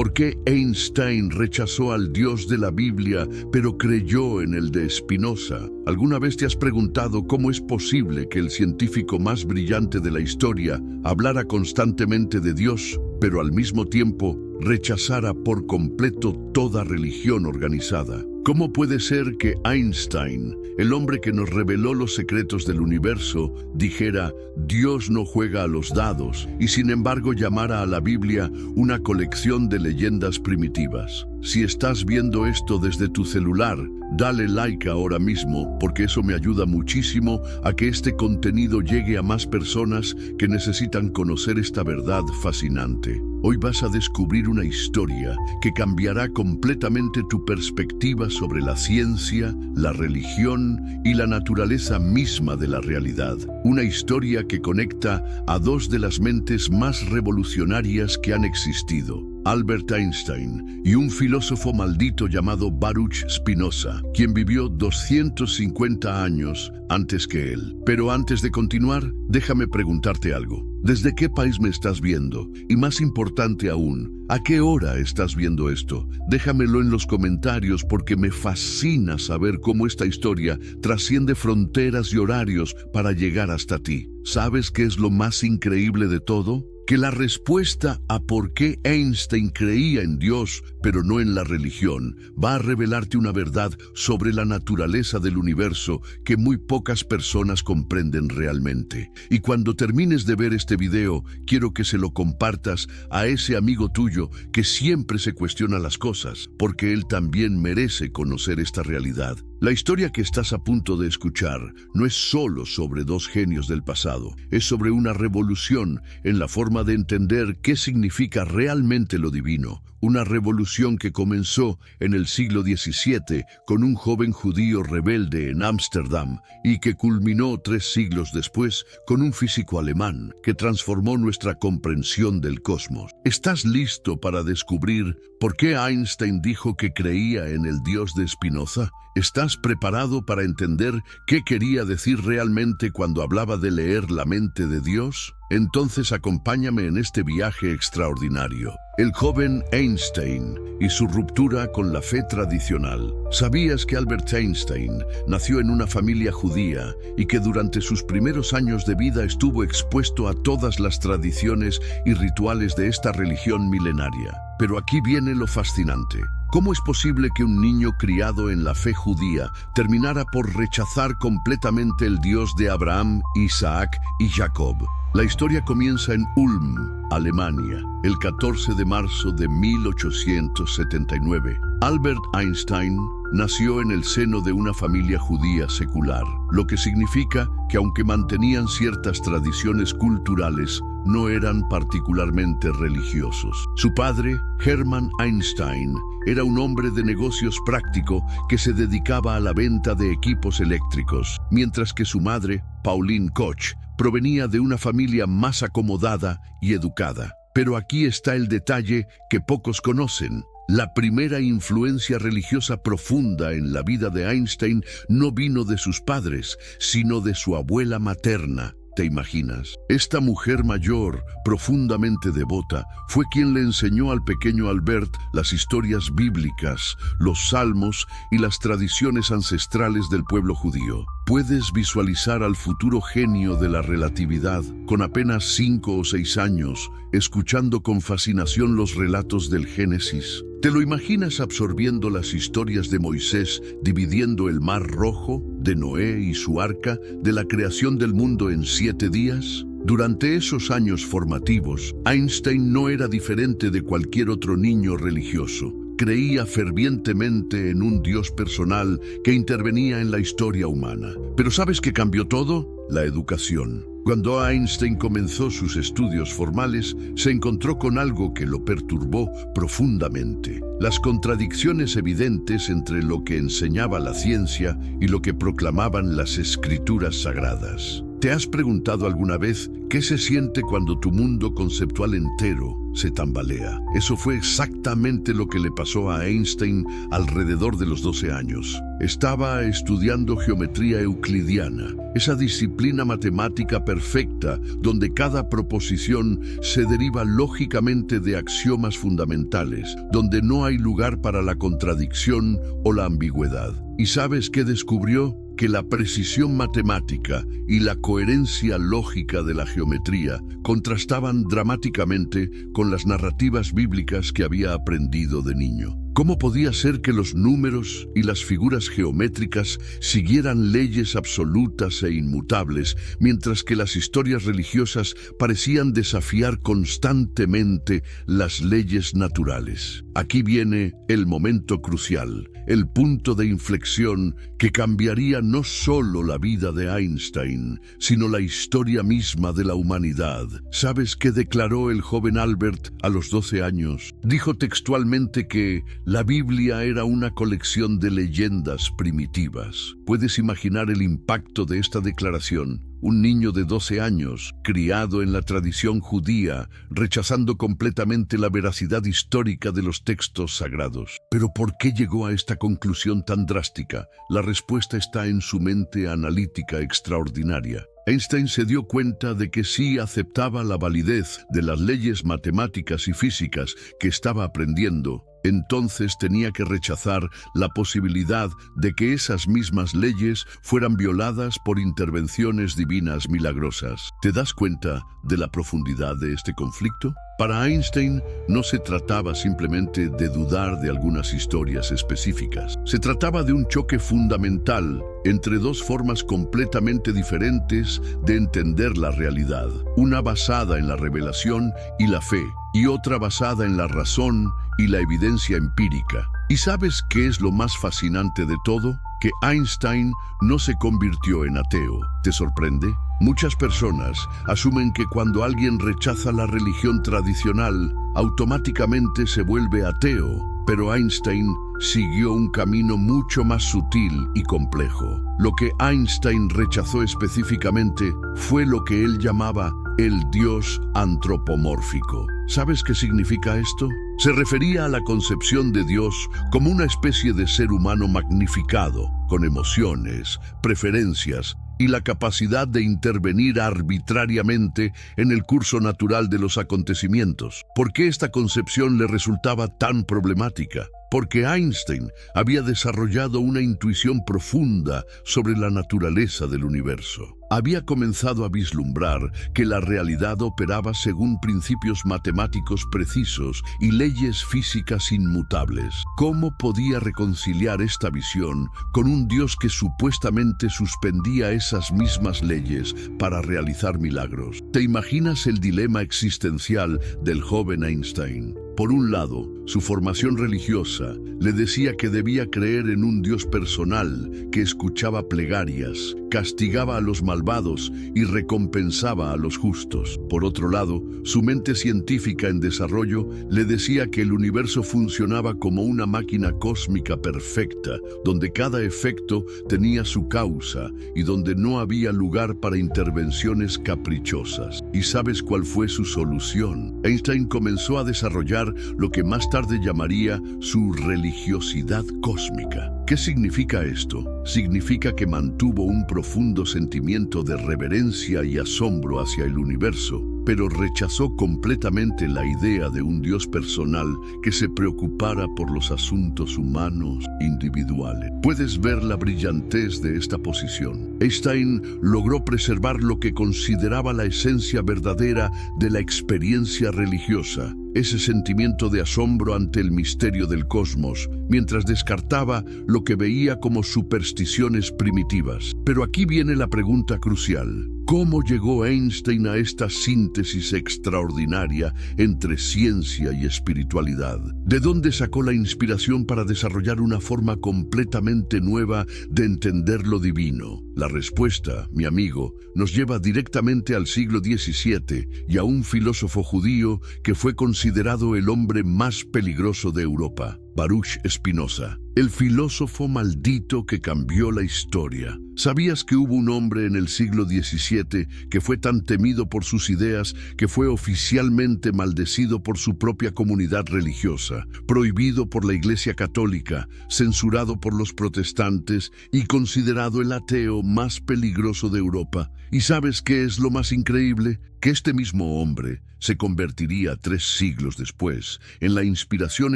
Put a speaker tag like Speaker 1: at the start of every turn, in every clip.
Speaker 1: ¿Por qué Einstein rechazó al Dios de la Biblia, pero creyó en el de Spinoza? ¿Alguna vez te has preguntado cómo es posible que el científico más brillante de la historia hablara constantemente de Dios, pero al mismo tiempo rechazara por completo toda religión organizada? ¿Cómo puede ser que Einstein, el hombre que nos reveló los secretos del universo, dijera Dios no juega a los dados y sin embargo llamara a la Biblia una colección de leyendas primitivas? Si estás viendo esto desde tu celular, dale like ahora mismo porque eso me ayuda muchísimo a que este contenido llegue a más personas que necesitan conocer esta verdad fascinante. Hoy vas a descubrir una historia que cambiará completamente tu perspectiva sobre la ciencia, la religión y la naturaleza misma de la realidad. Una historia que conecta a dos de las mentes más revolucionarias que han existido, Albert Einstein y un filósofo maldito llamado Baruch Spinoza, quien vivió 250 años antes que él. Pero antes de continuar, déjame preguntarte algo. ¿Desde qué país me estás viendo? Y más importante aún, ¿a qué hora estás viendo esto? Déjamelo en los comentarios porque me fascina saber cómo esta historia trasciende fronteras y horarios para llegar hasta ti. ¿Sabes qué es lo más increíble de todo? Que la respuesta a por qué Einstein creía en Dios, pero no en la religión, va a revelarte una verdad sobre la naturaleza del universo que muy pocas personas comprenden realmente. Y cuando termines de ver este video, quiero que se lo compartas a ese amigo tuyo que siempre se cuestiona las cosas, porque él también merece conocer esta realidad. La historia que estás a punto de escuchar no es solo sobre dos genios del pasado, es sobre una revolución en la forma de entender qué significa realmente lo divino. Una revolución que comenzó en el siglo XVII con un joven judío rebelde en Ámsterdam y que culminó 3 siglos después con un físico alemán que transformó nuestra comprensión del cosmos. ¿Estás listo para descubrir por qué Einstein dijo que creía en el Dios de Spinoza? ¿Estás preparado para entender qué quería decir realmente cuando hablaba de leer la mente de Dios? Entonces acompáñame en este viaje extraordinario. El joven Einstein y su ruptura con la fe tradicional. ¿Sabías que Albert Einstein nació en una familia judía y que durante sus primeros años de vida estuvo expuesto a todas las tradiciones y rituales de esta religión milenaria? Pero aquí viene lo fascinante. ¿Cómo es posible que un niño criado en la fe judía terminara por rechazar completamente el Dios de Abraham, Isaac y Jacob? La historia comienza en Ulm, Alemania, el 14 de marzo de 1879. Albert Einstein nació en el seno de una familia judía secular, lo que significa que aunque mantenían ciertas tradiciones culturales, no eran particularmente religiosos. Su padre, Hermann Einstein, era un hombre de negocios práctico que se dedicaba a la venta de equipos eléctricos, mientras que su madre, Pauline Koch, provenía de una familia más acomodada y educada. Pero aquí está el detalle que pocos conocen. La primera influencia religiosa profunda en la vida de Einstein no vino de sus padres, sino de su abuela materna. ¿Te imaginas? Esta mujer mayor, profundamente devota, fue quien le enseñó al pequeño Albert las historias bíblicas, los salmos y las tradiciones ancestrales del pueblo judío. Puedes visualizar al futuro genio de la relatividad, con apenas 5 o 6 años, escuchando con fascinación los relatos del Génesis. ¿Te lo imaginas absorbiendo las historias de Moisés, dividiendo el Mar Rojo, de Noé y su arca, de la creación del mundo en 7 días? Durante esos años formativos, Einstein no era diferente de cualquier otro niño religioso. Creía fervientemente en un Dios personal que intervenía en la historia humana. ¿Pero sabes qué cambió todo? La educación. Cuando Einstein comenzó sus estudios formales, se encontró con algo que lo perturbó profundamente: las contradicciones evidentes entre lo que enseñaba la ciencia y lo que proclamaban las escrituras sagradas. ¿Te has preguntado alguna vez qué se siente cuando tu mundo conceptual entero se tambalea? Eso fue exactamente lo que le pasó a Einstein alrededor de los 12 años. Estaba estudiando geometría euclidiana, esa disciplina matemática perfecta donde cada proposición se deriva lógicamente de axiomas fundamentales, donde no hay lugar para la contradicción o la ambigüedad. ¿Y sabes qué descubrió? Que la precisión matemática y la coherencia lógica de la geometría contrastaban dramáticamente con las narrativas bíblicas que había aprendido de niño. ¿Cómo podía ser que los números y las figuras geométricas siguieran leyes absolutas e inmutables, mientras que las historias religiosas parecían desafiar constantemente las leyes naturales? Aquí viene el momento crucial, el punto de inflexión que cambiaría no solo la vida de Einstein, sino la historia misma de la humanidad. ¿Sabes qué declaró el joven Albert a los 12 años? Dijo textualmente que la Biblia era una colección de leyendas primitivas. ¿Puedes imaginar el impacto de esta declaración? Un niño de 12 años, criado en la tradición judía, rechazando completamente la veracidad histórica de los textos sagrados. ¿Pero por qué llegó a esta conclusión tan drástica? La respuesta está en su mente analítica extraordinaria. Einstein se dio cuenta de que sí aceptaba la validez de las leyes matemáticas y físicas que estaba aprendiendo. Entonces tenía que rechazar la posibilidad de que esas mismas leyes fueran violadas por intervenciones divinas milagrosas. ¿Te das cuenta de la profundidad de este conflicto? Para Einstein no se trataba simplemente de dudar de algunas historias específicas. Se trataba de un choque fundamental entre dos formas completamente diferentes de entender la realidad. Una basada en la revelación y la fe, y otra basada en la razón y la evidencia empírica. ¿Y sabes qué es lo más fascinante de todo? Que Einstein no se convirtió en ateo. ¿Te sorprende? Muchas personas asumen que cuando alguien rechaza la religión tradicional, automáticamente se vuelve ateo. Pero Einstein siguió un camino mucho más sutil y complejo. Lo que Einstein rechazó específicamente fue lo que él llamaba el Dios antropomórfico. ¿Sabes qué significa esto? Se refería a la concepción de Dios como una especie de ser humano magnificado, con emociones, preferencias y la capacidad de intervenir arbitrariamente en el curso natural de los acontecimientos. ¿Por qué esta concepción le resultaba tan problemática? Porque Einstein había desarrollado una intuición profunda sobre la naturaleza del universo. Había comenzado a vislumbrar que la realidad operaba según principios matemáticos precisos y leyes físicas inmutables. ¿Cómo podía reconciliar esta visión con un Dios que supuestamente suspendía esas mismas leyes para realizar milagros? ¿Te imaginas el dilema existencial del joven Einstein? Por un lado, su formación religiosa le decía que debía creer en un Dios personal que escuchaba plegarias, castigaba a los malvados y recompensaba a los justos. Por otro lado, su mente científica en desarrollo le decía que el universo funcionaba como una máquina cósmica perfecta, donde cada efecto tenía su causa y donde no había lugar para intervenciones caprichosas. ¿Y sabes cuál fue su solución? Einstein comenzó a desarrollar lo que más tarde llamaría su religiosidad cósmica. ¿Qué significa esto? Significa que mantuvo un profundo sentimiento de reverencia y asombro hacia el universo, pero rechazó completamente la idea de un Dios personal que se preocupara por los asuntos humanos individuales. Puedes ver la brillantez de esta posición. Einstein logró preservar lo que consideraba la esencia verdadera de la experiencia religiosa, ese sentimiento de asombro ante el misterio del cosmos, mientras descartaba lo que veía como supersticiones primitivas. Pero aquí viene la pregunta crucial. ¿Cómo llegó Einstein a esta síntesis extraordinaria entre ciencia y espiritualidad? ¿De dónde sacó la inspiración para desarrollar una forma completamente nueva de entender lo divino? La respuesta, mi amigo, nos lleva directamente al siglo XVII y a un filósofo judío que fue considerado el hombre más peligroso de Europa, Baruch Spinoza. El filósofo maldito que cambió la historia. ¿Sabías que hubo un hombre en el siglo XVII que fue tan temido por sus ideas que fue oficialmente maldecido por su propia comunidad religiosa, prohibido por la Iglesia Católica, censurado por los protestantes y considerado el ateo más peligroso de Europa? ¿Y sabes qué es lo más increíble? Que este mismo hombre se convertiría 3 siglos después en la inspiración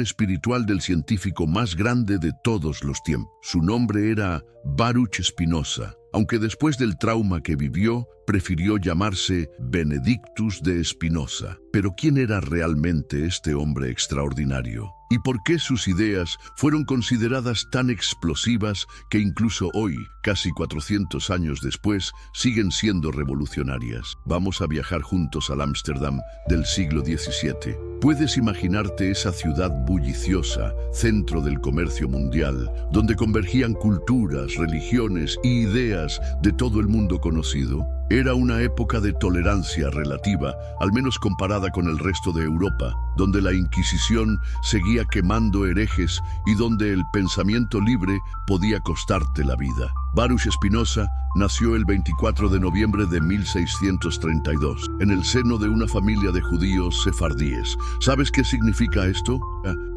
Speaker 1: espiritual del científico más grande de todos los tiempos. Su nombre era Baruch Spinoza, aunque después del trauma que vivió, prefirió llamarse Benedictus de Spinoza. Pero ¿quién era realmente este hombre extraordinario? ¿Y por qué sus ideas fueron consideradas tan explosivas que incluso hoy, casi 400 años después, siguen siendo revolucionarias? Vamos a viajar juntos al Ámsterdam del siglo XVII. ¿Puedes imaginarte esa ciudad bulliciosa, centro del comercio mundial, donde convergían culturas, religiones y ideas de todo el mundo conocido? Era una época de tolerancia relativa, al menos comparada con el resto de Europa, donde la Inquisición seguía quemando herejes y donde el pensamiento libre podía costarte la vida. Baruch Spinoza nació el 24 de noviembre de 1632, en el seno de una familia de judíos sefardíes. ¿Sabes qué significa esto?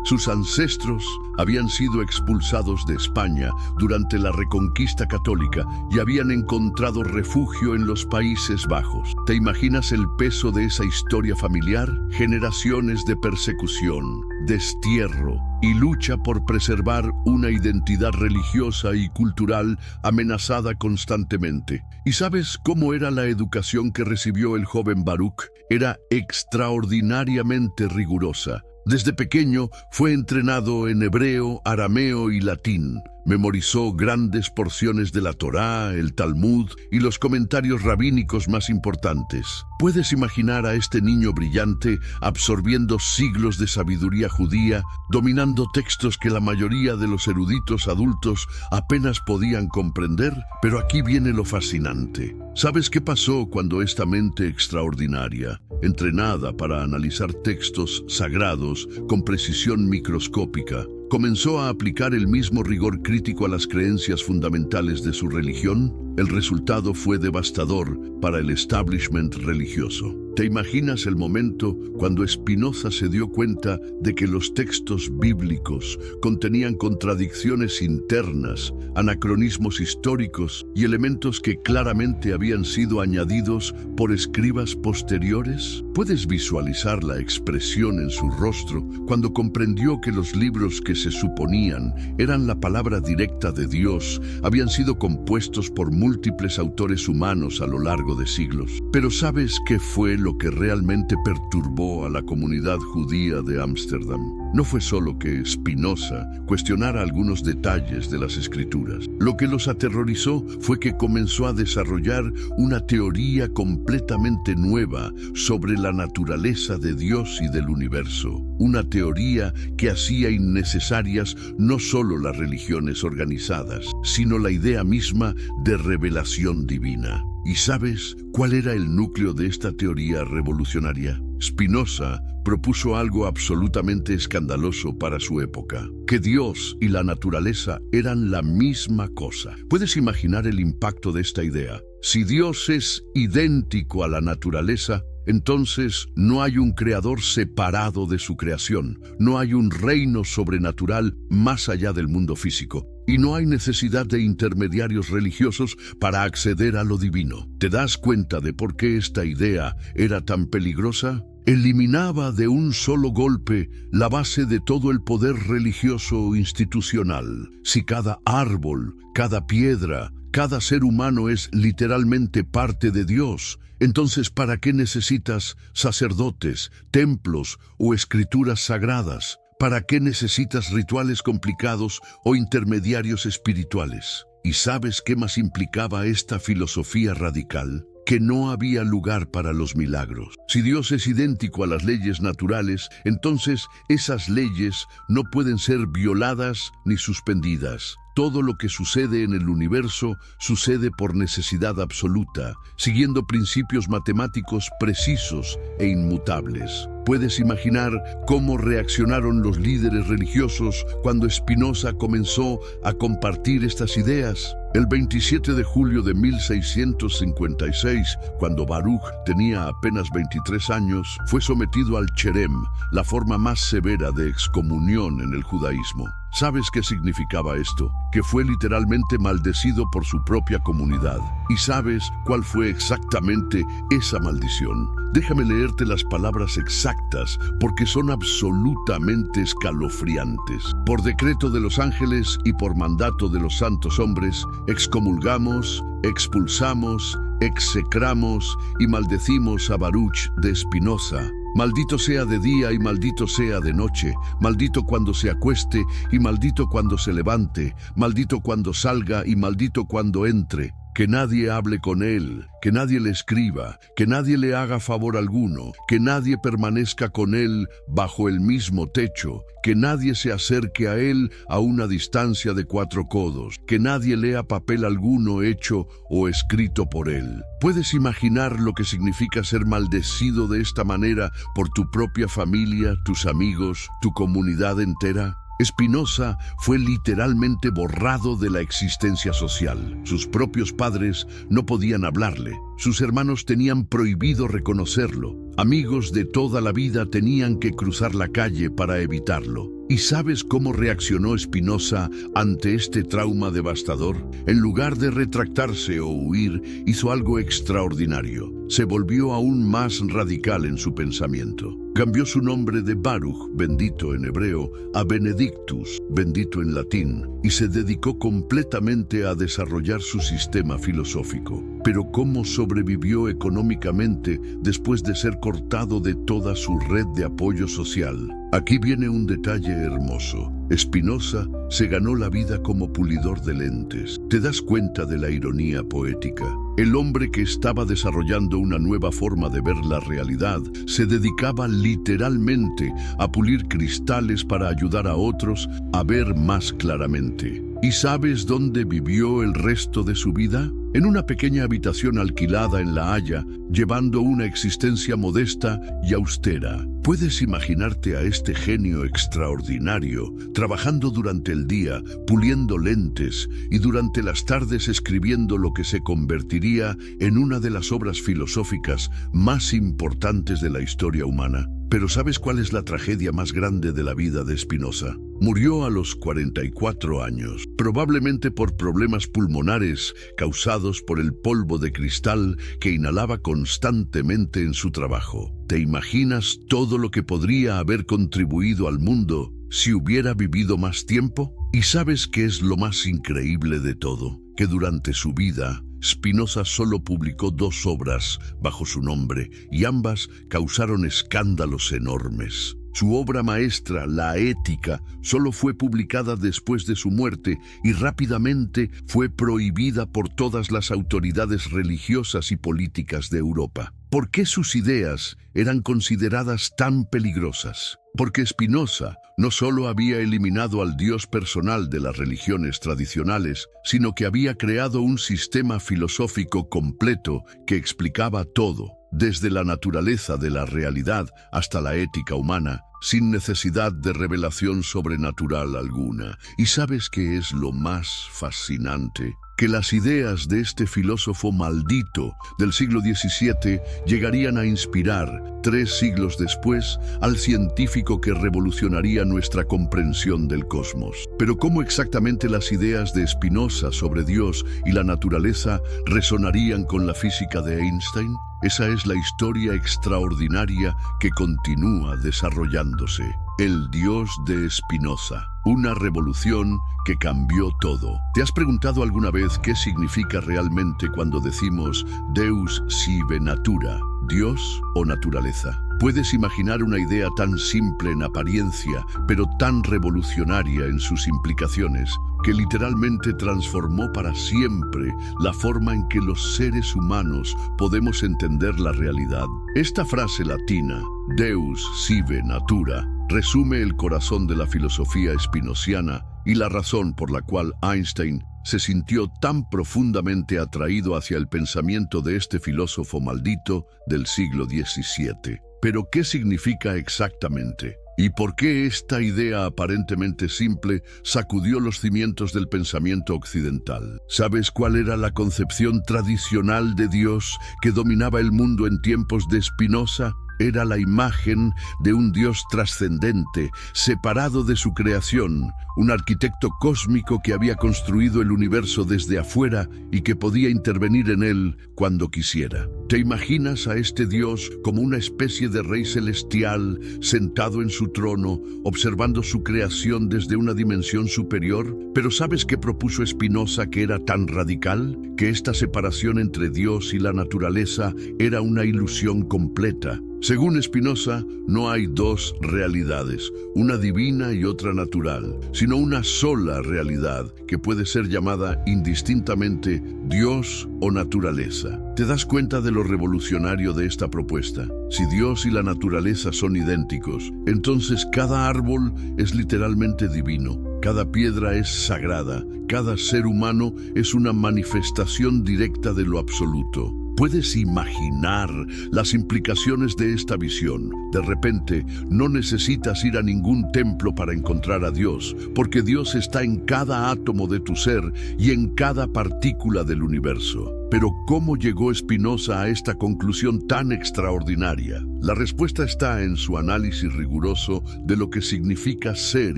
Speaker 1: Sus ancestros habían sido expulsados de España durante la Reconquista Católica y habían encontrado refugio en los Países Bajos. ¿Te imaginas el peso de esa historia familiar? Generaciones de persecución, destierro y lucha por preservar una identidad religiosa y cultural amenazada constantemente. ¿Y sabes cómo era la educación que recibió el joven Baruch? Era extraordinariamente rigurosa. Desde pequeño fue entrenado en hebreo, arameo y latín. Memorizó grandes porciones de la Torá, el Talmud y los comentarios rabínicos más importantes. ¿Puedes imaginar a este niño brillante absorbiendo siglos de sabiduría judía, dominando textos que la mayoría de los eruditos adultos apenas podían comprender? Pero aquí viene lo fascinante. ¿Sabes qué pasó cuando esta mente extraordinaria, entrenada para analizar textos sagrados con precisión microscópica, comenzó a aplicar el mismo rigor crítico a las creencias fundamentales de su religión? El resultado fue devastador para el establishment religioso. ¿Te imaginas el momento cuando Spinoza se dio cuenta de que los textos bíblicos contenían contradicciones internas, anacronismos históricos y elementos que claramente habían sido añadidos por escribas posteriores? ¿Puedes visualizar la expresión en su rostro cuando comprendió que los libros que se suponían eran la palabra directa de Dios habían sido compuestos por múltiples autores humanos a lo largo de siglos? Pero ¿sabes qué fue lo que realmente perturbó a la comunidad judía de Ámsterdam? No fue solo que Spinoza cuestionara algunos detalles de las Escrituras. Lo que los aterrorizó fue que comenzó a desarrollar una teoría completamente nueva sobre la naturaleza de Dios y del universo. Una teoría que hacía innecesarias no solo las religiones organizadas, sino la idea misma de revelación divina. ¿Y sabes cuál era el núcleo de esta teoría revolucionaria? Spinoza propuso algo absolutamente escandaloso para su época: que Dios y la naturaleza eran la misma cosa. ¿Puedes imaginar el impacto de esta idea? Si Dios es idéntico a la naturaleza, entonces no hay un creador separado de su creación, no hay un reino sobrenatural más allá del mundo físico, y no hay necesidad de intermediarios religiosos para acceder a lo divino. ¿Te das cuenta de por qué esta idea era tan peligrosa? Eliminaba de un solo golpe la base de todo el poder religioso institucional. Si cada árbol, cada piedra, cada ser humano es literalmente parte de Dios, entonces ¿para qué necesitas sacerdotes, templos o escrituras sagradas? ¿Para qué necesitas rituales complicados o intermediarios espirituales? ¿Y sabes qué más implicaba esta filosofía radical? Que no había lugar para los milagros. Si Dios es idéntico a las leyes naturales, entonces esas leyes no pueden ser violadas ni suspendidas. todo lo que sucede en el universo sucede por necesidad absoluta, siguiendo principios matemáticos precisos e inmutables. ¿Puedes imaginar cómo reaccionaron los líderes religiosos cuando Spinoza comenzó a compartir estas ideas? El 27 de julio de 1656, cuando Baruch tenía apenas 23 años, fue sometido al cherem, la forma más severa de excomunión en el judaísmo. ¿Sabes qué significaba esto? Que fue literalmente maldecido por su propia comunidad. ¿Y sabes cuál fue exactamente esa maldición? Déjame leerte las palabras exactas porque son absolutamente escalofriantes. Por decreto de los ángeles y por mandato de los santos hombres, excomulgamos, expulsamos, execramos y maldecimos a Baruch de Spinoza. Maldito sea de día y maldito sea de noche, maldito cuando se acueste y maldito cuando se levante, maldito cuando salga y maldito cuando entre. Que nadie hable con él, que nadie le escriba, que nadie le haga favor alguno, que nadie permanezca con él bajo el mismo techo, que nadie se acerque a él a una distancia de 4 codos, que nadie lea papel alguno hecho o escrito por él. ¿Puedes imaginar lo que significa ser maldecido de esta manera por tu propia familia, tus amigos, tu comunidad entera? Spinoza fue literalmente borrado de la existencia social. Sus propios padres no podían hablarle. Sus hermanos tenían prohibido reconocerlo. Amigos de toda la vida tenían que cruzar la calle para evitarlo. ¿Y sabes cómo reaccionó Spinoza ante este trauma devastador? En lugar de retractarse o huir, hizo algo extraordinario. Se volvió aún más radical en su pensamiento. Cambió su nombre de Baruch, bendito en hebreo, a Benedictus, bendito en latín, y se dedicó completamente a desarrollar su sistema filosófico. Pero ¿cómo sobrevivió económicamente después de ser cortado de toda su red de apoyo social? Aquí viene un detalle hermoso. Spinoza se ganó la vida como pulidor de lentes. ¿Te das cuenta de la ironía poética? El hombre que estaba desarrollando una nueva forma de ver la realidad se dedicaba literalmente a pulir cristales para ayudar a otros a ver más claramente. ¿Y sabes dónde vivió el resto de su vida? En una pequeña habitación alquilada en La Haya, llevando una existencia modesta y austera. ¿Puedes imaginarte a este genio extraordinario trabajando durante el día, puliendo lentes, y durante las tardes escribiendo lo que se convertiría en una de las obras filosóficas más importantes de la historia humana? Pero ¿sabes cuál es la tragedia más grande de la vida de Spinoza? Murió a los 44 años, probablemente por problemas pulmonares causados por el polvo de cristal que inhalaba constantemente en su trabajo. ¿Te imaginas todo lo que podría haber contribuido al mundo si hubiera vivido más tiempo? ¿Y sabes qué es lo más increíble de todo? Que durante su vida, Spinoza solo publicó 2 obras bajo su nombre y ambas causaron escándalos enormes. Su obra maestra, La Ética, solo fue publicada después de su muerte y rápidamente fue prohibida por todas las autoridades religiosas y políticas de Europa. ¿Por qué sus ideas eran consideradas tan peligrosas? Porque Spinoza no solo había eliminado al Dios personal de las religiones tradicionales, sino que había creado un sistema filosófico completo que explicaba todo, desde la naturaleza de la realidad hasta la ética humana, sin necesidad de revelación sobrenatural alguna. ¿Y sabes qué es lo más fascinante? Que las ideas de este filósofo maldito del siglo XVII llegarían a inspirar, 3 siglos después, al científico que revolucionaría nuestra comprensión del cosmos. Pero ¿cómo exactamente las ideas de Spinoza sobre Dios y la naturaleza resonarían con la física de Einstein? Esa es la historia extraordinaria que continúa desarrollándose. El Dios de Spinoza, una revolución que cambió todo. ¿Te has preguntado alguna vez qué significa realmente cuando decimos Deus sive natura, Dios o naturaleza? ¿Puedes imaginar una idea tan simple en apariencia, pero tan revolucionaria en sus implicaciones, que literalmente transformó para siempre la forma en que los seres humanos podemos entender la realidad? Esta frase latina, Deus sive natura, resume el corazón de la filosofía spinociana y la razón por la cual Einstein se sintió tan profundamente atraído hacia el pensamiento de este filósofo maldito del siglo XVII. Pero, ¿qué significa exactamente? ¿Y por qué esta idea aparentemente simple sacudió los cimientos del pensamiento occidental? ¿Sabes cuál era la concepción tradicional de Dios que dominaba el mundo en tiempos de Spinoza? Era la imagen de un Dios trascendente, separado de su creación, un arquitecto cósmico que había construido el universo desde afuera y que podía intervenir en él cuando quisiera. ¿Te imaginas a este Dios como una especie de rey celestial sentado en su trono, observando su creación desde una dimensión superior? Pero ¿sabes qué propuso Spinoza que era tan radical? Que esta separación entre Dios y la naturaleza era una ilusión completa. Según Spinoza, no hay dos realidades, una divina y otra natural, sino una sola realidad que puede ser llamada indistintamente Dios o naturaleza. ¿Te das cuenta de lo revolucionario de esta propuesta? Si Dios y la naturaleza son idénticos, entonces cada árbol es literalmente divino, cada piedra es sagrada, cada ser humano es una manifestación directa de lo absoluto. ¿Puedes imaginar las implicaciones de esta visión? De repente, no necesitas ir a ningún templo para encontrar a Dios, porque Dios está en cada átomo de tu ser y en cada partícula del universo. Pero ¿cómo llegó Spinoza a esta conclusión tan extraordinaria? La respuesta está en su análisis riguroso de lo que significa ser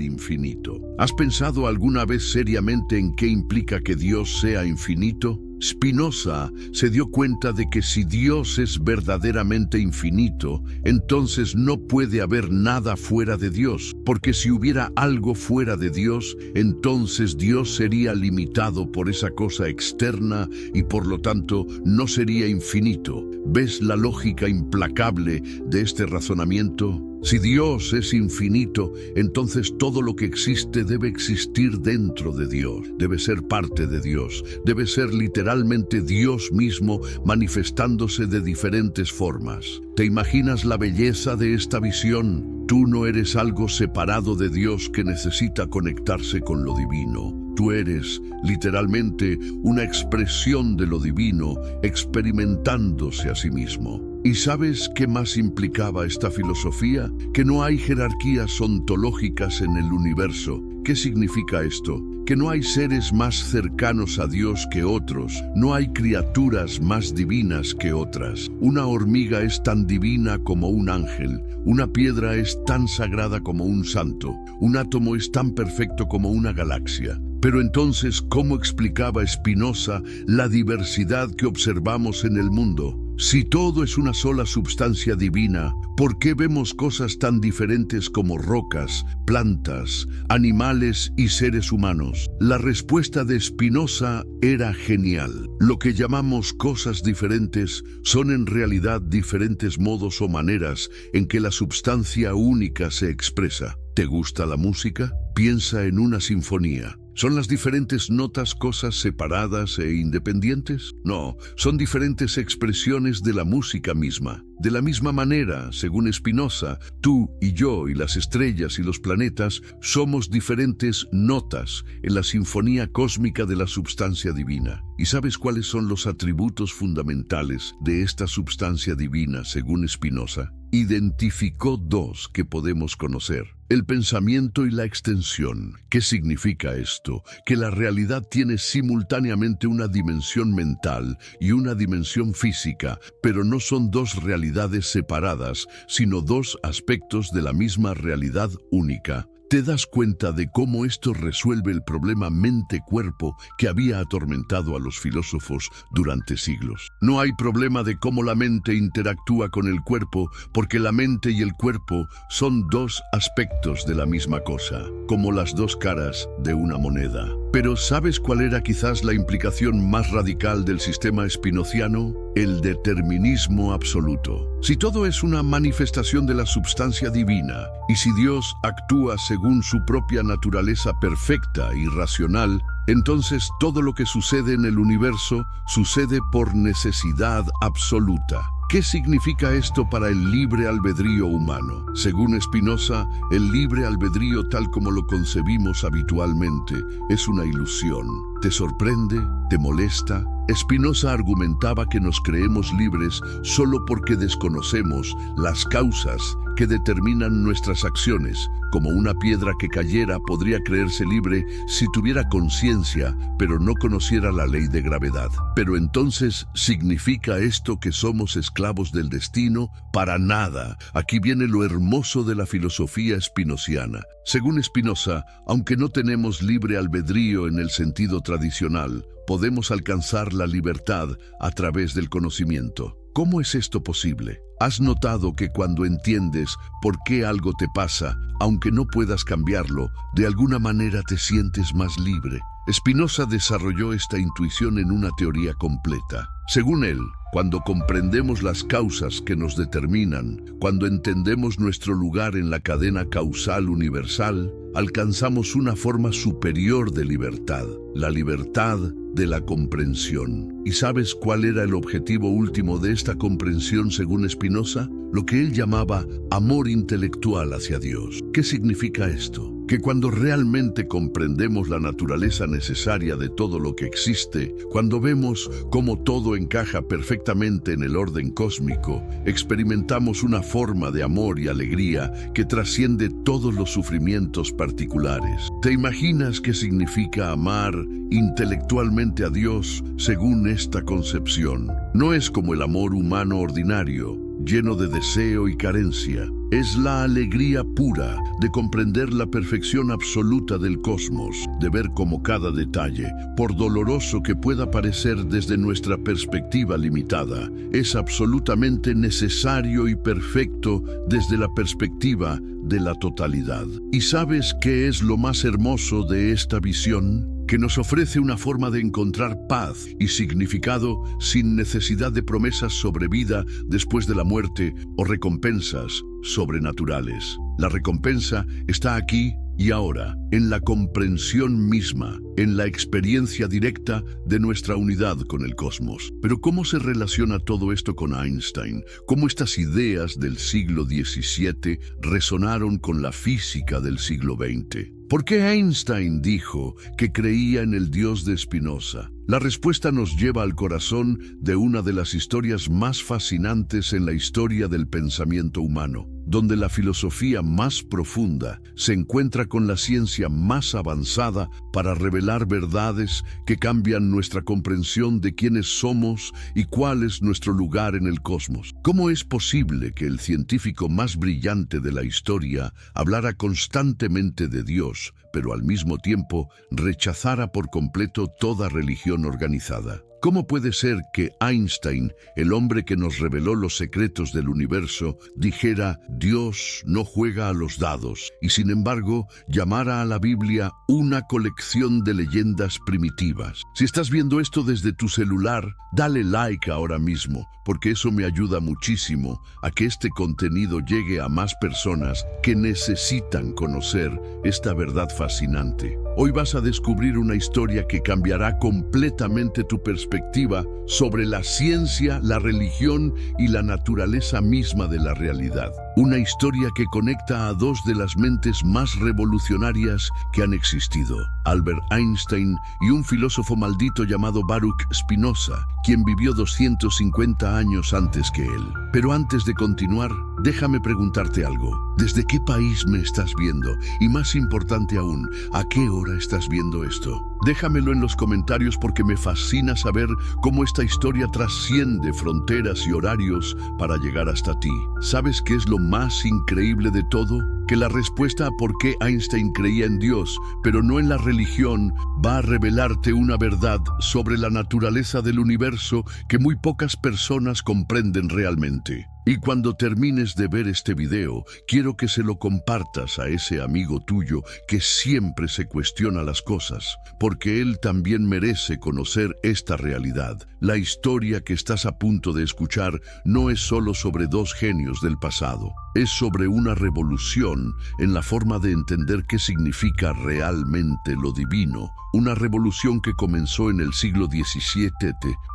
Speaker 1: infinito. ¿Has pensado alguna vez seriamente en qué implica que Dios sea infinito? Spinoza se dio cuenta de que si Dios es verdaderamente infinito, entonces no puede haber nada fuera de Dios, porque si hubiera algo fuera de Dios, entonces Dios sería limitado por esa cosa externa y por lo tanto no sería infinito. ¿Ves la lógica implacable de este razonamiento? Si Dios es infinito, entonces todo lo que existe debe existir dentro de Dios, debe ser parte de Dios, debe ser literalmente Dios mismo manifestándose de diferentes formas. ¿Te imaginas la belleza de esta visión? Tú no eres algo separado de Dios que necesita conectarse con lo divino. Tú eres, literalmente, una expresión de lo divino, experimentándose a sí mismo. ¿Y sabes qué más implicaba esta filosofía? Que no hay jerarquías ontológicas en el universo. ¿Qué significa esto? Que no hay seres más cercanos a Dios que otros, no hay criaturas más divinas que otras. Una hormiga es tan divina como un ángel, una piedra es tan sagrada como un santo, un átomo es tan perfecto como una galaxia. Pero entonces, ¿cómo explicaba Spinoza la diversidad que observamos en el mundo? Si todo es una sola substancia divina, ¿por qué vemos cosas tan diferentes como rocas, plantas, animales y seres humanos? La respuesta de Spinoza era genial. Lo que llamamos cosas diferentes son en realidad diferentes modos o maneras en que la substancia única se expresa. ¿Te gusta la música? Piensa en una sinfonía. ¿Son las diferentes notas cosas separadas e independientes? No, son diferentes expresiones de la música misma. De la misma manera, según Spinoza, tú y yo y las estrellas y los planetas somos diferentes notas en la sinfonía cósmica de la substancia divina. ¿Y sabes cuáles son los atributos fundamentales de esta substancia divina, según Spinoza? Identificó dos que podemos conocer: el pensamiento y la extensión. ¿Qué significa esto? Que la realidad tiene simultáneamente una dimensión mental y una dimensión física, pero no son dos realidades separadas, sino dos aspectos de la misma realidad única. ¿Te das cuenta de cómo esto resuelve el problema mente-cuerpo que había atormentado a los filósofos durante siglos? No hay problema de cómo la mente interactúa con el cuerpo, porque la mente y el cuerpo son dos aspectos de la misma cosa, como las dos caras de una moneda. Pero ¿sabes cuál era quizás la implicación más radical del sistema spinoziano? El determinismo absoluto. Si todo es una manifestación de la substancia divina, y si Dios actúa según su propia naturaleza perfecta y racional, entonces todo lo que sucede en el universo sucede por necesidad absoluta. ¿Qué significa esto para el libre albedrío humano? Según Spinoza, el libre albedrío tal como lo concebimos habitualmente es una ilusión. ¿Te sorprende? ¿Te molesta? Spinoza argumentaba que nos creemos libres solo porque desconocemos las causas que determinan nuestras acciones. Como una piedra que cayera podría creerse libre si tuviera conciencia, pero no conociera la ley de gravedad. Pero entonces, ¿significa esto que somos esclavos del destino? Para nada. Aquí viene lo hermoso de la filosofía spinociana. Según Spinoza, aunque no tenemos libre albedrío en el sentido tradicional, podemos alcanzar la libertad a través del conocimiento. ¿Cómo es esto posible? ¿Has notado que cuando entiendes por qué algo te pasa, aunque no puedas cambiarlo, de alguna manera te sientes más libre? Spinoza desarrolló esta intuición en una teoría completa. Según él, cuando comprendemos las causas que nos determinan, cuando entendemos nuestro lugar en la cadena causal universal, alcanzamos una forma superior de libertad, la libertad de la comprensión. ¿Y sabes cuál era el objetivo último de esta comprensión según Spinoza? Lo que él llamaba amor intelectual hacia Dios. ¿Qué significa esto? Que cuando realmente comprendemos la naturaleza necesaria de todo lo que existe, cuando vemos cómo todo encaja perfectamente en el orden cósmico, experimentamos una forma de amor y alegría que trasciende todos los sufrimientos particulares. ¿Te imaginas qué significa amar intelectualmente a Dios según esta concepción? No es como el amor humano ordinario, lleno de deseo y carencia. Es la alegría pura de comprender la perfección absoluta del cosmos, de ver cómo cada detalle, por doloroso que pueda parecer desde nuestra perspectiva limitada, es absolutamente necesario y perfecto desde la perspectiva de la totalidad. ¿Y sabes qué es lo más hermoso de esta visión? Que nos ofrece una forma de encontrar paz y significado sin necesidad de promesas sobre vida después de la muerte o recompensas sobrenaturales. La recompensa está aquí y ahora, en la comprensión misma, en la experiencia directa de nuestra unidad con el cosmos. Pero ¿cómo se relaciona todo esto con Einstein? ¿Cómo estas ideas del siglo XVII resonaron con la física del siglo XX? ¿Por qué Einstein dijo que creía en el Dios de Spinoza? La respuesta nos lleva al corazón de una de las historias más fascinantes en la historia del pensamiento humano, donde la filosofía más profunda se encuentra con la ciencia más avanzada para revelar verdades que cambian nuestra comprensión de quiénes somos y cuál es nuestro lugar en el cosmos. ¿Cómo es posible que el científico más brillante de la historia hablara constantemente de Dios, pero al mismo tiempo rechazara por completo toda religión organizada? ¿Cómo puede ser que Einstein, el hombre que nos reveló los secretos del universo, dijera Dios no juega a los dados y sin embargo llamara a la Biblia una colección de leyendas primitivas? Si estás viendo esto desde tu celular, dale like ahora mismo, porque eso me ayuda muchísimo a que este contenido llegue a más personas que necesitan conocer esta verdad fascinante. Hoy vas a descubrir una historia que cambiará completamente tu perspectiva sobre la ciencia, la religión y la naturaleza misma de la realidad. Una historia que conecta a dos de las mentes más revolucionarias que han existido, Albert Einstein y un filósofo maldito llamado Baruch Spinoza, quien vivió 250 años antes que él. Pero antes de continuar, déjame preguntarte algo. ¿Desde qué país me estás viendo? Y más importante aún, ¿a qué hora estás viendo esto? Déjamelo en los comentarios porque me fascina saber cómo esta historia trasciende fronteras y horarios para llegar hasta ti. ¿Sabes qué es lo más increíble de todo? Que la respuesta a por qué Einstein creía en Dios, pero no en la religión, va a revelarte una verdad sobre la naturaleza del universo que muy pocas personas comprenden realmente. Y cuando termines de ver este video, quiero que se lo compartas a ese amigo tuyo que siempre se cuestiona las cosas, porque él también merece conocer esta realidad. La historia que estás a punto de escuchar no es solo sobre dos genios del pasado. es sobre una revolución en la forma de entender qué significa realmente lo divino. Una revolución que comenzó en el siglo XVII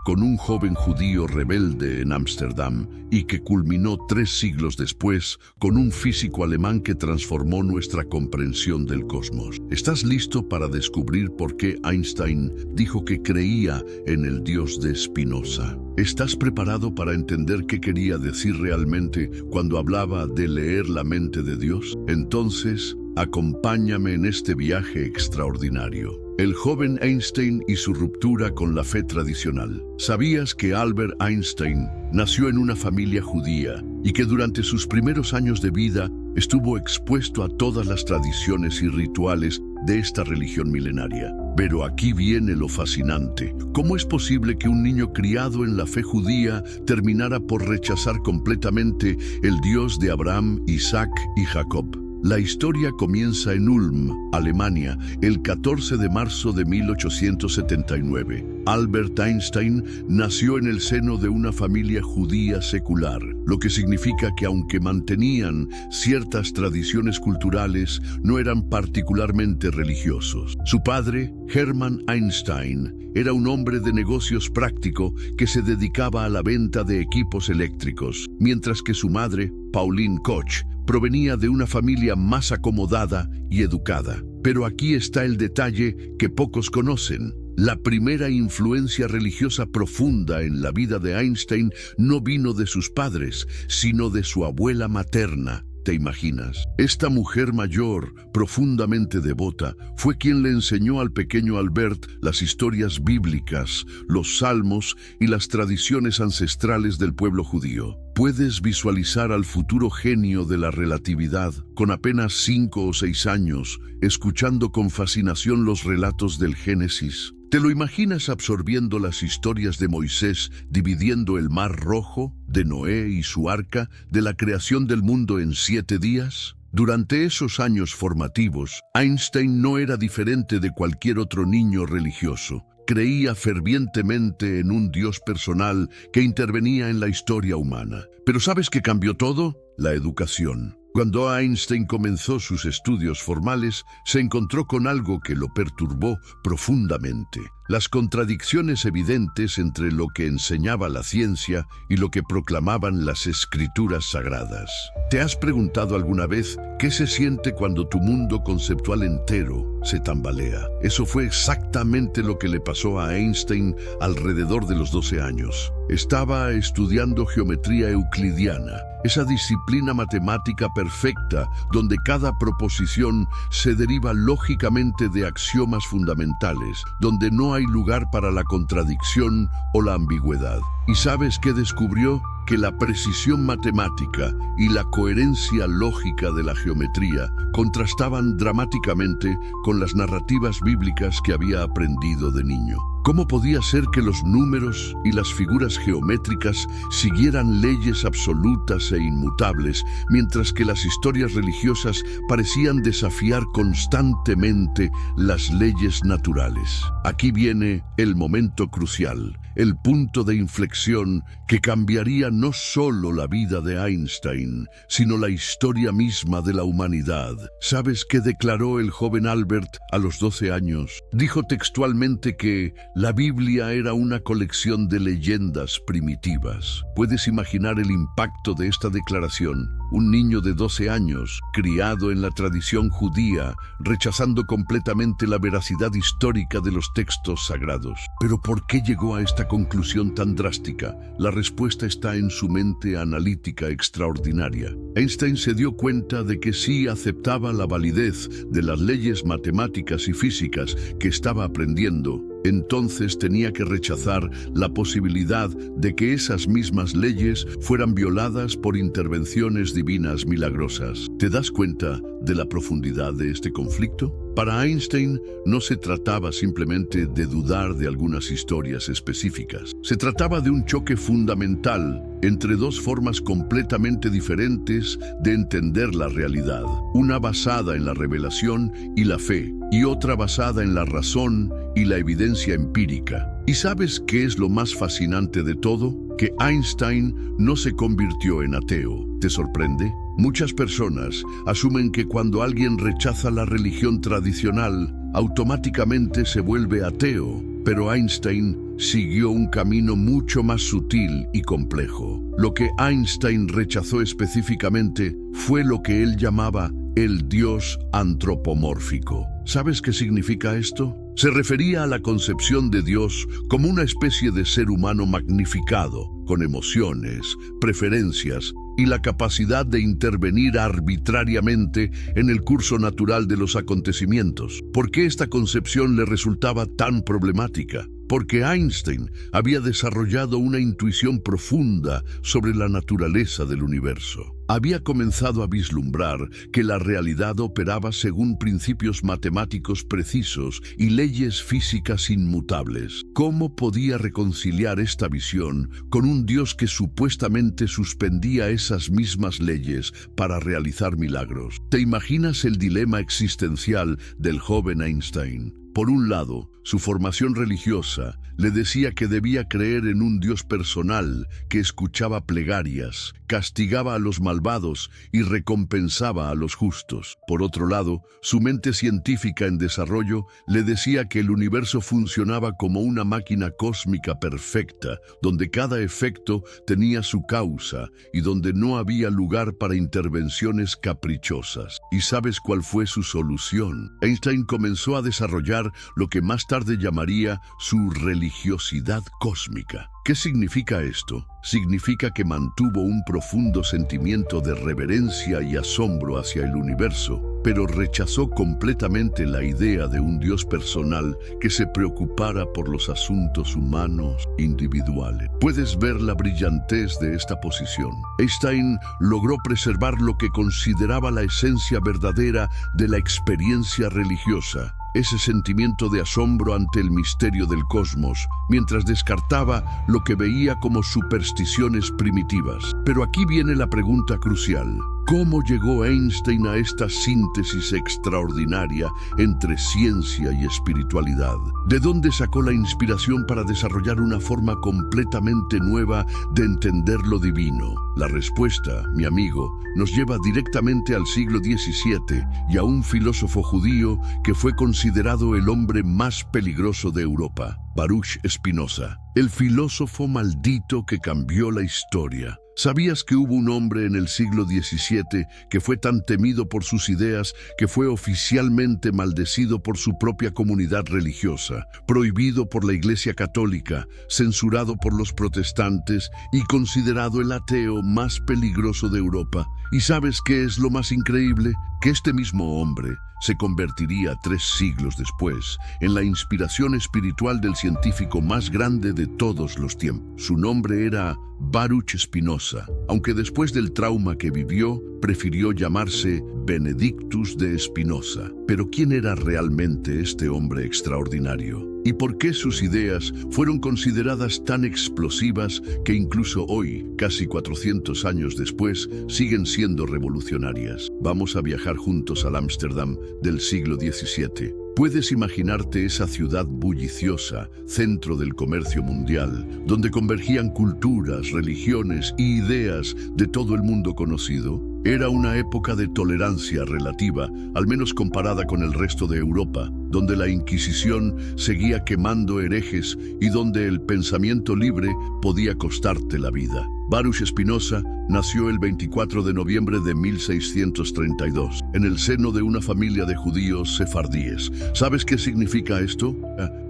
Speaker 1: con un joven judío rebelde en Ámsterdam y que culminó 3 siglos después con un físico alemán que transformó nuestra comprensión del cosmos. ¿Estás listo para descubrir por qué Einstein dijo que creía en el Dios de Spinoza? ¿Estás preparado para entender qué quería decir realmente cuando hablaba de leer la mente de Dios? Entonces, acompáñame en este viaje extraordinario. El joven Einstein y su ruptura con la fe tradicional. ¿Sabías que Albert Einstein nació en una familia judía y que durante sus primeros años de vida estuvo expuesto a todas las tradiciones y rituales de esta religión milenaria? Pero aquí viene lo fascinante. ¿Cómo es posible que un niño criado en la fe judía terminara por rechazar completamente el Dios de Abraham, Isaac y Jacob? La historia comienza en Ulm, Alemania, el 14 de marzo de 1879. Albert Einstein nació en el seno de una familia judía secular, lo que significa que aunque mantenían ciertas tradiciones culturales, no eran particularmente religiosos. Su padre, Hermann Einstein, era un hombre de negocios práctico que se dedicaba a la venta de equipos eléctricos, mientras que su madre, Pauline Koch, provenía de una familia más acomodada y educada. Pero aquí está el detalle que pocos conocen. La primera influencia religiosa profunda en la vida de Einstein no vino de sus padres, sino de su abuela materna. ¿Te imaginas? Esta mujer mayor, profundamente devota, fue quien le enseñó al pequeño Albert las historias bíblicas, los salmos y las tradiciones ancestrales del pueblo judío. Puedes visualizar al futuro genio de la relatividad, con apenas 5 o 6 años, escuchando con fascinación los relatos del Génesis. ¿Te lo imaginas absorbiendo las historias de Moisés dividiendo el Mar Rojo, de Noé y su arca, de la creación del mundo en 7 días? Durante esos años formativos, Einstein no era diferente de cualquier otro niño religioso. Creía fervientemente en un Dios personal que intervenía en la historia humana. ¿Pero sabes qué cambió todo? La educación. Cuando Einstein comenzó sus estudios formales, se encontró con algo que lo perturbó profundamente: las contradicciones evidentes entre lo que enseñaba la ciencia y lo que proclamaban las escrituras sagradas. ¿Te has preguntado alguna vez qué se siente cuando tu mundo conceptual entero se tambalea? Eso fue exactamente lo que le pasó a Einstein alrededor de los 12 años. Estaba estudiando geometría euclidiana, esa disciplina matemática perfecta donde cada proposición se deriva lógicamente de axiomas fundamentales, donde no hay lugar para la contradicción o la ambigüedad. ¿Y sabes qué descubrió? Que la precisión matemática y la coherencia lógica de la geometría contrastaban dramáticamente con las narrativas bíblicas que había aprendido de niño. ¿Cómo podía ser que los números y las figuras geométricas siguieran leyes absolutas e inmutables, mientras que las historias religiosas parecían desafiar constantemente las leyes naturales? Aquí viene el momento crucial, el punto de inflexión que cambiaría no solo la vida de Einstein, sino la historia misma de la humanidad. ¿Sabes qué declaró el joven Albert a los 12 años? Dijo textualmente que la Biblia era una colección de leyendas primitivas. ¿Puedes imaginar el impacto de esta declaración? Un niño de 12 años, criado en la tradición judía, rechazando completamente la veracidad histórica de los textos sagrados. ¿Pero por qué llegó a esta conclusión tan drástica? La respuesta está en su mente analítica extraordinaria. Einstein se dio cuenta de que si aceptaba la validez de las leyes matemáticas y físicas que estaba aprendiendo, entonces tenía que rechazar la posibilidad de que esas mismas leyes fueran violadas por intervenciones divinas milagrosas. ¿Te das cuenta de la profundidad de este conflicto? Para Einstein no se trataba simplemente de dudar de algunas historias específicas. Se trataba de un choque fundamental entre dos formas completamente diferentes de entender la realidad. Una basada en la revelación y la fe, y otra basada en la razón y la evidencia empírica. ¿Y sabes qué es lo más fascinante de todo? Que Einstein no se convirtió en ateo. ¿Te sorprende? Muchas personas asumen que cuando alguien rechaza la religión tradicional, automáticamente se vuelve ateo, pero Einstein siguió un camino mucho más sutil y complejo. Lo que Einstein rechazó específicamente fue lo que él llamaba el Dios antropomórfico. ¿Sabes qué significa esto? Se refería a la concepción de Dios como una especie de ser humano magnificado, con emociones, preferencias y la capacidad de intervenir arbitrariamente en el curso natural de los acontecimientos. ¿Por qué esta concepción le resultaba tan problemática? Porque Einstein había desarrollado una intuición profunda sobre la naturaleza del universo. Había comenzado a vislumbrar que la realidad operaba según principios matemáticos precisos y leyes físicas inmutables. ¿Cómo podía reconciliar esta visión con un Dios que supuestamente suspendía esas mismas leyes para realizar milagros? ¿Te imaginas el dilema existencial del joven Einstein? Por un lado, su formación religiosa le decía que debía creer en un Dios personal que escuchaba plegarias, castigaba a los malvados y recompensaba a los justos. Por otro lado, su mente científica en desarrollo le decía que el universo funcionaba como una máquina cósmica perfecta, donde cada efecto tenía su causa y donde no había lugar para intervenciones caprichosas. ¿Y sabes cuál fue su solución? Einstein comenzó a desarrollar lo que más tarde llamaría su religiosidad cósmica. ¿Qué significa esto? Significa que mantuvo un profundo sentimiento de reverencia y asombro hacia el universo, pero rechazó completamente la idea de un Dios personal que se preocupara por los asuntos humanos individuales. Puedes ver la brillantez de esta posición. Einstein logró preservar lo que consideraba la esencia verdadera de la experiencia religiosa, ese sentimiento de asombro ante el misterio del cosmos, mientras descartaba lo que veía como supersticiones primitivas. Pero aquí viene la pregunta crucial. ¿Cómo llegó Einstein a esta síntesis extraordinaria entre ciencia y espiritualidad? ¿De dónde sacó la inspiración para desarrollar una forma completamente nueva de entender lo divino? La respuesta, mi amigo, nos lleva directamente al siglo XVII y a un filósofo judío que fue considerado el hombre más peligroso de Europa, Baruch Spinoza, el filósofo maldito que cambió la historia. ¿Sabías que hubo un hombre en el siglo XVII que fue tan temido por sus ideas que fue oficialmente maldecido por su propia comunidad religiosa, prohibido por la Iglesia Católica, censurado por los protestantes y considerado el ateo más peligroso de Europa? ¿Y sabes qué es lo más increíble? Que este mismo hombre se convertiría 3 siglos después en la inspiración espiritual del científico más grande de todos los tiempos. Su nombre era Baruch Spinoza, aunque después del trauma que vivió, prefirió llamarse Benedictus de Spinoza. Pero ¿quién era realmente este hombre extraordinario? ¿Y por qué sus ideas fueron consideradas tan explosivas que incluso hoy, casi 400 años después, siguen siendo revolucionarias? Vamos a viajar juntos al Ámsterdam del siglo XVII. ¿Puedes imaginarte esa ciudad bulliciosa, centro del comercio mundial, donde convergían culturas, religiones y ideas de todo el mundo conocido? Era una época de tolerancia relativa, al menos comparada con el resto de Europa, donde la Inquisición seguía quemando herejes y donde el pensamiento libre podía costarte la vida. Baruch Spinoza nació el 24 de noviembre de 1632, en el seno de una familia de judíos sefardíes. ¿Sabes qué significa esto?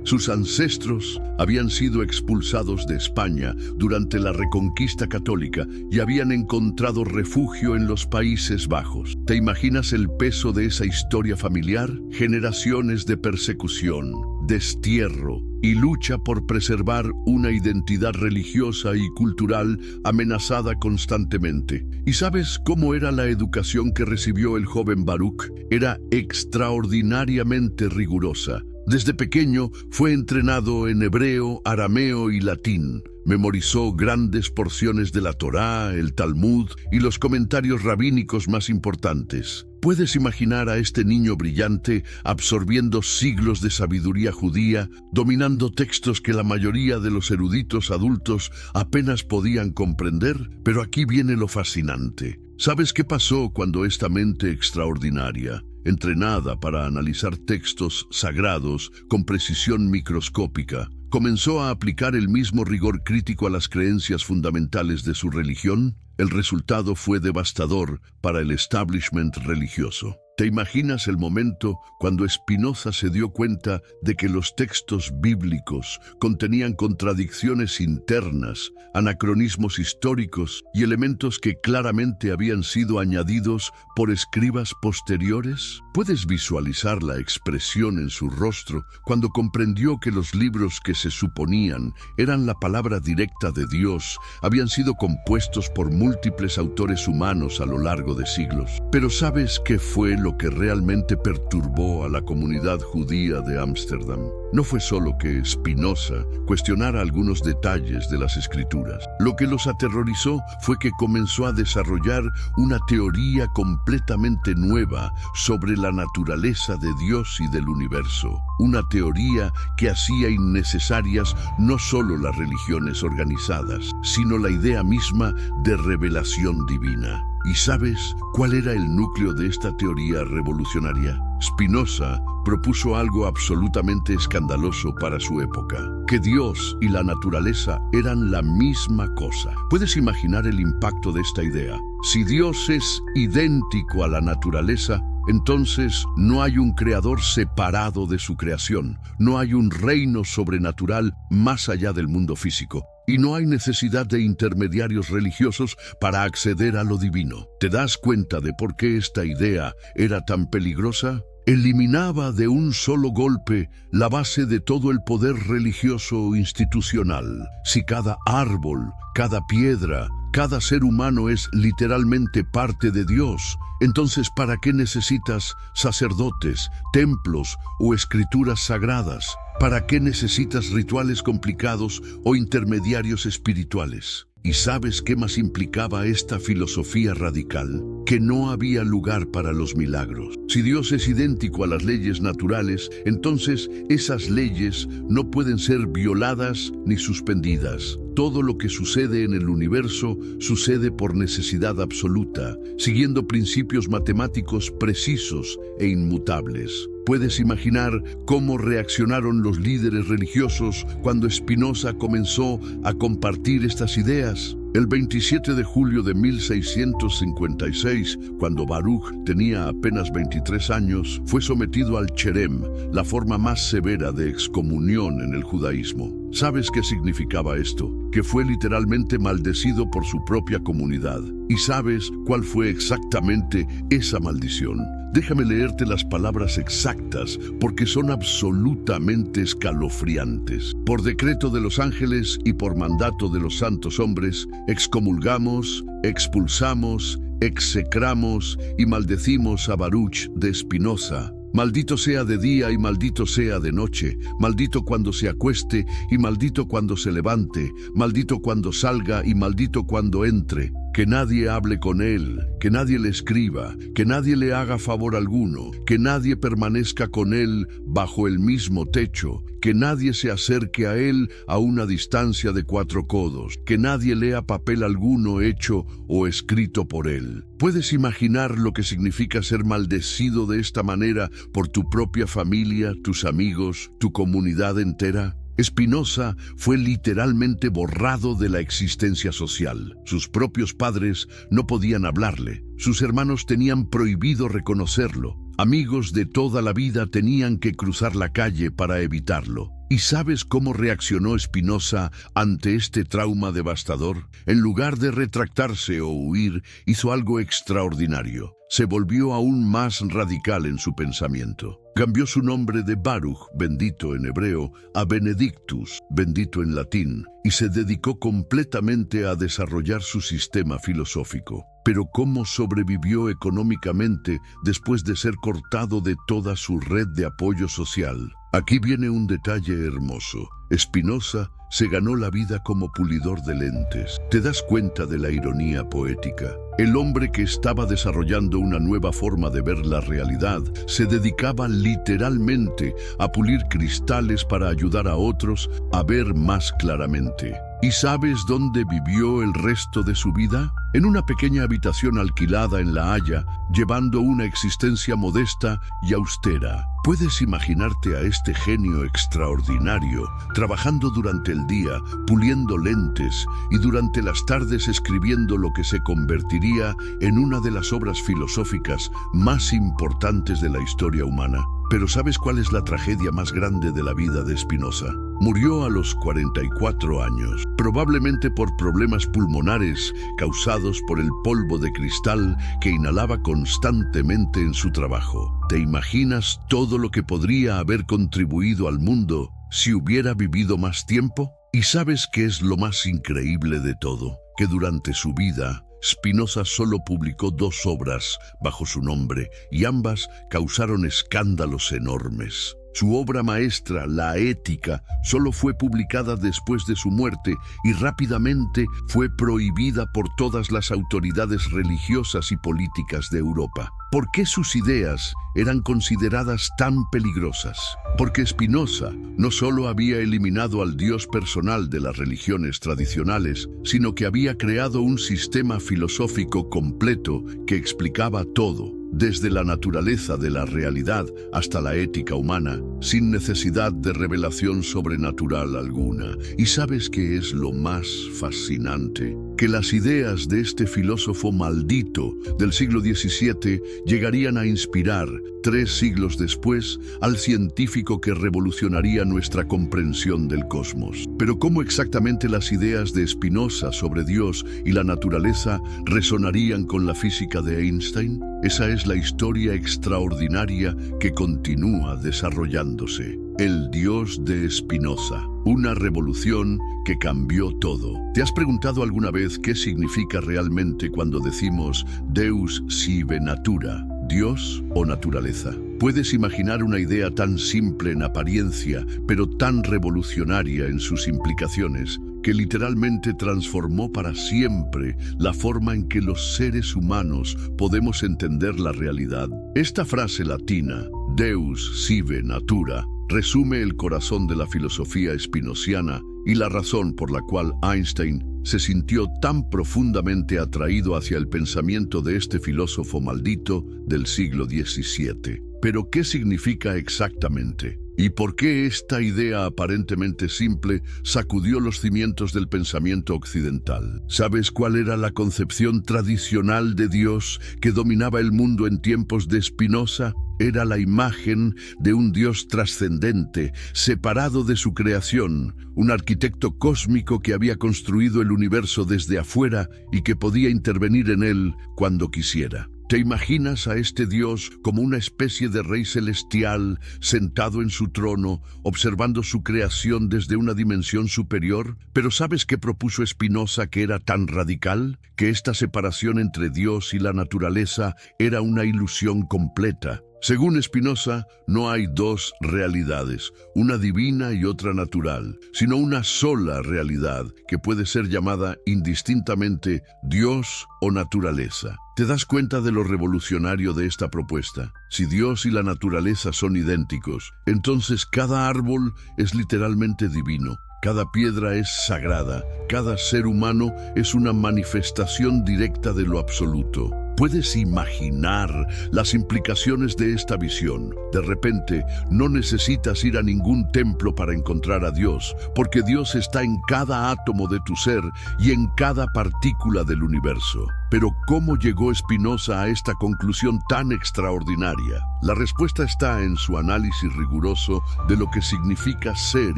Speaker 1: Sus ancestros habían sido expulsados de España durante la Reconquista Católica y habían encontrado refugio en los Países Bajos. ¿Te imaginas el peso de esa historia familiar? Generaciones de persecución, destierro y lucha por preservar una identidad religiosa y cultural amenazada constantemente. ¿Y sabes cómo era la educación que recibió el joven Baruch? Era extraordinariamente rigurosa. Desde pequeño fue entrenado en hebreo, arameo y latín. Memorizó grandes porciones de la Torá, el Talmud y los comentarios rabínicos más importantes. ¿Puedes imaginar a este niño brillante absorbiendo siglos de sabiduría judía, dominando textos que la mayoría de los eruditos adultos apenas podían comprender? Pero aquí viene lo fascinante. ¿Sabes qué pasó cuando esta mente extraordinaria, entrenada para analizar textos sagrados con precisión microscópica, comenzó a aplicar el mismo rigor crítico a las creencias fundamentales de su religión? El resultado fue devastador para el establishment religioso. ¿Te imaginas el momento cuando Spinoza se dio cuenta de que los textos bíblicos contenían contradicciones internas, anacronismos históricos y elementos que claramente habían sido añadidos por escribas posteriores? ¿Puedes visualizar la expresión en su rostro cuando comprendió que los libros que se suponían eran la palabra directa de Dios habían sido compuestos por múltiples autores humanos a lo largo de siglos? Pero ¿sabes qué fue lo que realmente perturbó a la comunidad judía de Ámsterdam? No fue solo que Spinoza cuestionara algunos detalles de las Escrituras. Lo que los aterrorizó fue que comenzó a desarrollar una teoría completamente nueva sobre la naturaleza de Dios y del universo. Una teoría que hacía innecesarias no solo las religiones organizadas, sino la idea misma de revelación divina. ¿Y sabes cuál era el núcleo de esta teoría revolucionaria? Spinoza propuso algo absolutamente escandaloso para su época: que Dios y la naturaleza eran la misma cosa. ¿Puedes imaginar el impacto de esta idea? Si Dios es idéntico a la naturaleza, entonces no hay un creador separado de su creación, no hay un reino sobrenatural más allá del mundo físico, y no hay necesidad de intermediarios religiosos para acceder a lo divino. ¿Te das cuenta de por qué esta idea era tan peligrosa? Eliminaba de un solo golpe la base de todo el poder religioso institucional. Si cada árbol, cada piedra, cada ser humano es literalmente parte de Dios, entonces ¿para qué necesitas sacerdotes, templos o escrituras sagradas? ¿Para qué necesitas rituales complicados o intermediarios espirituales? ¿Y sabes qué más implicaba esta filosofía radical? Que no había lugar para los milagros. Si Dios es idéntico a las leyes naturales, entonces esas leyes no pueden ser violadas ni suspendidas. Todo lo que sucede en el universo sucede por necesidad absoluta, siguiendo principios matemáticos precisos e inmutables. ¿Puedes imaginar cómo reaccionaron los líderes religiosos cuando Spinoza comenzó a compartir estas ideas? El 27 de julio de 1656, cuando Baruch tenía apenas 23 años, fue sometido al cherem, la forma más severa de excomunión en el judaísmo. ¿Sabes qué significaba esto? Que fue literalmente maldecido por su propia comunidad. ¿Y sabes cuál fue exactamente esa maldición? Déjame leerte las palabras exactas porque son absolutamente escalofriantes. Por decreto de los ángeles y por mandato de los santos hombres, excomulgamos, expulsamos, execramos y maldecimos a Baruch de Spinoza. Maldito sea de día y maldito sea de noche, maldito cuando se acueste y maldito cuando se levante, maldito cuando salga y maldito cuando entre. Que nadie hable con él, que nadie le escriba, que nadie le haga favor alguno, que nadie permanezca con él bajo el mismo techo, que nadie se acerque a él a una distancia de 4 codos, que nadie lea papel alguno hecho o escrito por él. ¿Puedes imaginar lo que significa ser maldecido de esta manera por tu propia familia, tus amigos, tu comunidad entera? Spinoza fue literalmente borrado de la existencia social. Sus propios padres no podían hablarle. Sus hermanos tenían prohibido reconocerlo. Amigos de toda la vida tenían que cruzar la calle para evitarlo. ¿Y sabes cómo reaccionó Spinoza ante este trauma devastador? En lugar de retractarse o huir, hizo algo extraordinario. Se volvió aún más radical en su pensamiento. Cambió su nombre de Baruch, bendito en hebreo, a Benedictus, bendito en latín, y se dedicó completamente a desarrollar su sistema filosófico. Pero ¿cómo sobrevivió económicamente después de ser cortado de toda su red de apoyo social? Aquí viene un detalle hermoso. Spinoza se ganó la vida como pulidor de lentes. ¿Te das cuenta de la ironía poética? El hombre que estaba desarrollando una nueva forma de ver la realidad se dedicaba literalmente a pulir cristales para ayudar a otros a ver más claramente. ¿Y sabes dónde vivió el resto de su vida? En una pequeña habitación alquilada en La Haya, llevando una existencia modesta y austera. Puedes imaginarte a este genio extraordinario, trabajando durante el día, puliendo lentes, y durante las tardes escribiendo lo que se convertiría en una de las obras filosóficas más importantes de la historia humana. Pero ¿sabes cuál es la tragedia más grande de la vida de Spinoza? Murió a los 44 años, probablemente por problemas pulmonares causados por el polvo de cristal que inhalaba constantemente en su trabajo. ¿Te imaginas todo lo que podría haber contribuido al mundo si hubiera vivido más tiempo? ¿Y sabes qué es lo más increíble de todo? Que durante su vida, Spinoza solo publicó 2 obras bajo su nombre y ambas causaron escándalos enormes. Su obra maestra, La Ética, solo fue publicada después de su muerte y rápidamente fue prohibida por todas las autoridades religiosas y políticas de Europa. ¿Por qué sus ideas eran consideradas tan peligrosas? Porque Spinoza no solo había eliminado al Dios personal de las religiones tradicionales, sino que había creado un sistema filosófico completo que explicaba todo, desde la naturaleza de la realidad hasta la ética humana, sin necesidad de revelación sobrenatural alguna. ¿Y sabes qué es lo más fascinante? Que las ideas de este filósofo maldito del siglo XVII llegarían a inspirar, 3 siglos después, al científico que revolucionaría nuestra comprensión del cosmos. Pero ¿cómo exactamente las ideas de Spinoza sobre Dios y la naturaleza resonarían con la física de Einstein? Esa es la historia extraordinaria que continúa desarrollándose. El Dios de Spinoza, una revolución que cambió todo. ¿Te has preguntado alguna vez qué significa realmente cuando decimos Deus sive natura, Dios o naturaleza? Puedes imaginar una idea tan simple en apariencia, pero tan revolucionaria en sus implicaciones, que literalmente transformó para siempre la forma en que los seres humanos podemos entender la realidad. Esta frase latina, Deus sive natura, resume el corazón de la filosofía spinociana y la razón por la cual Einstein se sintió tan profundamente atraído hacia el pensamiento de este filósofo maldito del siglo XVII. Pero, ¿qué significa exactamente? ¿Y por qué esta idea aparentemente simple sacudió los cimientos del pensamiento occidental? ¿Sabes cuál era la concepción tradicional de Dios que dominaba el mundo en tiempos de Spinoza? Era la imagen de un Dios trascendente, separado de su creación, un arquitecto cósmico que había construido el universo desde afuera y que podía intervenir en él cuando quisiera. ¿Te imaginas a este Dios como una especie de rey celestial sentado en su trono, observando su creación desde una dimensión superior? Pero ¿sabes qué propuso Spinoza que era tan radical? Que esta separación entre Dios y la naturaleza era una ilusión completa. Según Spinoza, no hay 2 realidades, una divina y otra natural, sino una sola realidad que puede ser llamada indistintamente Dios o naturaleza. ¿Te das cuenta de lo revolucionario de esta propuesta? Si Dios y la naturaleza son idénticos, entonces cada árbol es literalmente divino. Cada piedra es sagrada, cada ser humano es una manifestación directa de lo absoluto. ¿Puedes imaginar las implicaciones de esta visión? De repente, no necesitas ir a ningún templo para encontrar a Dios, porque Dios está en cada átomo de tu ser y en cada partícula del universo. Pero ¿cómo llegó Spinoza a esta conclusión tan extraordinaria? La respuesta está en su análisis riguroso de lo que significa ser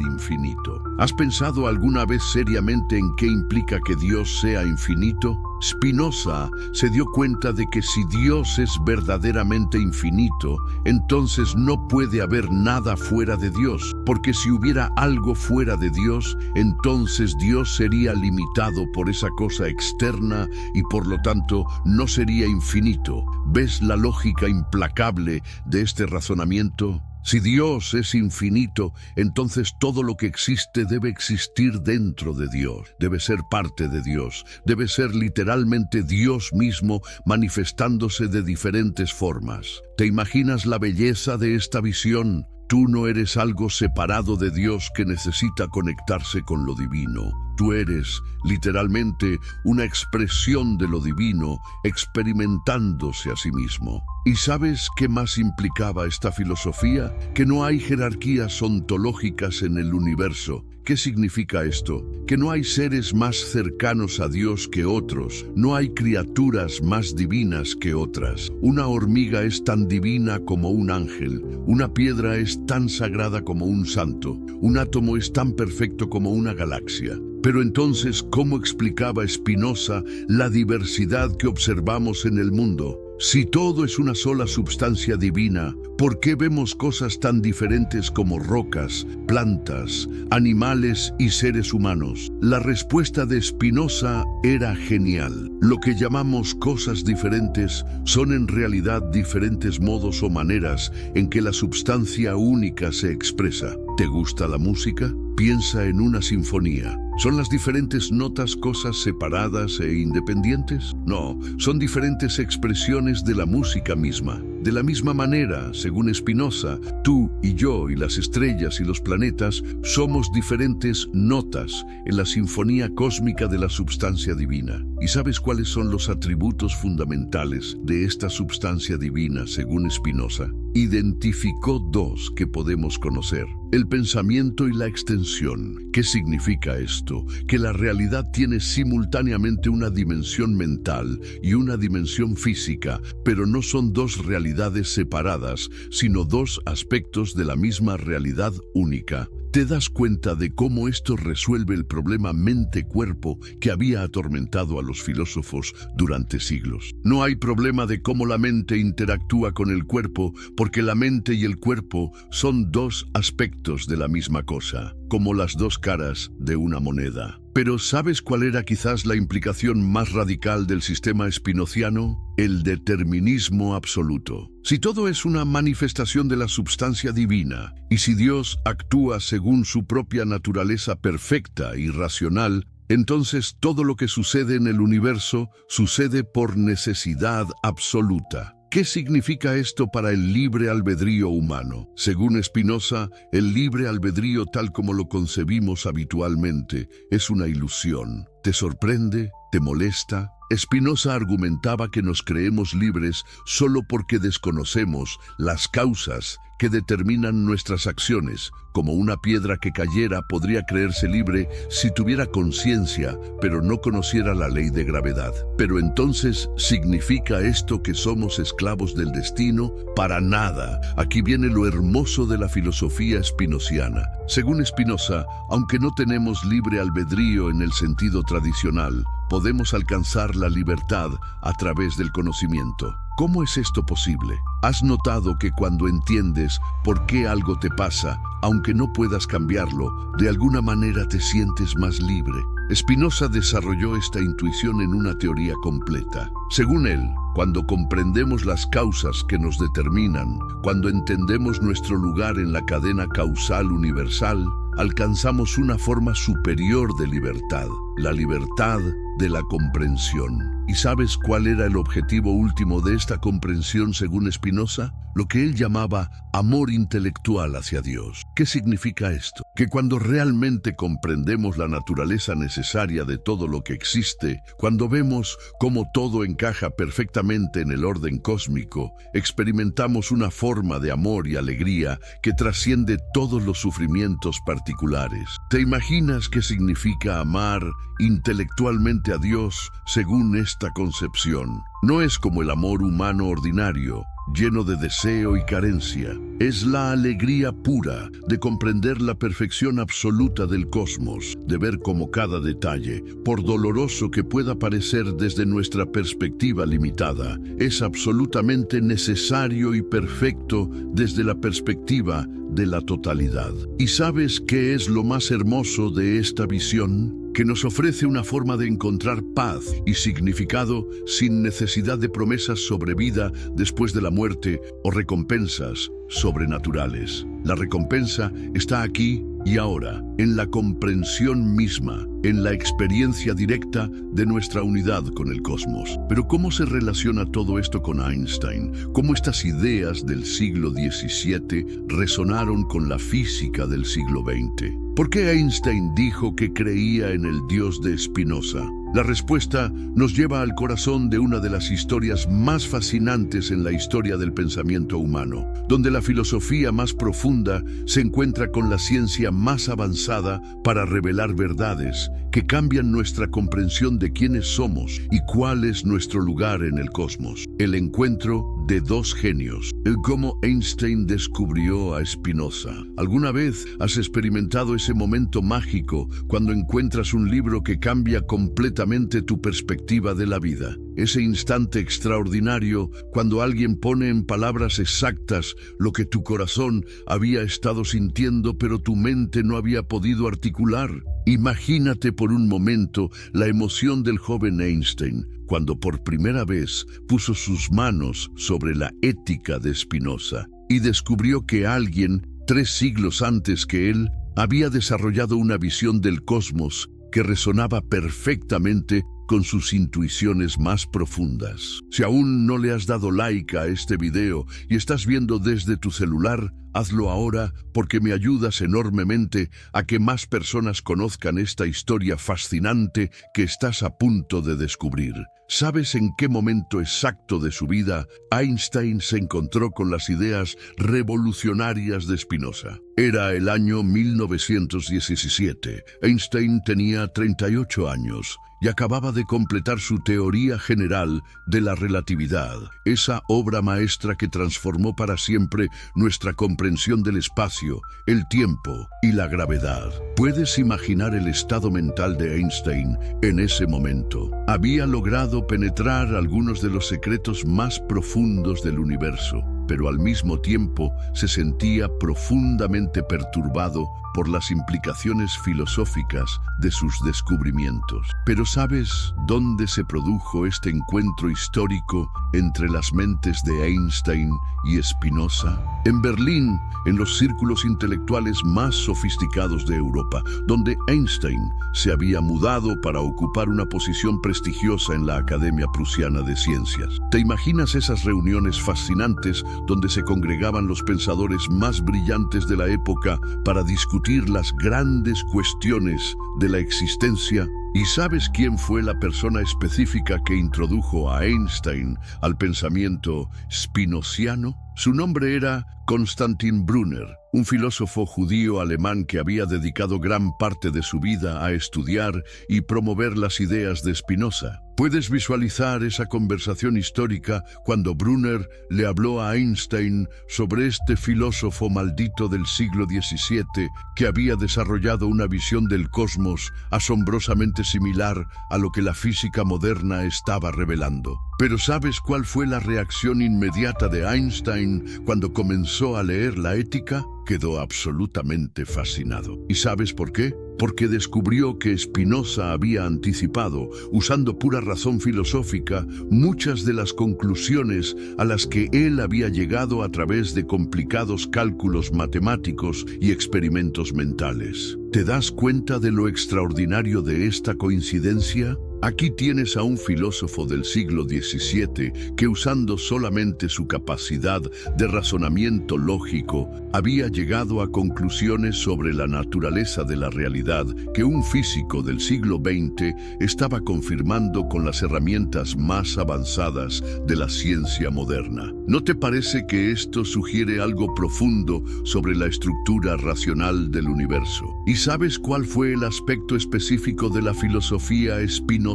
Speaker 1: infinito. ¿Has pensado alguna vez seriamente en qué implica que Dios sea infinito? Spinoza se dio cuenta de que si Dios es verdaderamente infinito, entonces no puede haber nada fuera de Dios, porque si hubiera algo fuera de Dios, entonces Dios sería limitado por esa cosa externa y por lo tanto no sería infinito. ¿Ves la lógica implacable de este razonamiento? Si Dios es infinito, entonces todo lo que existe debe existir dentro de Dios, debe ser parte de Dios, debe ser literalmente Dios mismo manifestándose de diferentes formas. ¿Te imaginas la belleza de esta visión? Tú no eres algo separado de Dios que necesita conectarse con lo divino. Tú eres, literalmente, una expresión de lo divino, experimentándose a sí mismo. ¿Y sabes qué más implicaba esta filosofía? Que no hay jerarquías ontológicas en el universo. ¿Qué significa esto? Que no hay seres más cercanos a Dios que otros, no hay criaturas más divinas que otras. Una hormiga es tan divina como un ángel, una piedra es tan sagrada como un santo, un átomo es tan perfecto como una galaxia. Pero entonces, ¿cómo explicaba Spinoza la diversidad que observamos en el mundo? Si todo es una sola substancia divina, ¿por qué vemos cosas tan diferentes como rocas, plantas, animales y seres humanos? La respuesta de Spinoza era genial. Lo que llamamos cosas diferentes son en realidad diferentes modos o maneras en que la substancia única se expresa. ¿Te gusta la música? Piensa en una sinfonía. ¿Son las diferentes notas cosas separadas e independientes? No, son diferentes expresiones de la música misma. De la misma manera, según Spinoza, tú y yo y las estrellas y los planetas somos diferentes notas en la sinfonía cósmica de la substancia divina. ¿Y sabes cuáles son los atributos fundamentales de esta substancia divina, según Spinoza? Identificó dos que podemos conocer: el pensamiento y la extensión. ¿Qué significa esto? Que la realidad tiene simultáneamente una dimensión mental y una dimensión física, pero no son dos realidades separadas, sino dos aspectos de la misma realidad única. ¿Te das cuenta de cómo esto resuelve el problema mente-cuerpo que había atormentado a los filósofos durante siglos? No hay problema de cómo la mente interactúa con el cuerpo, porque la mente y el cuerpo son dos aspectos de la misma cosa, como las dos caras de una moneda. Pero ¿sabes cuál era quizás la implicación más radical del sistema spinoziano? El determinismo absoluto. Si todo es una manifestación de la substancia divina, y si Dios actúa según su propia naturaleza perfecta y racional, entonces todo lo que sucede en el universo sucede por necesidad absoluta. ¿Qué significa esto para el libre albedrío humano? Según Spinoza, el libre albedrío tal como lo concebimos habitualmente es una ilusión. ¿Te sorprende? ¿Te molesta? Spinoza argumentaba que nos creemos libres solo porque desconocemos las causas que determinan nuestras acciones. Como una piedra que cayera podría creerse libre si tuviera conciencia, pero no conociera la ley de gravedad. Pero entonces, ¿significa esto que somos esclavos del destino? Para nada. Aquí viene lo hermoso de la filosofía spinoziana. Según Spinoza, aunque no tenemos libre albedrío en el sentido tradicional, podemos alcanzar la libertad a través del conocimiento. ¿Cómo es esto posible? ¿Has notado que cuando entiendes por qué algo te pasa, aunque no puedas cambiarlo, de alguna manera te sientes más libre? Spinoza desarrolló esta intuición en una teoría completa. Según él, cuando comprendemos las causas que nos determinan, cuando entendemos nuestro lugar en la cadena causal universal, alcanzamos una forma superior de libertad, la libertad de la comprensión. ¿Y sabes cuál era el objetivo último de esta comprensión según Spinoza? Lo que él llamaba amor intelectual hacia Dios. ¿Qué significa esto? Que cuando realmente comprendemos la naturaleza necesaria de todo lo que existe, cuando vemos cómo todo encaja perfectamente en el orden cósmico, experimentamos una forma de amor y alegría que trasciende todos los sufrimientos particulares. ¿Te imaginas qué significa amar intelectualmente a Dios según esta concepción? No es como el amor humano ordinario, lleno de deseo y carencia. Es la alegría pura de comprender la perfección absoluta del cosmos, de ver cómo cada detalle, por doloroso que pueda parecer desde nuestra perspectiva limitada, es absolutamente necesario y perfecto desde la perspectiva de la totalidad. ¿Y sabes qué es lo más hermoso de esta visión? Que nos ofrece una forma de encontrar paz y significado sin necesidad de promesas sobre vida después de la muerte o recompensas sobrenaturales. La recompensa está aquí y ahora en la comprensión misma, en la experiencia directa de nuestra unidad con el cosmos. Pero ¿cómo se relaciona todo esto con Einstein? ¿Cómo estas ideas del siglo XVII resonaron con la física del siglo XX? ¿Por qué Einstein dijo que creía en el Dios de Spinoza? La respuesta nos lleva al corazón de una de las historias más fascinantes en la historia del pensamiento humano, donde la filosofía más profunda se encuentra con la ciencia más avanzada para revelar verdades que cambian nuestra comprensión de quiénes somos y cuál es nuestro lugar en el cosmos. El encuentro de dos genios, el cómo Einstein descubrió a Spinoza. ¿Alguna vez has experimentado ese momento mágico cuando encuentras un libro que cambia completamente tu perspectiva de la vida? Ese instante extraordinario cuando alguien pone en palabras exactas lo que tu corazón había estado sintiendo pero tu mente no había podido articular. Imagínate por un momento la emoción del joven Einstein cuando por primera vez puso sus manos sobre la ética de Spinoza y descubrió que alguien, 3 siglos antes que él, había desarrollado una visión del cosmos que resonaba perfectamente con sus intuiciones más profundas. Si aún no le has dado like a este video y estás viendo desde tu celular, hazlo ahora porque me ayudas enormemente a que más personas conozcan esta historia fascinante que estás a punto de descubrir. ¿Sabes en qué momento exacto de su vida Einstein se encontró con las ideas revolucionarias de Spinoza? Era el año 1917. Einstein tenía 38 años y acababa de completar su teoría general de la relatividad, esa obra maestra que transformó para siempre nuestra comprensión del espacio, el tiempo y la gravedad. ¿Puedes imaginar el estado mental de Einstein en ese momento? Había logrado penetrar algunos de los secretos más profundos del universo, pero al mismo tiempo se sentía profundamente perturbado por las implicaciones filosóficas de sus descubrimientos. Pero ¿sabes dónde se produjo este encuentro histórico entre las mentes de Einstein y Spinoza? En Berlín, en los círculos intelectuales más sofisticados de Europa, donde Einstein se había mudado para ocupar una posición prestigiosa en la Academia Prusiana de Ciencias. ¿Te imaginas esas reuniones fascinantes donde se congregaban los pensadores más brillantes de la época para discutir las grandes cuestiones de la existencia? ¿Y sabes quién fue la persona específica que introdujo a Einstein al pensamiento spinoziano? Su nombre era Konstantin Brunner, un filósofo judío alemán que había dedicado gran parte de su vida a estudiar y promover las ideas de Spinoza. Puedes visualizar esa conversación histórica cuando Brunner le habló a Einstein sobre este filósofo maldito del siglo XVII que había desarrollado una visión del cosmos asombrosamente similar a lo que la física moderna estaba revelando. Pero ¿sabes cuál fue la reacción inmediata de Einstein cuando comenzó a leer la ética? Quedó absolutamente fascinado. ¿Y sabes por qué? Porque descubrió que Spinoza había anticipado, usando pura razón filosófica, muchas de las conclusiones a las que él había llegado a través de complicados cálculos matemáticos y experimentos mentales. ¿Te das cuenta de lo extraordinario de esta coincidencia? Aquí tienes a un filósofo del siglo XVII que, usando solamente su capacidad de razonamiento lógico, había llegado a conclusiones sobre la naturaleza de la realidad que un físico del siglo XX estaba confirmando con las herramientas más avanzadas de la ciencia moderna. ¿No te parece que esto sugiere algo profundo sobre la estructura racional del universo? ¿Y sabes cuál fue el aspecto específico de la filosofía spinozana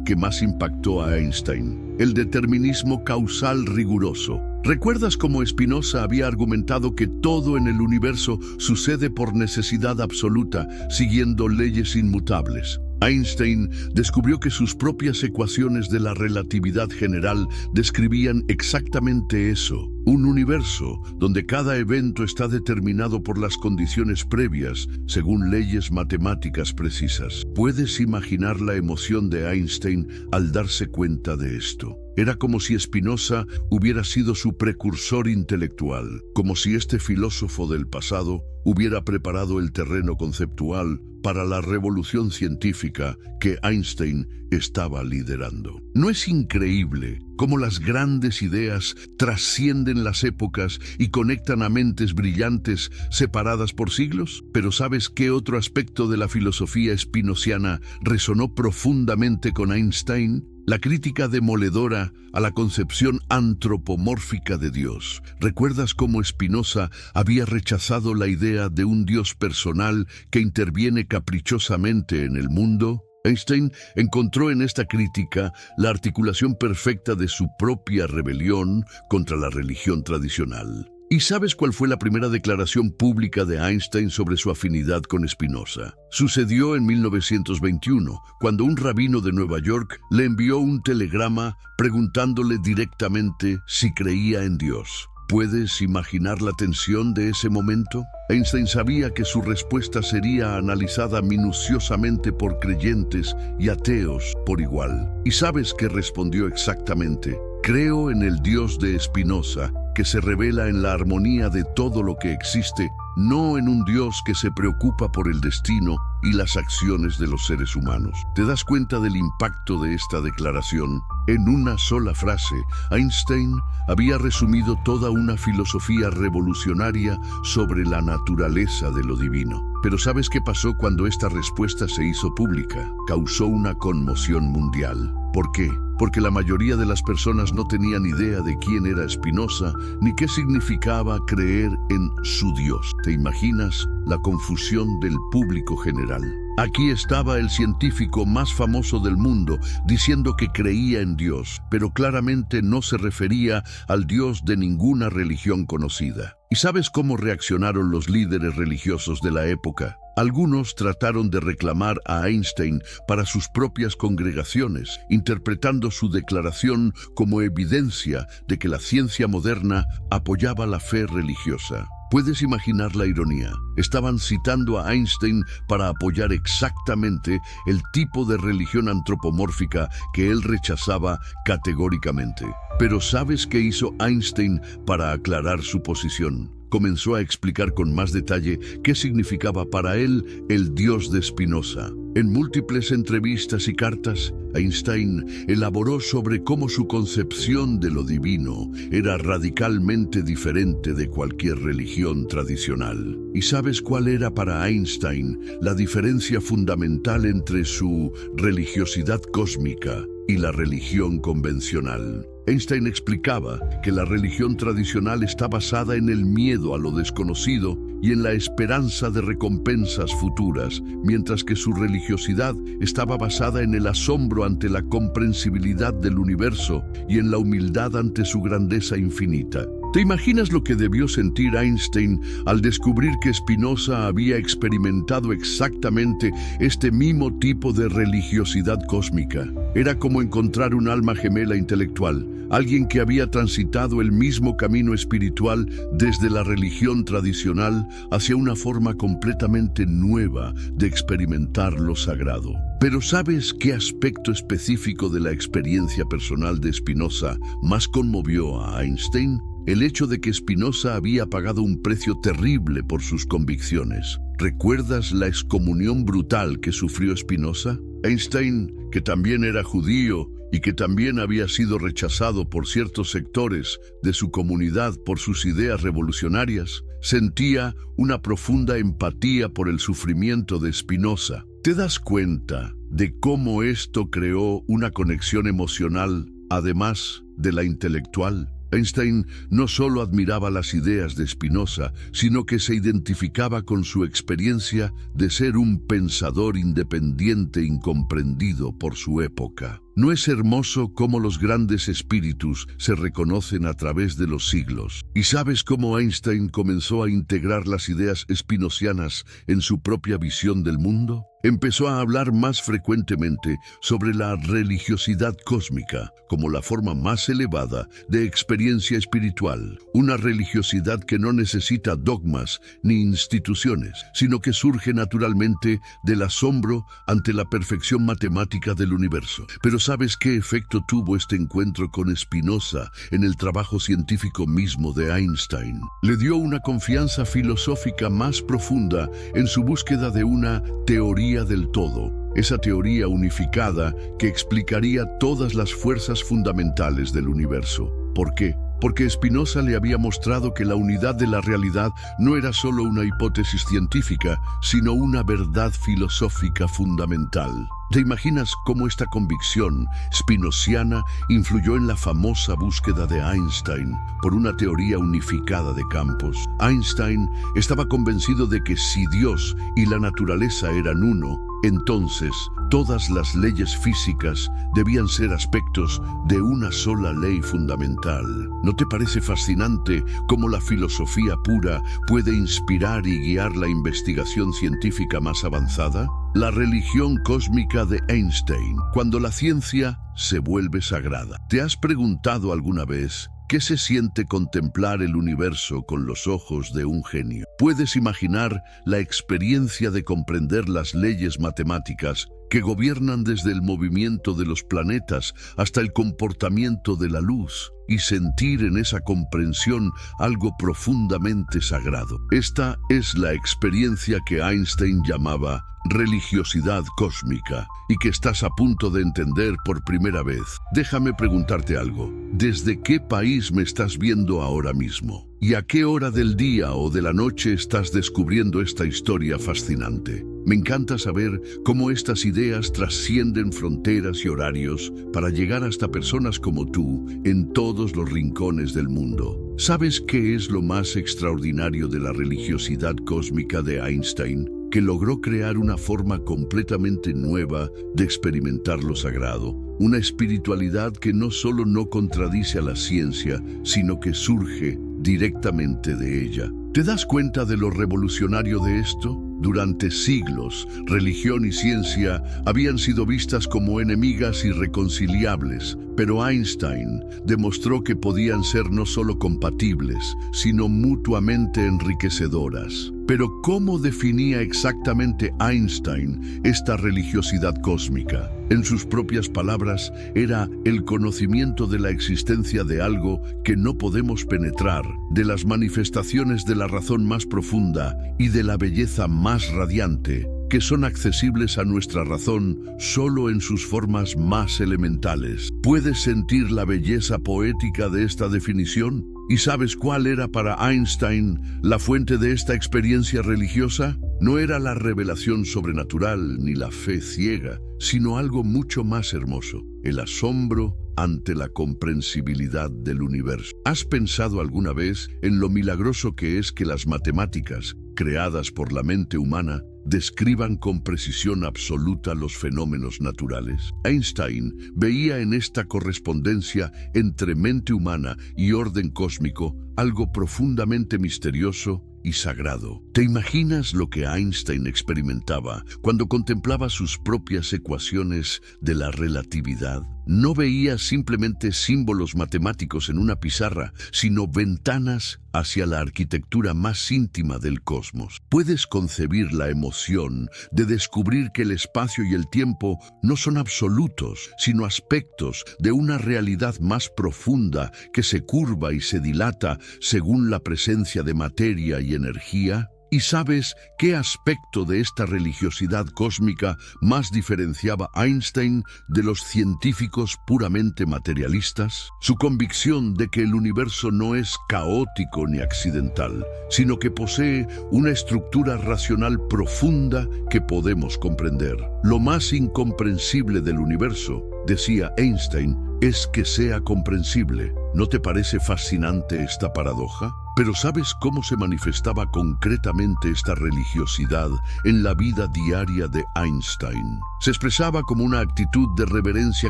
Speaker 1: que más impactó a Einstein? El determinismo causal riguroso. ¿Recuerdas cómo Spinoza había argumentado que todo en el universo sucede por necesidad absoluta, siguiendo leyes inmutables? Einstein descubrió que sus propias ecuaciones de la relatividad general describían exactamente eso, un universo donde cada evento está determinado por las condiciones previas, según leyes matemáticas precisas. ¿Puedes imaginar la emoción de Einstein al darse cuenta de esto? Era como si Spinoza hubiera sido su precursor intelectual, como si este filósofo del pasado hubiera preparado el terreno conceptual para la revolución científica que Einstein estaba liderando. ¿No es increíble cómo las grandes ideas trascienden las épocas y conectan a mentes brillantes separadas por siglos? Pero ¿sabes qué otro aspecto de la filosofía spinociana resonó profundamente con Einstein? La crítica demoledora a la concepción antropomórfica de Dios. ¿Recuerdas cómo Spinoza había rechazado la idea de un Dios personal que interviene caprichosamente en el mundo? Einstein encontró en esta crítica la articulación perfecta de su propia rebelión contra la religión tradicional. ¿Y sabes cuál fue la primera declaración pública de Einstein sobre su afinidad con Spinoza? Sucedió en 1921, cuando un rabino de Nueva York le envió un telegrama preguntándole directamente si creía en Dios. ¿Puedes imaginar la tensión de ese momento? Einstein sabía que su respuesta sería analizada minuciosamente por creyentes y ateos por igual. ¿Y sabes qué respondió exactamente? Creo en el Dios de Spinoza, que se revela en la armonía de todo lo que existe, no en un Dios que se preocupa por el destino y las acciones de los seres humanos. ¿Te das cuenta del impacto de esta declaración? En una sola frase, Einstein había resumido toda una filosofía revolucionaria sobre la naturaleza de lo divino. Pero ¿sabes qué pasó cuando esta respuesta se hizo pública? Causó una conmoción mundial. ¿Por qué? Porque la mayoría de las personas no tenían idea de quién era Spinoza ni qué significaba creer en su Dios. ¿Te imaginas la confusión del público general? Aquí estaba el científico más famoso del mundo diciendo que creía en Dios, pero claramente no se refería al Dios de ninguna religión conocida. ¿Y sabes cómo reaccionaron los líderes religiosos de la época? Algunos trataron de reclamar a Einstein para sus propias congregaciones, interpretando su declaración como evidencia de que la ciencia moderna apoyaba la fe religiosa. ¿Puedes imaginar la ironía? Estaban citando a Einstein para apoyar exactamente el tipo de religión antropomórfica que él rechazaba categóricamente. Pero ¿sabes qué hizo Einstein para aclarar su posición? Comenzó a explicar con más detalle qué significaba para él el Dios de Spinoza. En múltiples entrevistas y cartas, Einstein elaboró sobre cómo su concepción de lo divino era radicalmente diferente de cualquier religión tradicional. ¿Y sabes cuál era para Einstein la diferencia fundamental entre su religiosidad cósmica y la religión convencional? Einstein explicaba que la religión tradicional está basada en el miedo a lo desconocido y en la esperanza de recompensas futuras, mientras que su religiosidad estaba basada en el asombro ante la comprensibilidad del universo y en la humildad ante su grandeza infinita. ¿Te imaginas lo que debió sentir Einstein al descubrir que Spinoza había experimentado exactamente este mismo tipo de religiosidad cósmica? Era como encontrar un alma gemela intelectual, alguien que había transitado el mismo camino espiritual desde la religión tradicional hacia una forma completamente nueva de experimentar lo sagrado. Pero ¿sabes qué aspecto específico de la experiencia personal de Spinoza más conmovió a Einstein? El hecho de que Spinoza había pagado un precio terrible por sus convicciones. ¿Recuerdas la excomunión brutal que sufrió Spinoza? Einstein, que también era judío y que también había sido rechazado por ciertos sectores de su comunidad por sus ideas revolucionarias, sentía una profunda empatía por el sufrimiento de Spinoza. ¿Te das cuenta de cómo esto creó una conexión emocional, además de la intelectual? Einstein no solo admiraba las ideas de Spinoza, sino que se identificaba con su experiencia de ser un pensador independiente incomprendido por su época. ¿No es hermoso cómo los grandes espíritus se reconocen a través de los siglos? ¿Y sabes cómo Einstein comenzó a integrar las ideas spinocianas en su propia visión del mundo? Empezó a hablar más frecuentemente sobre la religiosidad cósmica como la forma más elevada de experiencia espiritual, una religiosidad que no necesita dogmas ni instituciones, sino que surge naturalmente del asombro ante la perfección matemática del universo. Pero sabes qué efecto tuvo este encuentro con Spinoza en el trabajo científico mismo de Einstein. Le dio una confianza filosófica más profunda en su búsqueda de una teoría del todo, esa teoría unificada que explicaría todas las fuerzas fundamentales del universo. ¿Por qué? Porque Spinoza le había mostrado que la unidad de la realidad no era solo una hipótesis científica, sino una verdad filosófica fundamental. ¿Te imaginas cómo esta convicción spinoziana influyó en la famosa búsqueda de Einstein por una teoría unificada de campos? Einstein estaba convencido de que si Dios y la naturaleza eran uno, entonces todas las leyes físicas debían ser aspectos de una sola ley fundamental. ¿No te parece fascinante cómo la filosofía pura puede inspirar y guiar la investigación científica más avanzada? La religión cósmica de Einstein, cuando la ciencia se vuelve sagrada. ¿Te has preguntado alguna vez qué se siente contemplar el universo con los ojos de un genio? ¿Puedes imaginar la experiencia de comprender las leyes matemáticas que gobiernan desde el movimiento de los planetas hasta el comportamiento de la luz, y sentir en esa comprensión algo profundamente sagrado? Esta es la experiencia que Einstein llamaba religiosidad cósmica, y que estás a punto de entender por primera vez. Déjame preguntarte algo. ¿Desde qué país me estás viendo ahora mismo? ¿Y a qué hora del día o de la noche estás descubriendo esta historia fascinante? Me encanta saber cómo estas ideas trascienden fronteras y horarios para llegar hasta personas como tú en todos los rincones del mundo. ¿Sabes qué es lo más extraordinario de la religiosidad cósmica de Einstein? Que logró crear una forma completamente nueva de experimentar lo sagrado, una espiritualidad que no solo no contradice a la ciencia, sino que surge directamente de ella. ¿Te das cuenta de lo revolucionario de esto? Durante siglos, religión y ciencia habían sido vistas como enemigas irreconciliables, pero Einstein demostró que podían ser no solo compatibles, sino mutuamente enriquecedoras. Pero ¿cómo definía exactamente Einstein esta religiosidad cósmica? En sus propias palabras, era el conocimiento de la existencia de algo que no podemos penetrar, de las manifestaciones de la razón más profunda y de la belleza más radiante, que son accesibles a nuestra razón solo en sus formas más elementales. ¿Puedes sentir la belleza poética de esta definición? ¿Y sabes cuál era para Einstein la fuente de esta experiencia religiosa? No era la revelación sobrenatural ni la fe ciega, sino algo mucho más hermoso: el asombro ante la comprensibilidad del universo. ¿Has pensado alguna vez en lo milagroso que es que las matemáticas, creadas por la mente humana, describan con precisión absoluta los fenómenos naturales? Einstein veía en esta correspondencia entre mente humana y orden cósmico algo profundamente misterioso y sagrado. ¿Te imaginas lo que Einstein experimentaba cuando contemplaba sus propias ecuaciones de la relatividad? No veía simplemente símbolos matemáticos en una pizarra, sino ventanas hacia la arquitectura más íntima del cosmos. ¿Puedes concebir la emoción de descubrir que el espacio y el tiempo no son absolutos, sino aspectos de una realidad más profunda que se curva y se dilata según la presencia de materia y energía? ¿Y sabes qué aspecto de esta religiosidad cósmica más diferenciaba a Einstein de los científicos puramente materialistas? Su convicción de que el universo no es caótico ni accidental, sino que posee una estructura racional profunda que podemos comprender. Lo más incomprensible del universo, decía Einstein, es que sea comprensible. ¿No te parece fascinante esta paradoja? Pero ¿sabes cómo se manifestaba concretamente esta religiosidad en la vida diaria de Einstein? Se expresaba como una actitud de reverencia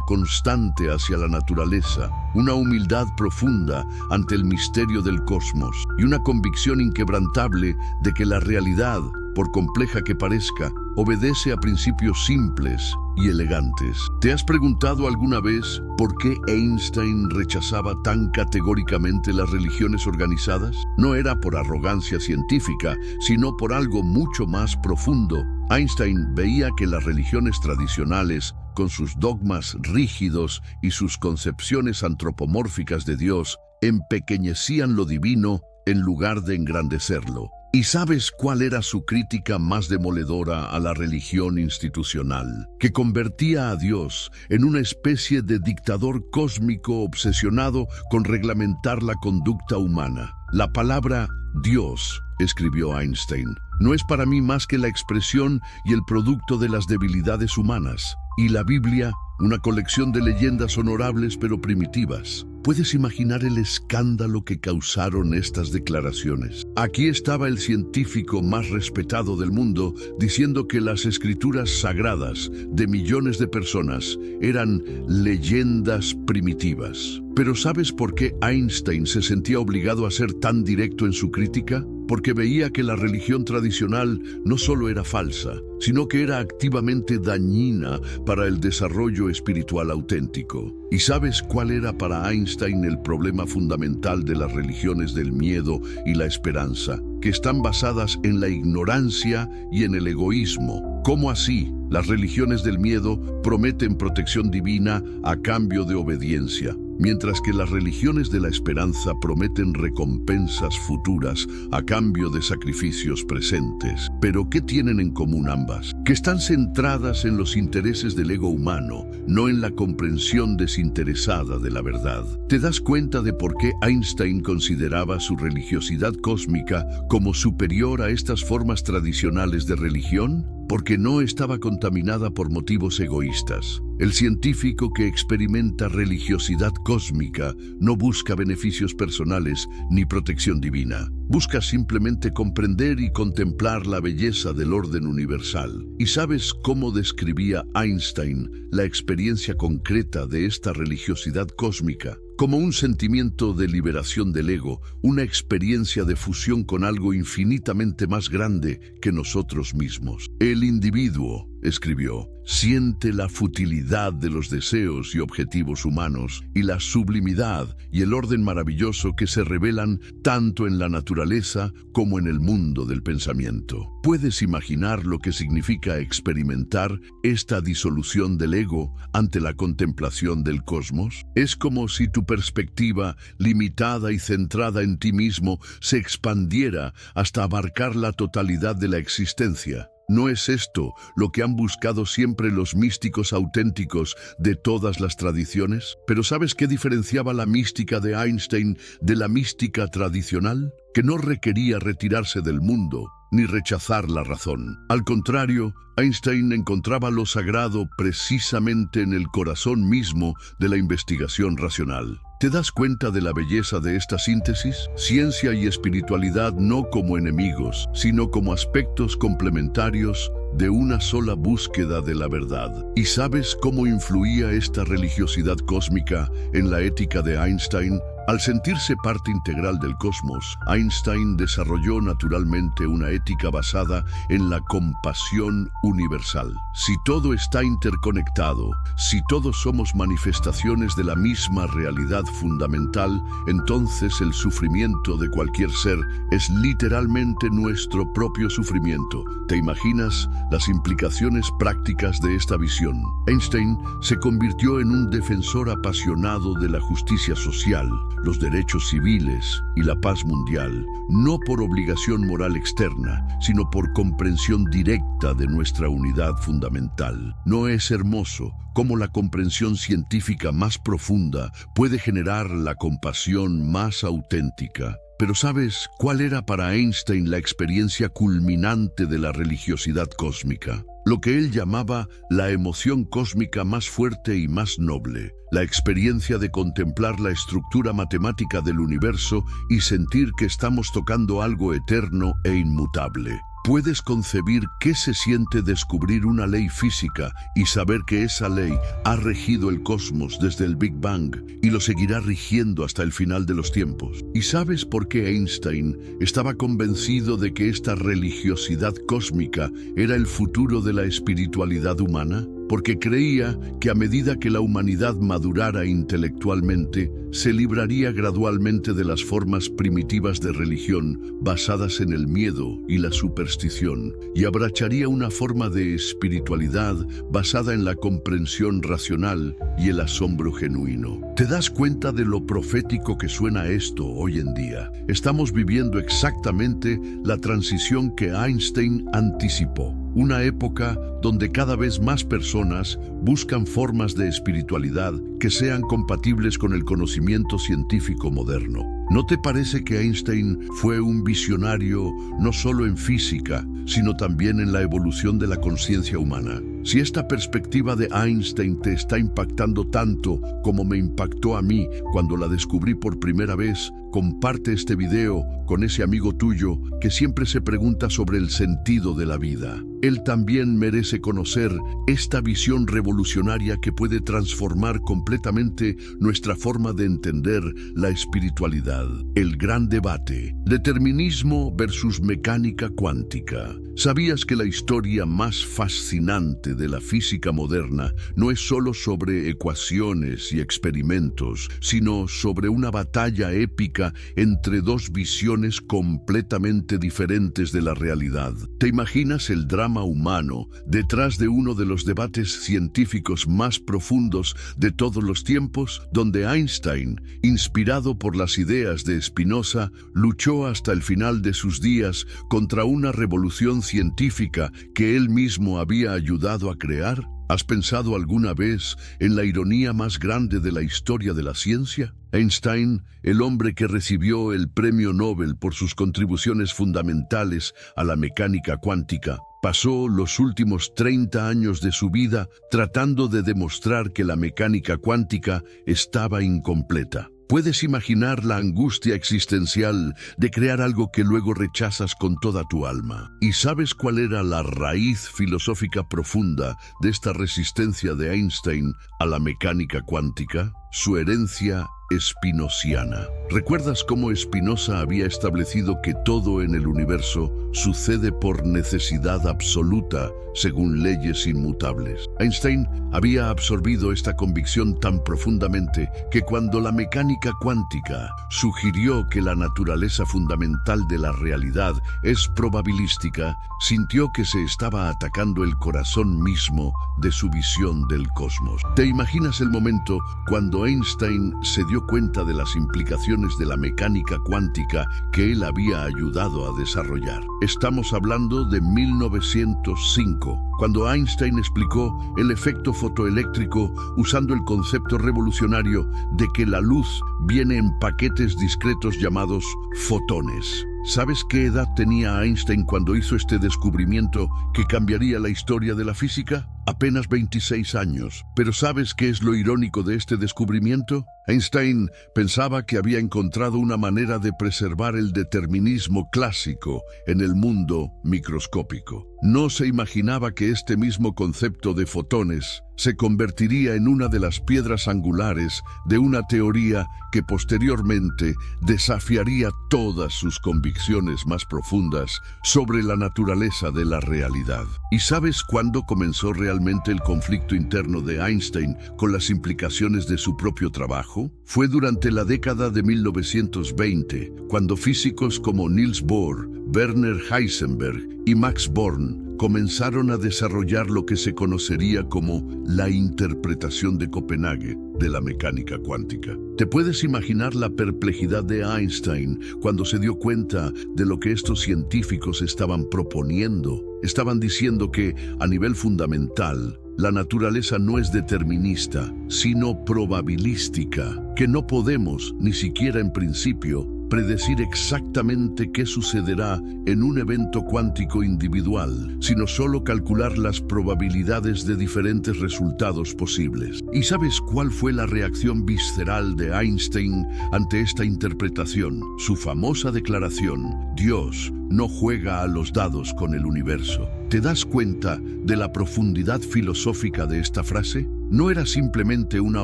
Speaker 1: constante hacia la naturaleza, una humildad profunda ante el misterio del cosmos y una convicción inquebrantable de que la realidad, por compleja que parezca, obedece a principios simples y elegantes. ¿Te has preguntado alguna vez por qué Einstein rechazaba tan categóricamente las religiones organizadas? No era por arrogancia científica, sino por algo mucho más profundo. Einstein veía que las religiones tradicionales con sus dogmas rígidos y sus concepciones antropomórficas de Dios, empequeñecían lo divino en lugar de engrandecerlo. ¿Y sabes cuál era su crítica más demoledora a la religión institucional? Que convertía a Dios en una especie de dictador cósmico obsesionado con reglamentar la conducta humana. La palabra Dios, escribió Einstein, no es para mí más que la expresión y el producto de las debilidades humanas. Y la Biblia, una colección de leyendas honorables pero primitivas. ¿Puedes imaginar el escándalo que causaron estas declaraciones? Aquí estaba el científico más respetado del mundo diciendo que las escrituras sagradas de millones de personas eran leyendas primitivas. Pero ¿sabes por qué Einstein se sentía obligado a ser tan directo en su crítica? Porque veía que la religión tradicional no solo era falsa, sino que era activamente dañina para el desarrollo espiritual auténtico. ¿Y sabes cuál era para Einstein el problema fundamental de las religiones del miedo y la esperanza? Que están basadas en la ignorancia y en el egoísmo. ¿Cómo así? Las religiones del miedo prometen protección divina a cambio de obediencia, mientras que las religiones de la esperanza prometen recompensas futuras a cambio de sacrificios presentes. ¿Pero qué tienen en común ambas? Que están centradas en los intereses del ego humano, no en la comprensión desinteresada de la verdad. ¿Te das cuenta de por qué Einstein consideraba su religiosidad cósmica como superior a estas formas tradicionales de religión? Porque no estaba contaminada por motivos egoístas. El científico que experimenta religiosidad cósmica no busca beneficios personales ni protección divina. Busca simplemente comprender y contemplar la belleza del orden universal. ¿Y sabes cómo describía Einstein la experiencia concreta de esta religiosidad cósmica? Como un sentimiento de liberación del ego, una experiencia de fusión con algo infinitamente más grande que nosotros mismos. El individuo, escribió, siente la futilidad de los deseos y objetivos humanos y la sublimidad y el orden maravilloso que se revelan tanto en la naturaleza como en el mundo del pensamiento. ¿Puedes imaginar lo que significa experimentar esta disolución del ego ante la contemplación del cosmos? Es como si tu perspectiva, limitada y centrada en ti mismo, se expandiera hasta abarcar la totalidad de la existencia. ¿No es esto lo que han buscado siempre los místicos auténticos de todas las tradiciones? Pero ¿sabes qué diferenciaba la mística de Einstein de la mística tradicional? Que no requería retirarse del mundo ni rechazar la razón. Al contrario, Einstein encontraba lo sagrado precisamente en el corazón mismo de la investigación racional. ¿Te das cuenta de la belleza de esta síntesis? Ciencia y espiritualidad no como enemigos, sino como aspectos complementarios de una sola búsqueda de la verdad. ¿Y sabes cómo influía esta religiosidad cósmica en la ética de Einstein? Al sentirse parte integral del cosmos, Einstein desarrolló naturalmente una ética basada en la compasión universal. Si todo está interconectado, si todos somos manifestaciones de la misma realidad fundamental, entonces el sufrimiento de cualquier ser es literalmente nuestro propio sufrimiento. ¿Te imaginas las implicaciones prácticas de esta visión? Einstein se convirtió en un defensor apasionado de la justicia social, los derechos civiles y la paz mundial, no por obligación moral externa, sino por comprensión directa de nuestra unidad fundamental. ¿No es hermoso cómo la comprensión científica más profunda puede generar la compasión más auténtica? Pero ¿sabes cuál era para Einstein la experiencia culminante de la religiosidad cósmica? Lo que él llamaba la emoción cósmica más fuerte y más noble, la experiencia de contemplar la estructura matemática del universo y sentir que estamos tocando algo eterno e inmutable. ¿Puedes concebir qué se siente descubrir una ley física y saber que esa ley ha regido el cosmos desde el Big Bang y lo seguirá rigiendo hasta el final de los tiempos? ¿Y sabes por qué Einstein estaba convencido de que esta religiosidad cósmica era el futuro de la espiritualidad humana? porque creía que a medida que la humanidad madurara intelectualmente, se libraría gradualmente de las formas primitivas de religión basadas en el miedo y la superstición, y abrazaría una forma de espiritualidad basada en la comprensión racional y el asombro genuino. ¿Te das cuenta de lo profético que suena esto hoy en día? Estamos viviendo exactamente la transición que Einstein anticipó. Una época donde cada vez más personas buscan formas de espiritualidad que sean compatibles con el conocimiento científico moderno. ¿No te parece que Einstein fue un visionario no solo en física, sino también en la evolución de la conciencia humana? Si esta perspectiva de Einstein te está impactando tanto como me impactó a mí cuando la descubrí por primera vez, comparte este video con ese amigo tuyo que siempre se pregunta sobre el sentido de la vida. Él también merece conocer esta visión revolucionaria que puede transformar completamente nuestra forma de entender la espiritualidad. El gran debate: determinismo versus mecánica cuántica. ¿Sabías que la historia más fascinante de la física moderna no es solo sobre ecuaciones y experimentos, sino sobre una batalla épica entre dos visiones completamente diferentes de la realidad? ¿Te imaginas el drama humano detrás de uno de los debates científicos más profundos de todos los tiempos, donde Einstein, inspirado por las ideas de Spinoza, luchó hasta el final de sus días contra una revolución científica que él mismo había ayudado a crear? ¿Has pensado alguna vez en la ironía más grande de la historia de la ciencia? Einstein, el hombre que recibió el premio Nobel por sus contribuciones fundamentales a la mecánica cuántica, pasó los últimos 30 años de su vida tratando de demostrar que la mecánica cuántica estaba incompleta. ¿Puedes imaginar la angustia existencial de crear algo que luego rechazas con toda tu alma? ¿Y sabes cuál era la raíz filosófica profunda de esta resistencia de Einstein a la mecánica cuántica? Su herencia espinociana. ¿Recuerdas cómo Spinoza había establecido que todo en el universo sucede por necesidad absoluta según leyes inmutables? Einstein había absorbido esta convicción tan profundamente que cuando la mecánica cuántica sugirió que la naturaleza fundamental de la realidad es probabilística, sintió que se estaba atacando el corazón mismo de su visión del cosmos. ¿Te imaginas el momento cuando Einstein se dio cuenta de las implicaciones de la mecánica cuántica que él había ayudado a desarrollar? Estamos hablando de 1905, cuando Einstein explicó el efecto fotoeléctrico usando el concepto revolucionario de que la luz viene en paquetes discretos llamados fotones. ¿Sabes qué edad tenía Einstein cuando hizo este descubrimiento que cambiaría la historia de la física? Apenas 26 años. ¿Pero sabes qué es lo irónico de este descubrimiento? Einstein pensaba que había encontrado una manera de preservar el determinismo clásico en el mundo microscópico. No se imaginaba que este mismo concepto de fotones se convertiría en una de las piedras angulares de una teoría que posteriormente desafiaría todas sus convicciones más profundas sobre la naturaleza de la realidad. ¿Y sabes cuándo comenzó realmente el conflicto interno de Einstein con las implicaciones de su propio trabajo? Fue durante la década de 1920, cuando físicos como Niels Bohr, Werner Heisenberg y Max Born comenzaron a desarrollar lo que se conocería como la interpretación de Copenhague de la mecánica cuántica. ¿Te puedes imaginar la perplejidad de Einstein cuando se dio cuenta de lo que estos científicos estaban proponiendo? Estaban diciendo que, a nivel fundamental, la naturaleza no es determinista, sino probabilística, que no podemos, ni siquiera en principio, predecir exactamente qué sucederá en un evento cuántico individual, sino solo calcular las probabilidades de diferentes resultados posibles. ¿Y sabes cuál fue la reacción visceral de Einstein ante esta interpretación? Su famosa declaración: Dios no juega a los dados con el universo. ¿Te das cuenta de la profundidad filosófica de esta frase? no era simplemente una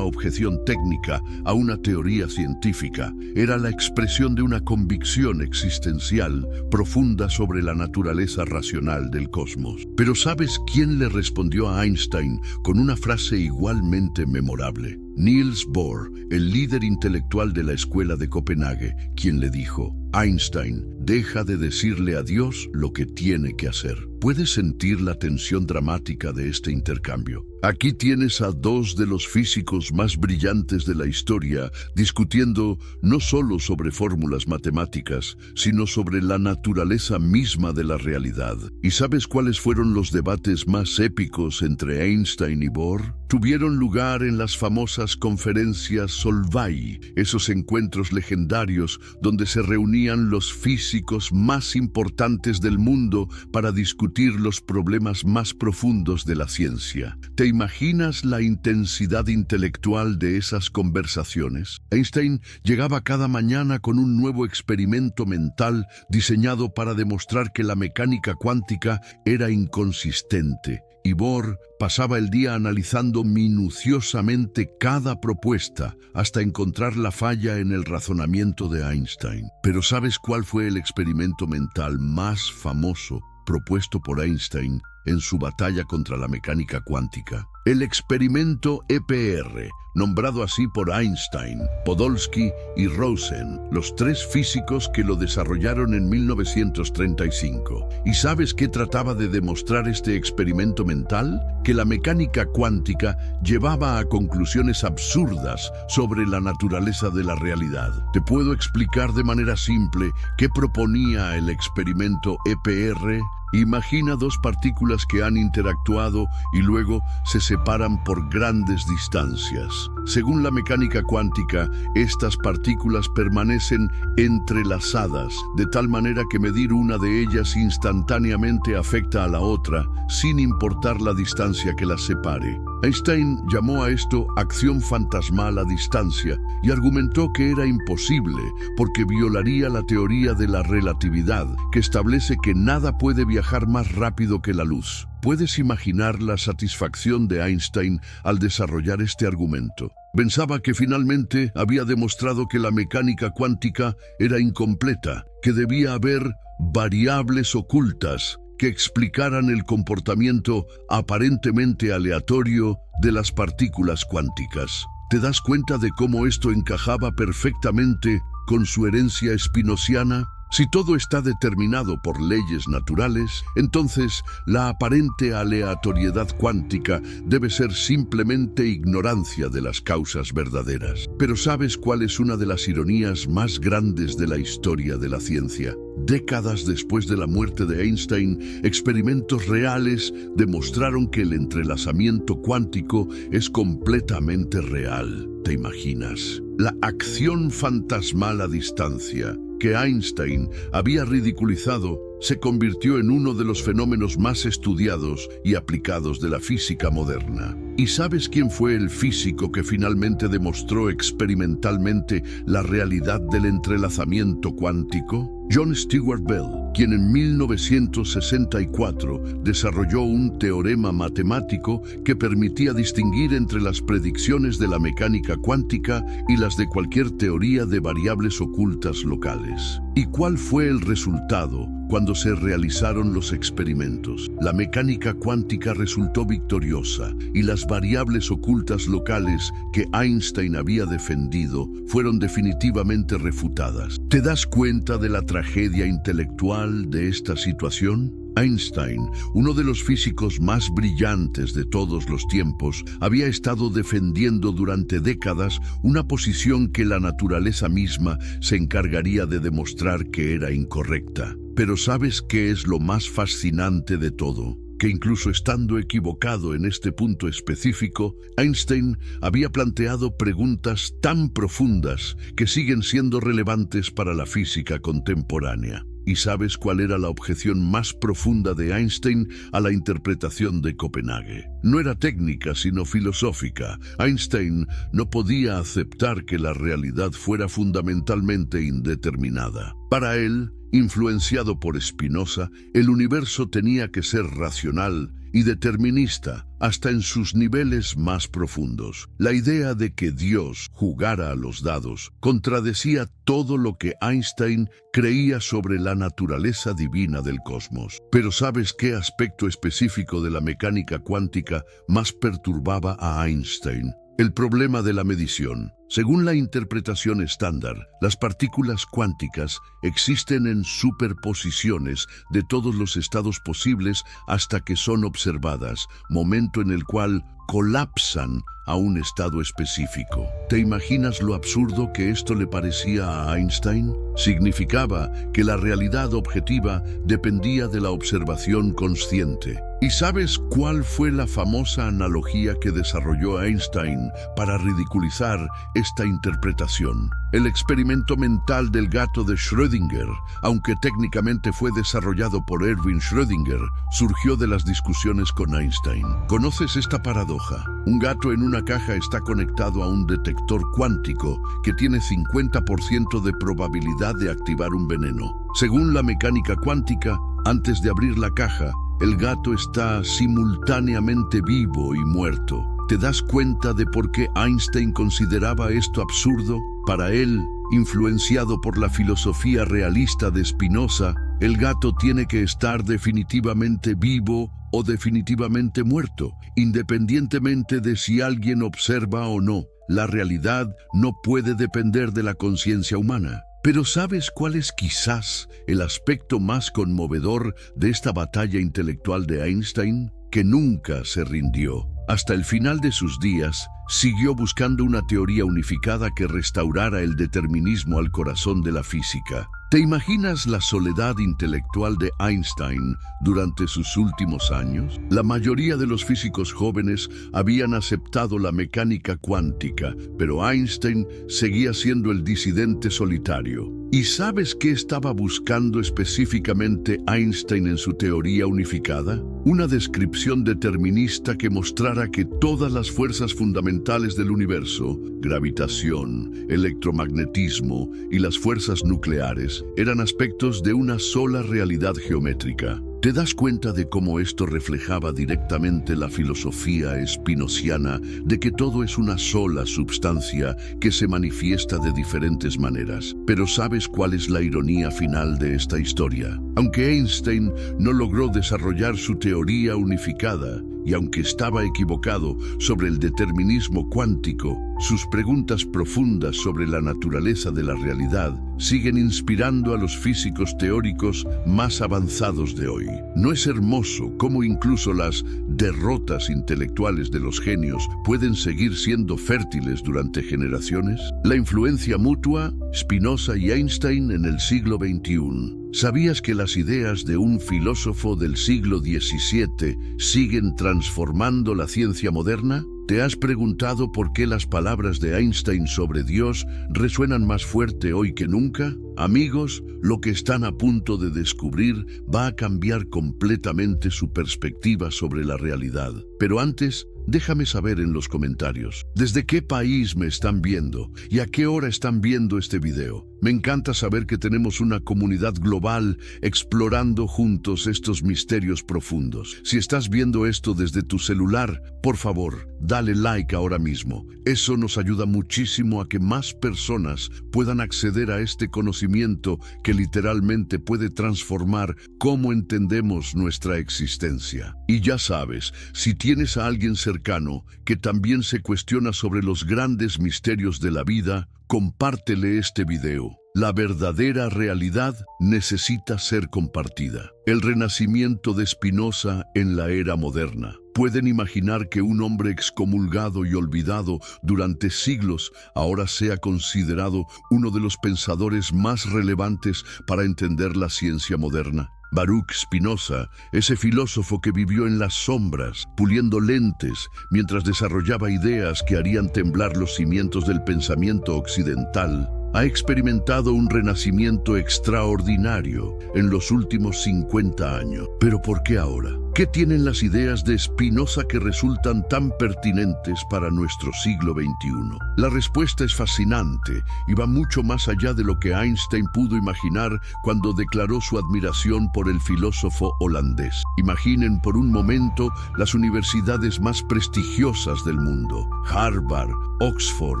Speaker 1: objeción técnica a una teoría científica, era la expresión de una convicción existencial profunda sobre la naturaleza racional del cosmos. Pero ¿sabes quién le respondió a Einstein con una frase igualmente memorable? Niels Bohr, el líder intelectual de la Escuela de Copenhague, quien le dijo: Einstein, deja de decirle a Dios lo que tiene que hacer. ¿Puedes sentir la tensión dramática de este intercambio? Aquí tienes a dos de los físicos más brillantes de la historia discutiendo no solo sobre fórmulas matemáticas, sino sobre la naturaleza misma de la realidad. ¿Y sabes cuáles fueron los debates más épicos entre Einstein y Bohr? Tuvieron lugar en las famosas conferencias Solvay, esos encuentros legendarios donde se reunían los físicos más importantes del mundo para discutir los problemas más profundos de la ciencia. ¿Te imaginas la intensidad intelectual de esas conversaciones? Einstein llegaba cada mañana con un nuevo experimento mental diseñado para demostrar que la mecánica cuántica era inconsistente, y Bohr pasaba el día analizando minuciosamente cada propuesta hasta encontrar la falla en el razonamiento de Einstein. Pero ¿sabes cuál fue el experimento mental más famoso propuesto por Einstein en su batalla contra la mecánica cuántica? El experimento EPR, nombrado así por Einstein, Podolsky y Rosen, los tres físicos que lo desarrollaron en 1935. ¿Y sabes qué trataba de demostrar este experimento mental? Que la mecánica cuántica llevaba a conclusiones absurdas sobre la naturaleza de la realidad. Te puedo explicar de manera simple qué proponía el experimento EPR. Imagina dos partículas que han interactuado y luego se separan por grandes distancias. Según la mecánica cuántica, estas partículas permanecen entrelazadas, de tal manera que medir una de ellas instantáneamente afecta a la otra, sin importar la distancia que las separe. Einstein llamó a esto acción fantasmal a distancia y argumentó que era imposible porque violaría la teoría de la relatividad, que establece que nada puede viajar más rápido que la luz. ¿Puedes imaginar la satisfacción de Einstein al desarrollar este argumento? Pensaba que finalmente había demostrado que la mecánica cuántica era incompleta, que debía haber variables ocultas que explicaran el comportamiento aparentemente aleatorio de las partículas cuánticas. ¿Te das cuenta de cómo esto encajaba perfectamente con su herencia spinosiana? Si todo está determinado por leyes naturales, entonces la aparente aleatoriedad cuántica debe ser simplemente ignorancia de las causas verdaderas. Pero ¿sabes cuál es una de las ironías más grandes de la historia de la ciencia? Décadas después de la muerte de Einstein, experimentos reales demostraron que el entrelazamiento cuántico es completamente real. ¿Te imaginas? La acción fantasmal a distancia que Einstein había ridiculizado se convirtió en uno de los fenómenos más estudiados y aplicados de la física moderna. ¿Y sabes quién fue el físico que finalmente demostró experimentalmente la realidad del entrelazamiento cuántico? John Stuart Bell, quien en 1964 desarrolló un teorema matemático que permitía distinguir entre las predicciones de la mecánica cuántica y las de cualquier teoría de variables ocultas locales. ¿Y cuál fue el resultado cuando se realizaron los experimentos? La mecánica cuántica resultó victoriosa y las variables ocultas locales que Einstein había defendido fueron definitivamente refutadas. ¿Te das cuenta de la tragedia intelectual de esta situación? Einstein, uno de los físicos más brillantes de todos los tiempos, había estado defendiendo durante décadas una posición que la naturaleza misma se encargaría de demostrar que era incorrecta. Pero ¿sabes qué es lo más fascinante de todo? Que incluso estando equivocado en este punto específico, Einstein había planteado preguntas tan profundas que siguen siendo relevantes para la física contemporánea. ¿Y sabes cuál era la objeción más profunda de Einstein a la interpretación de Copenhague? no era técnica sino filosófica. Einstein no podía aceptar que la realidad fuera fundamentalmente indeterminada. Para él, influenciado por Spinoza, el universo tenía que ser racional y determinista hasta en sus niveles más profundos. La idea de que Dios jugara a los dados contradecía todo lo que Einstein creía sobre la naturaleza divina del cosmos. Pero ¿sabes qué aspecto específico de la mecánica cuántica más perturbaba a Einstein? El problema de la medición. Según la interpretación estándar, las partículas cuánticas existen en superposiciones de todos los estados posibles hasta que son observadas, momento en el cual colapsan a un estado específico. ¿Te imaginas lo absurdo que esto le parecía a Einstein? Significaba que la realidad objetiva dependía de la observación consciente. ¿Y sabes cuál fue la famosa analogía que desarrolló Einstein para ridiculizar esta interpretación? El experimento mental del gato de Schrödinger, aunque técnicamente fue desarrollado por Erwin Schrödinger, surgió de las discusiones con Einstein. ¿Conoces esta paradoja? Un gato en una caja está conectado a un detector cuántico que tiene 50% de probabilidad de activar un veneno. Según la mecánica cuántica, antes de abrir la caja, el gato está simultáneamente vivo y muerto. ¿Te das cuenta de por qué Einstein consideraba esto absurdo? Para él, influenciado por la filosofía realista de Spinoza, el gato tiene que estar definitivamente vivo o definitivamente muerto, independientemente de si alguien observa o no. La realidad no puede depender de la conciencia humana. Pero ¿sabes cuál es quizás el aspecto más conmovedor de esta batalla intelectual de Einstein? Que nunca se rindió. Hasta el final de sus días, siguió buscando una teoría unificada que restaurara el determinismo al corazón de la física. ¿Te imaginas la soledad intelectual de Einstein durante sus últimos años? La mayoría de los físicos jóvenes habían aceptado la mecánica cuántica, pero Einstein seguía siendo el disidente solitario. ¿Y sabes qué estaba buscando específicamente Einstein en su teoría unificada? Una descripción determinista que mostrara que todas las fuerzas fundamentales del universo, gravitación, electromagnetismo y las fuerzas nucleares, eran aspectos de una sola realidad geométrica. ¿Te das cuenta de cómo esto reflejaba directamente la filosofía espinociana de que todo es una sola substancia que se manifiesta de diferentes maneras? Pero ¿sabes cuál es la ironía final de esta historia? Aunque Einstein no logró desarrollar su teoría unificada, y aunque estaba equivocado sobre el determinismo cuántico, sus preguntas profundas sobre la naturaleza de la realidad siguen inspirando a los físicos teóricos más avanzados de hoy. ¿No es hermoso cómo incluso las derrotas intelectuales de los genios pueden seguir siendo fértiles durante generaciones? La influencia mutua, Spinoza y Einstein en el siglo XXI. ¿Sabías que las ideas de un filósofo del siglo XVII siguen transformando la ciencia moderna? ¿Te has preguntado por qué las palabras de Einstein sobre Dios resuenan más fuerte hoy que nunca? Amigos, lo que están a punto de descubrir va a cambiar completamente su perspectiva sobre la realidad. Pero antes, déjame saber en los comentarios, ¿desde qué país me están viendo y a qué hora están viendo este video? Me encanta saber que tenemos una comunidad global explorando juntos estos misterios profundos. Si estás viendo esto desde tu celular, por favor, dale like ahora mismo. Eso nos ayuda muchísimo a que más personas puedan acceder a este conocimiento que literalmente puede transformar cómo entendemos nuestra existencia. Y ya sabes, si tienes a alguien cercano que también se cuestiona sobre los grandes misterios de la vida, compártele este video. La verdadera realidad necesita ser compartida. El renacimiento de Spinoza en la era moderna. ¿Pueden imaginar que un hombre excomulgado y olvidado durante siglos ahora sea considerado uno de los pensadores más relevantes para entender la ciencia moderna? Baruch Spinoza, ese filósofo que vivió en las sombras, puliendo lentes, mientras desarrollaba ideas que harían temblar los cimientos del pensamiento occidental, ha experimentado un renacimiento extraordinario en los últimos 50 años. ¿Pero por qué ahora? ¿Qué tienen las ideas de Spinoza que resultan tan pertinentes para nuestro siglo XXI? La respuesta es fascinante y va mucho más allá de lo que Einstein pudo imaginar cuando declaró su admiración por el filósofo holandés. Imaginen por un momento las universidades más prestigiosas del mundo: Harvard, Oxford,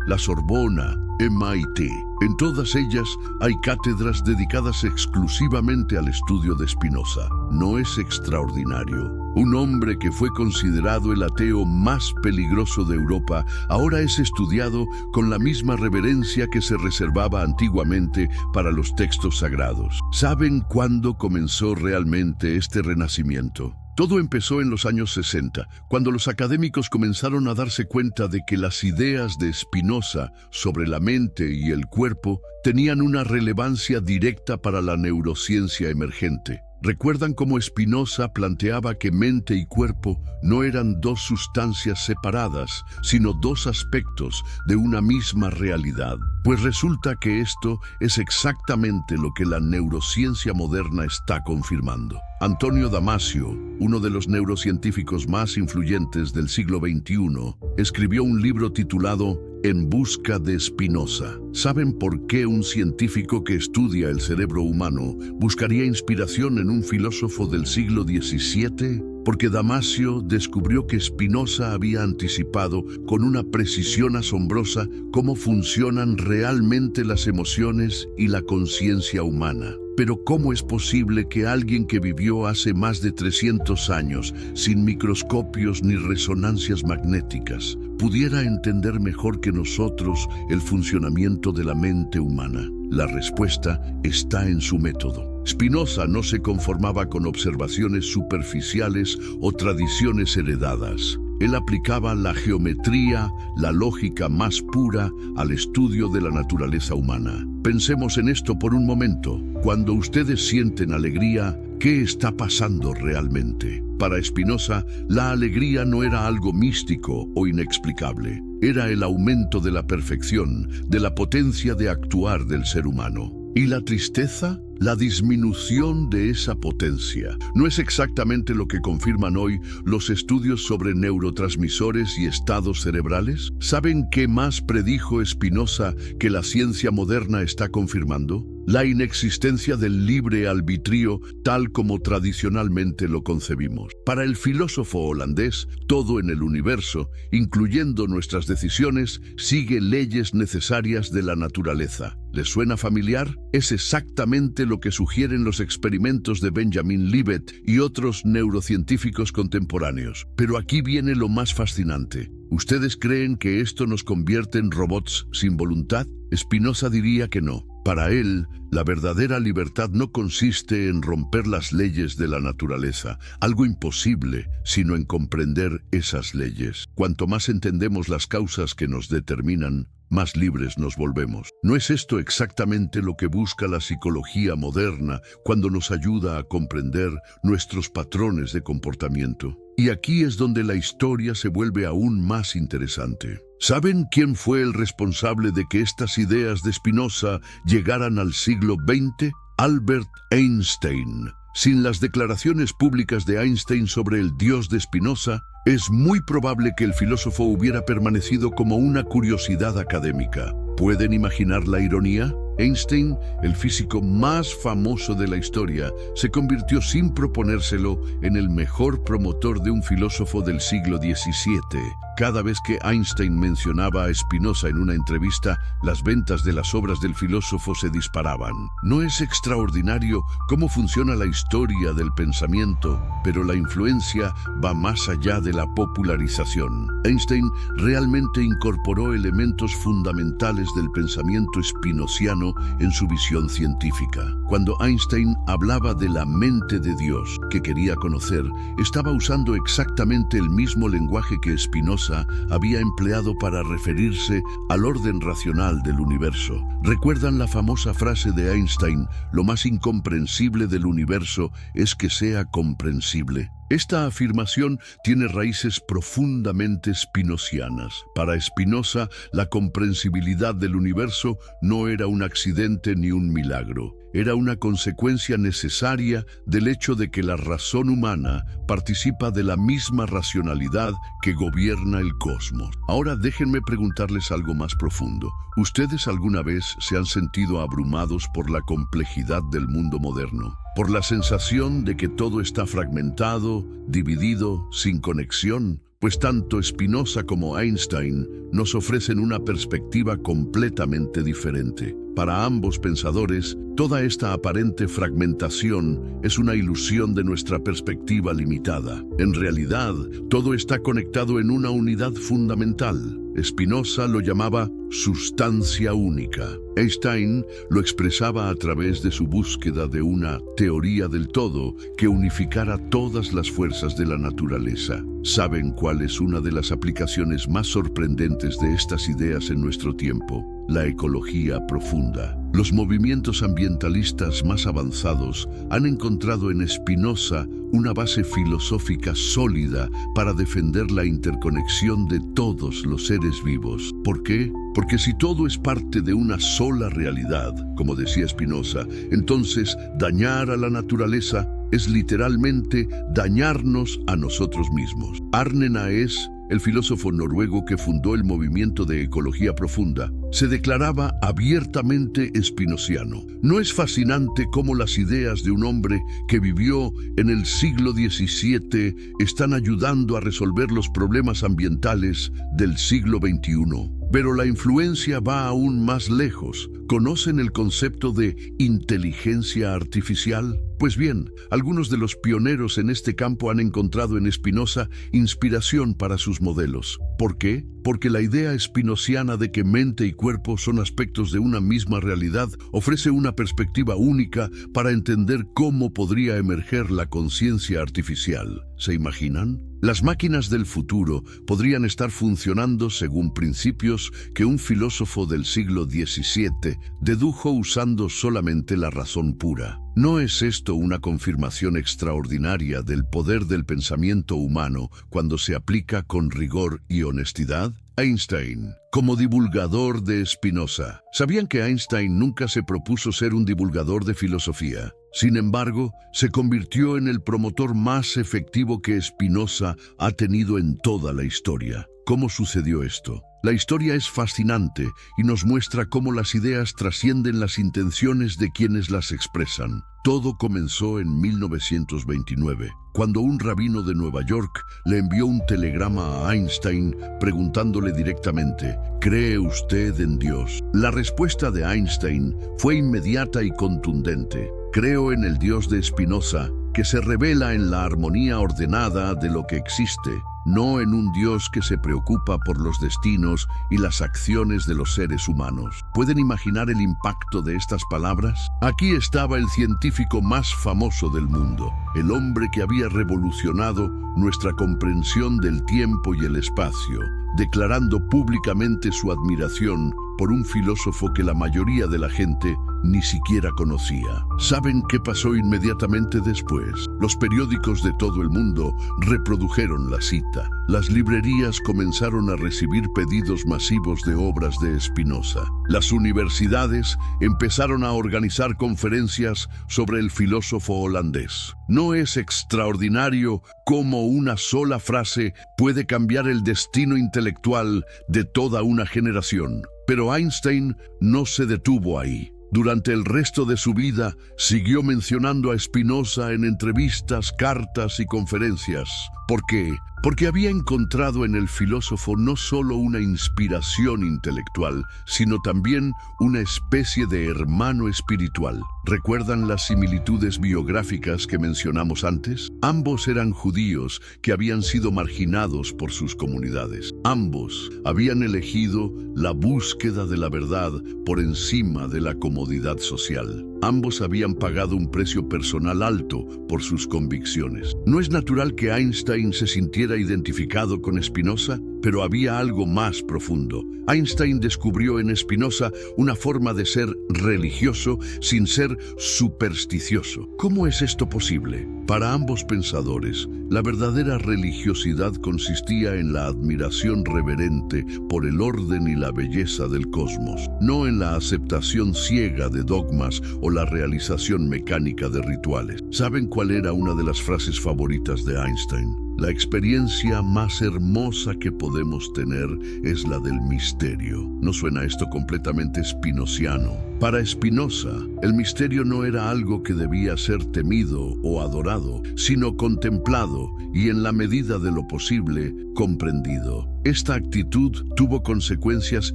Speaker 1: la Sorbona, MIT. En todas ellas hay cátedras dedicadas exclusivamente al estudio de Spinoza. ¿No es extraordinario? Un hombre que fue considerado el ateo más peligroso de Europa, ahora es estudiado con la misma reverencia que se reservaba antiguamente para los textos sagrados. ¿Saben cuándo comenzó realmente este renacimiento? Todo empezó en los años 60, cuando los académicos comenzaron a darse cuenta de que las ideas de Spinoza sobre la mente y el cuerpo tenían una relevancia directa para la neurociencia emergente. ¿Recuerdan cómo Spinoza planteaba que mente y cuerpo no eran dos sustancias separadas, sino dos aspectos de una misma realidad? Pues resulta que esto es exactamente lo que la neurociencia moderna está confirmando. Antonio Damasio, uno de los neurocientíficos más influyentes del siglo XXI, escribió un libro titulado En busca de Spinoza. ¿Saben por qué un científico que estudia el cerebro humano buscaría inspiración en un filósofo del siglo XVII? Porque Damasio descubrió que Spinoza había anticipado con una precisión asombrosa cómo funcionan realmente las emociones y la conciencia humana. Pero ¿cómo es posible que alguien que vivió hace más de 300 años, sin microscopios ni resonancias magnéticas, pudiera entender mejor que nosotros el funcionamiento de la mente humana? La respuesta está en su método. Spinoza no se conformaba con observaciones superficiales o tradiciones heredadas. Él aplicaba la geometría, la lógica más pura, al estudio de la naturaleza humana. Pensemos en esto por un momento. Cuando ustedes sienten alegría, ¿qué está pasando realmente? Para Spinoza, la alegría no era algo místico o inexplicable. Era el aumento de la perfección, de la potencia de actuar del ser humano. ¿Y la tristeza? La disminución de esa potencia. ¿No es exactamente lo que confirman hoy los estudios sobre neurotransmisores y estados cerebrales? ¿Saben qué más predijo Spinoza que la ciencia moderna está confirmando? La inexistencia del libre albedrío tal como tradicionalmente lo concebimos. Para el filósofo holandés, todo en el universo, incluyendo nuestras decisiones, sigue leyes necesarias de la naturaleza. ¿Les suena familiar? Es exactamente lo que sugieren los experimentos de Benjamin Libet y otros neurocientíficos contemporáneos. Pero aquí viene lo más fascinante. ¿Ustedes creen que esto nos convierte en robots sin voluntad? Spinoza diría que no. Para él, la verdadera libertad no consiste en romper las leyes de la naturaleza, algo imposible, sino en comprender esas leyes. Cuanto más entendemos las causas que nos determinan, más libres nos volvemos. ¿No es esto exactamente lo que busca la psicología moderna cuando nos ayuda a comprender nuestros patrones de comportamiento? Y aquí es donde la historia se vuelve aún más interesante. ¿Saben quién fue el responsable de que estas ideas de Spinoza llegaran al siglo XX? Albert Einstein. Sin las declaraciones públicas de Einstein sobre el Dios de Spinoza, es muy probable que el filósofo hubiera permanecido como una curiosidad académica. ¿Pueden imaginar la ironía? Einstein, el físico más famoso de la historia, se convirtió sin proponérselo en el mejor promotor de un filósofo del siglo XVII. Cada vez que Einstein mencionaba a Spinoza en una entrevista, las ventas de las obras del filósofo se disparaban. ¿No es extraordinario cómo funciona la historia del pensamiento? Pero la influencia va más allá de la popularización. Einstein realmente incorporó elementos fundamentales del pensamiento spinociano en su visión científica. Cuando Einstein hablaba de la mente de Dios que quería conocer, estaba usando exactamente el mismo lenguaje que Spinoza había empleado para referirse al orden racional del universo. ¿Recuerdan la famosa frase de Einstein: lo más incomprensible del universo es que sea comprensible? Esta afirmación tiene raíces profundamente spinocianas. Para Spinoza, la comprensibilidad del universo no era un accidente ni un milagro. era una consecuencia necesaria del hecho de que la razón humana participa de la misma racionalidad que gobierna el cosmos. Ahora déjenme preguntarles algo más profundo. ¿Ustedes alguna vez se han sentido abrumados por la complejidad del mundo moderno? ¿Por la sensación de que todo está fragmentado, dividido, sin conexión? Pues tanto Spinoza como Einstein nos ofrecen una perspectiva completamente diferente. Para ambos pensadores, toda esta aparente fragmentación es una ilusión de nuestra perspectiva limitada. En realidad, todo está conectado en una unidad fundamental. Spinoza lo llamaba sustancia única. Einstein lo expresaba a través de su búsqueda de una teoría del todo que unificara todas las fuerzas de la naturaleza. ¿Saben cuál es una de las aplicaciones más sorprendentes de estas ideas en nuestro tiempo? La ecología profunda. Los movimientos ambientalistas más avanzados han encontrado en Spinoza una base filosófica sólida para defender la interconexión de todos los seres vivos. ¿Por qué? Porque si todo es parte de una sola realidad, como decía Spinoza, entonces dañar a la naturaleza es literalmente dañarnos a nosotros mismos. Arne Naess, el filósofo noruego que fundó el movimiento de ecología profunda, se declaraba abiertamente spinoziano. ¿No es fascinante cómo las ideas de un hombre que vivió en el siglo XVII están ayudando a resolver los problemas ambientales del siglo XXI? Pero la influencia va aún más lejos. ¿Conocen el concepto de inteligencia artificial? Pues bien, algunos de los pioneros en este campo han encontrado en Spinoza inspiración para sus modelos. ¿Por qué? Porque la idea spinoziana de que mente y cuerpo son aspectos de una misma realidad ofrece una perspectiva única para entender cómo podría emerger la conciencia artificial. ¿Se imaginan? Las máquinas del futuro podrían estar funcionando según principios que un filósofo del siglo XVII dedujo usando solamente la razón pura. ¿No es esto una confirmación extraordinaria del poder del pensamiento humano cuando se aplica con rigor y honestidad? Einstein, como divulgador de Spinoza. ¿Sabían que Einstein nunca se propuso ser un divulgador de filosofía? Sin embargo, se convirtió en el promotor más efectivo que Spinoza ha tenido en toda la historia. ¿Cómo sucedió esto? La historia es fascinante y nos muestra cómo las ideas trascienden las intenciones de quienes las expresan. Todo comenzó en 1929, cuando un rabino de Nueva York le envió un telegrama a Einstein preguntándole directamente: ¿cree usted en Dios? La respuesta de Einstein fue inmediata y contundente: creo en el Dios de Spinoza, que se revela en la armonía ordenada de lo que existe, no en un Dios que se preocupa por los destinos y las acciones de los seres humanos. ¿Pueden imaginar el impacto de estas palabras? Aquí estaba el científico más famoso del mundo, el hombre que había revolucionado nuestra comprensión del tiempo y el espacio, declarando públicamente su admiración por un filósofo que la mayoría de la gente ni siquiera conocía. ¿Saben qué pasó inmediatamente después? Los periódicos de todo el mundo reprodujeron la cita. Las librerías comenzaron a recibir pedidos masivos de obras de Spinoza. Las universidades empezaron a organizar conferencias sobre el filósofo holandés. ¿No es extraordinario cómo una sola frase puede cambiar el destino intelectual de toda una generación? Pero Einstein no se detuvo ahí. Durante el resto de su vida, siguió mencionando a Spinoza en entrevistas, cartas y conferencias. ¿Por qué? Porque había encontrado en el filósofo no solo una inspiración intelectual, sino también una especie de hermano espiritual. ¿Recuerdan las similitudes biográficas que mencionamos antes? Ambos eran judíos que habían sido marginados por sus comunidades. Ambos habían elegido la búsqueda de la verdad por encima de la comodidad social. Ambos habían pagado un precio personal alto por sus convicciones. ¿No es natural que Einstein se sintiera identificado con Spinoza? Pero había algo más profundo. Einstein descubrió en Spinoza una forma de ser religioso sin ser supersticioso. ¿Cómo es esto posible? Para ambos pensadores, la verdadera religiosidad consistía en la admiración reverente por el orden y la belleza del cosmos, no en la aceptación ciega de dogmas o la realización mecánica de rituales. ¿Saben cuál era una de las frases favoritas de Einstein? La experiencia más hermosa que podemos tener es la del misterio. ¿No suena esto completamente spinoziano? Para Spinoza, el misterio no era algo que debía ser temido o adorado, sino contemplado y, en la medida de lo posible, comprendido. Esta actitud tuvo consecuencias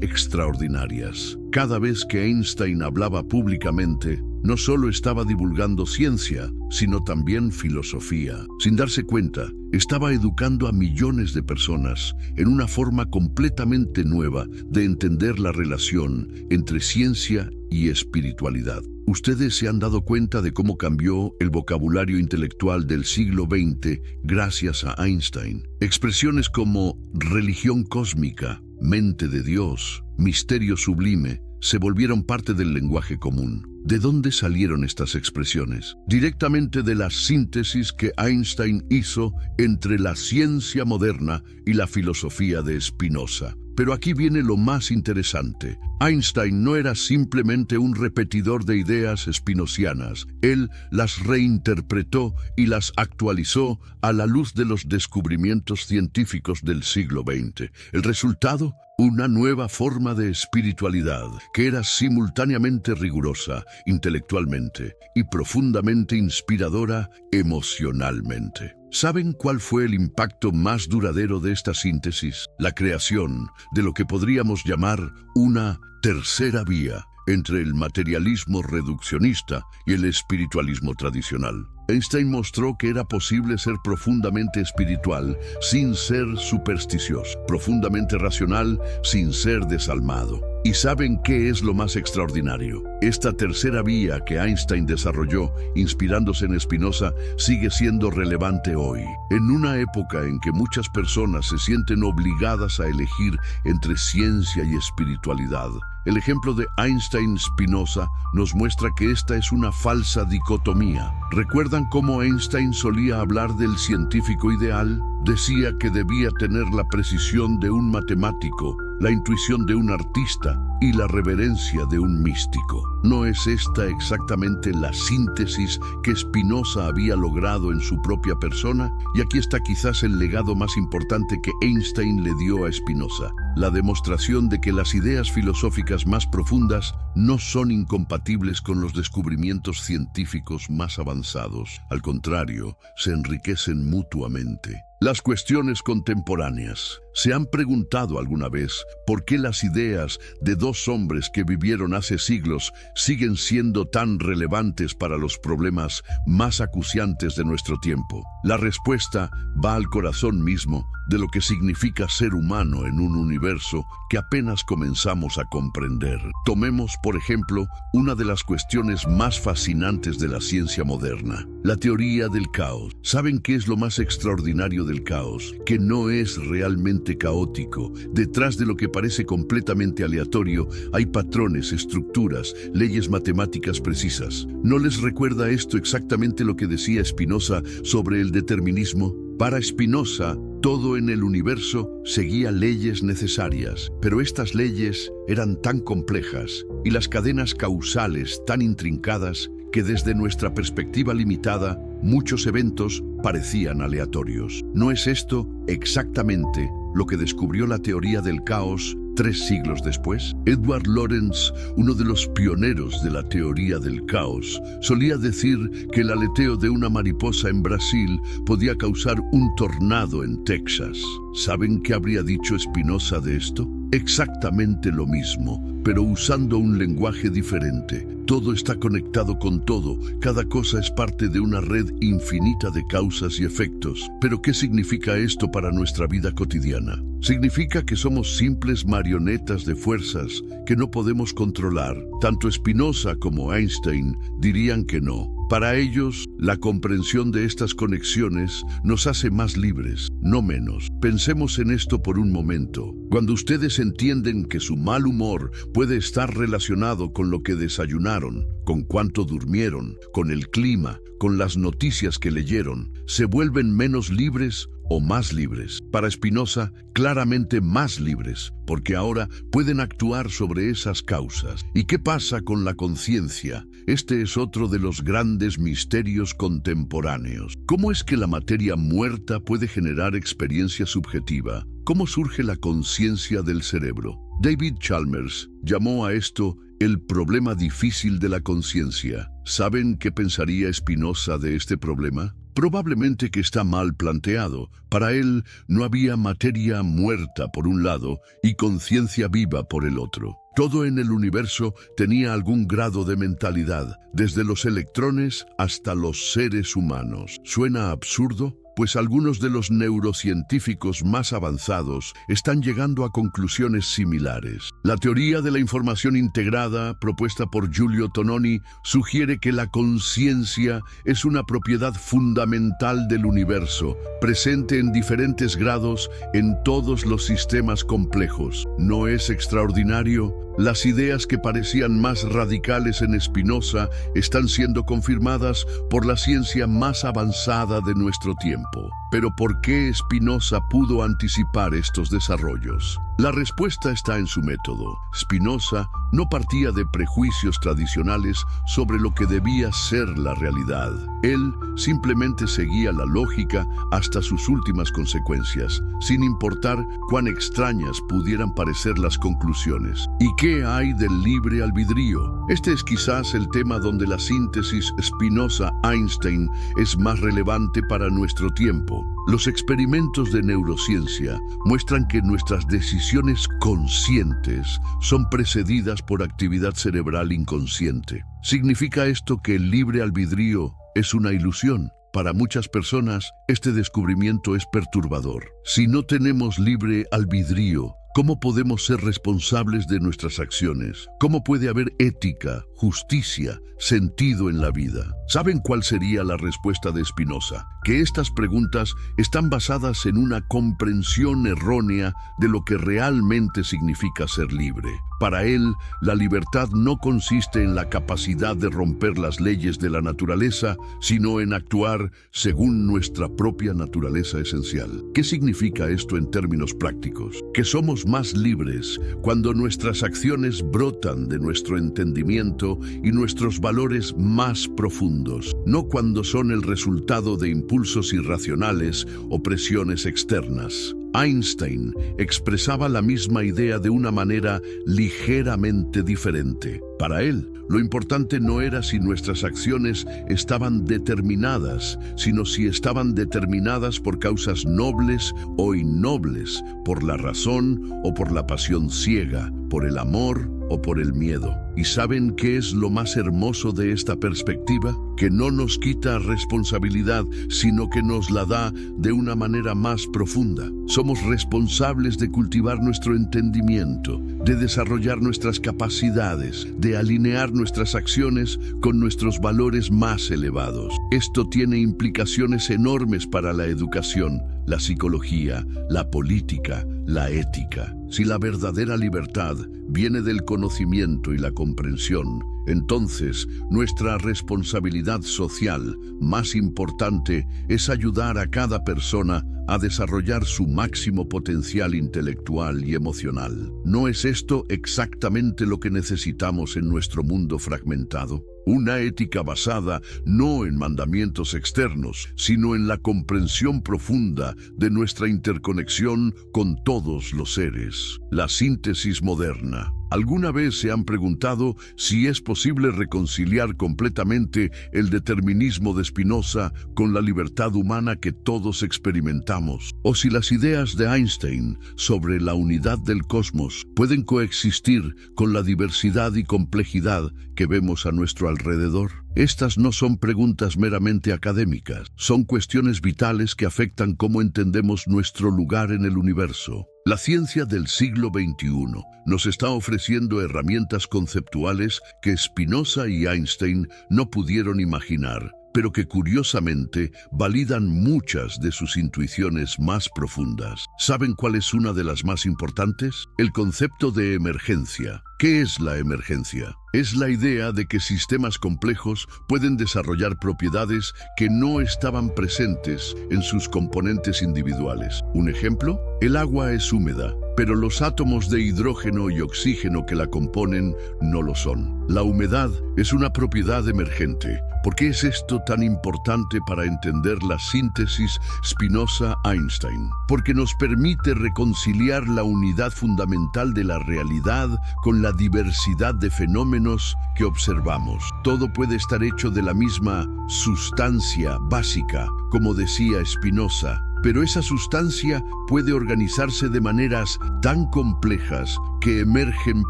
Speaker 1: extraordinarias. Cada vez que Einstein hablaba públicamente, no solo estaba divulgando ciencia, sino también filosofía. Sin darse cuenta, estaba educando a millones de personas en una forma completamente nueva de entender la relación entre ciencia y espiritualidad. Ustedes se han dado cuenta de cómo cambió el vocabulario intelectual del siglo XX gracias a Einstein. Expresiones como religión cósmica, mente de Dios, misterio sublime, se volvieron parte del lenguaje común. ¿De dónde salieron estas expresiones? Directamente de la síntesis que Einstein hizo entre la ciencia moderna y la filosofía de Spinoza. Pero aquí viene lo más interesante. Einstein no era simplemente un repetidor de ideas spinozianas. Él las reinterpretó y las actualizó a la luz de los descubrimientos científicos del siglo XX. El resultado: una nueva forma de espiritualidad que era simultáneamente rigurosa intelectualmente y profundamente inspiradora emocionalmente. ¿Saben cuál fue el impacto más duradero de esta síntesis? La creación de lo que podríamos llamar una tercera vía entre el materialismo reduccionista y el espiritualismo tradicional. Einstein mostró que era posible ser profundamente espiritual sin ser supersticioso, profundamente racional sin ser desalmado. ¿Y saben qué es lo más extraordinario? Esta tercera vía que Einstein desarrolló, inspirándose en Spinoza, sigue siendo relevante hoy. En una época en que muchas personas se sienten obligadas a elegir entre ciencia y espiritualidad, el ejemplo de Einstein-Spinoza nos muestra que esta es una falsa dicotomía. ¿Recuerdan cómo Einstein solía hablar del científico ideal? Decía que debía tener la precisión de un matemático, la intuición de un artista y la reverencia de un místico. ¿No es esta exactamente la síntesis que Spinoza había logrado en su propia persona? Y aquí está quizás el legado más importante que Einstein le dio a Spinoza: la demostración de que las ideas filosóficas más profundas no son incompatibles con los descubrimientos científicos más avanzados. Al contrario, se enriquecen mutuamente. Las cuestiones contemporáneas. ¿Se han preguntado alguna vez por qué las ideas de dos hombres que vivieron hace siglos siguen siendo tan relevantes para los problemas más acuciantes de nuestro tiempo? La respuesta va al corazón mismo de lo que significa ser humano en un universo que apenas comenzamos a comprender. Tomemos, por ejemplo, una de las cuestiones más fascinantes de la ciencia moderna: la teoría del caos. ¿Saben qué es lo más extraordinario del caos? Que no es realmente caótico. Detrás de lo que parece completamente aleatorio hay patrones, estructuras, leyes matemáticas precisas. ¿No les recuerda esto exactamente lo que decía Spinoza sobre el determinismo? Para Spinoza, todo en el universo seguía leyes necesarias, pero estas leyes eran tan complejas y las cadenas causales tan intrincadas que desde nuestra perspectiva limitada, muchos eventos parecían aleatorios. ¿No es esto exactamente lo que descubrió la teoría del caos 3 siglos después? Edward Lorenz, uno de los pioneros de la teoría del caos, solía decir que el aleteo de una mariposa en Brasil podía causar un tornado en Texas. ¿Saben qué habría dicho Spinoza de esto? Exactamente lo mismo, pero usando un lenguaje diferente. Todo está conectado con todo, cada cosa es parte de una red infinita de causas y efectos. ¿Pero qué significa esto para nuestra vida cotidiana? Significa que somos simples marionetas de fuerzas que no podemos controlar. Tanto Spinoza como Einstein dirían que no. Para ellos, la comprensión de estas conexiones nos hace más libres, no menos. Pensemos en esto por un momento. Cuando ustedes entienden que su mal humor puede estar relacionado con lo que desayunaron, con cuánto durmieron, con el clima, con las noticias que leyeron, ¿se vuelven menos libres o más libres? Para Spinoza, claramente más libres, porque ahora pueden actuar sobre esas causas. ¿Y qué pasa con la conciencia? Este es otro de los grandes misterios contemporáneos. ¿Cómo es que la materia muerta puede generar experiencia subjetiva? ¿Cómo surge la conciencia del cerebro? David Chalmers llamó a esto el problema difícil de la conciencia. ¿Saben qué pensaría Spinoza de este problema? Probablemente que está mal planteado. Para él no había materia muerta por un lado y conciencia viva por el otro. Todo en el universo tenía algún grado de mentalidad, desde los electrones hasta los seres humanos. ¿Suena absurdo? Pues algunos de los neurocientíficos más avanzados están llegando a conclusiones similares. La teoría de la información integrada, propuesta por Giulio Tononi, sugiere que la conciencia es una propiedad fundamental del universo, presente en diferentes grados en todos los sistemas complejos. ¿No es extraordinario? Las ideas que parecían más radicales en Spinoza están siendo confirmadas por la ciencia más avanzada de nuestro tiempo. Pero ¿por qué Spinoza pudo anticipar estos desarrollos? La respuesta está en su método. Spinoza no partía de prejuicios tradicionales sobre lo que debía ser la realidad. Él simplemente seguía la lógica hasta sus últimas consecuencias, sin importar cuán extrañas pudieran parecer las conclusiones. ¿Y qué hay del libre albedrío? Este es quizás el tema donde la síntesis Spinoza-Einstein es más relevante para nuestro tiempo. Los experimentos de neurociencia muestran que nuestras decisiones conscientes son precedidas por actividad cerebral inconsciente. ¿Significa esto que el libre albedrío es una ilusión? Para muchas personas, este descubrimiento es perturbador. Si no tenemos libre albedrío, ¿cómo podemos ser responsables de nuestras acciones? ¿Cómo puede haber ética, justicia, sentido en la vida? ¿Saben cuál sería la respuesta de Spinoza? Que estas preguntas están basadas en una comprensión errónea de lo que realmente significa ser libre. Para él, la libertad no consiste en la capacidad de romper las leyes de la naturaleza, sino en actuar según nuestra propia naturaleza esencial. ¿Qué significa esto en términos prácticos? Que somos más libres cuando nuestras acciones brotan de nuestro entendimiento y nuestros valores más profundos, no cuando son el resultado de impulsos irracionales o presiones externas. Einstein expresaba la misma idea de una manera ligeramente diferente. Para él, lo importante no era si nuestras acciones estaban determinadas, sino si estaban determinadas por causas nobles o innobles, por la razón o por la pasión ciega, por el amor o por el miedo. ¿Y saben qué es lo más hermoso de esta perspectiva? Que no nos quita responsabilidad, sino que nos la da de una manera más profunda. Somos responsables de cultivar nuestro entendimiento, de desarrollar nuestras capacidades, de alinear nuestras acciones con nuestros valores más elevados. Esto tiene implicaciones enormes para la educación, la psicología, la política, la ética. Si la verdadera libertad viene del conocimiento y la comprensión, entonces nuestra responsabilidad social más importante es ayudar a cada persona a desarrollar su máximo potencial intelectual y emocional. ¿No es esto exactamente lo que necesitamos en nuestro mundo fragmentado? Una ética basada no en mandamientos externos, sino en la comprensión profunda de nuestra interconexión con todos los seres. La síntesis moderna. ¿Alguna vez se han preguntado si es posible reconciliar completamente el determinismo de Spinoza con la libertad humana que todos experimentamos? ¿O si las ideas de Einstein sobre la unidad del cosmos pueden coexistir con la diversidad y complejidad que vemos a nuestro alrededor? Estas no son preguntas meramente académicas, son cuestiones vitales que afectan cómo entendemos nuestro lugar en el universo. La ciencia del siglo XXI nos está ofreciendo herramientas conceptuales que Spinoza y Einstein no pudieron imaginar, pero que curiosamente validan muchas de sus intuiciones más profundas. ¿Saben cuál es una de las más importantes? El concepto de emergencia. ¿Qué es la emergencia? Es la idea de que sistemas complejos pueden desarrollar propiedades que no estaban presentes en sus componentes individuales. Un ejemplo, el agua es húmeda, pero los átomos de hidrógeno y oxígeno que la componen no lo son. La humedad es una propiedad emergente. ¿Por qué es esto tan importante para entender la síntesis Spinoza-Einstein? Porque nos permite reconciliar la unidad fundamental de la realidad con la diversidad de fenómenos que observamos. Todo puede estar hecho de la misma sustancia básica, como decía Spinoza, pero esa sustancia puede organizarse de maneras tan complejas que emergen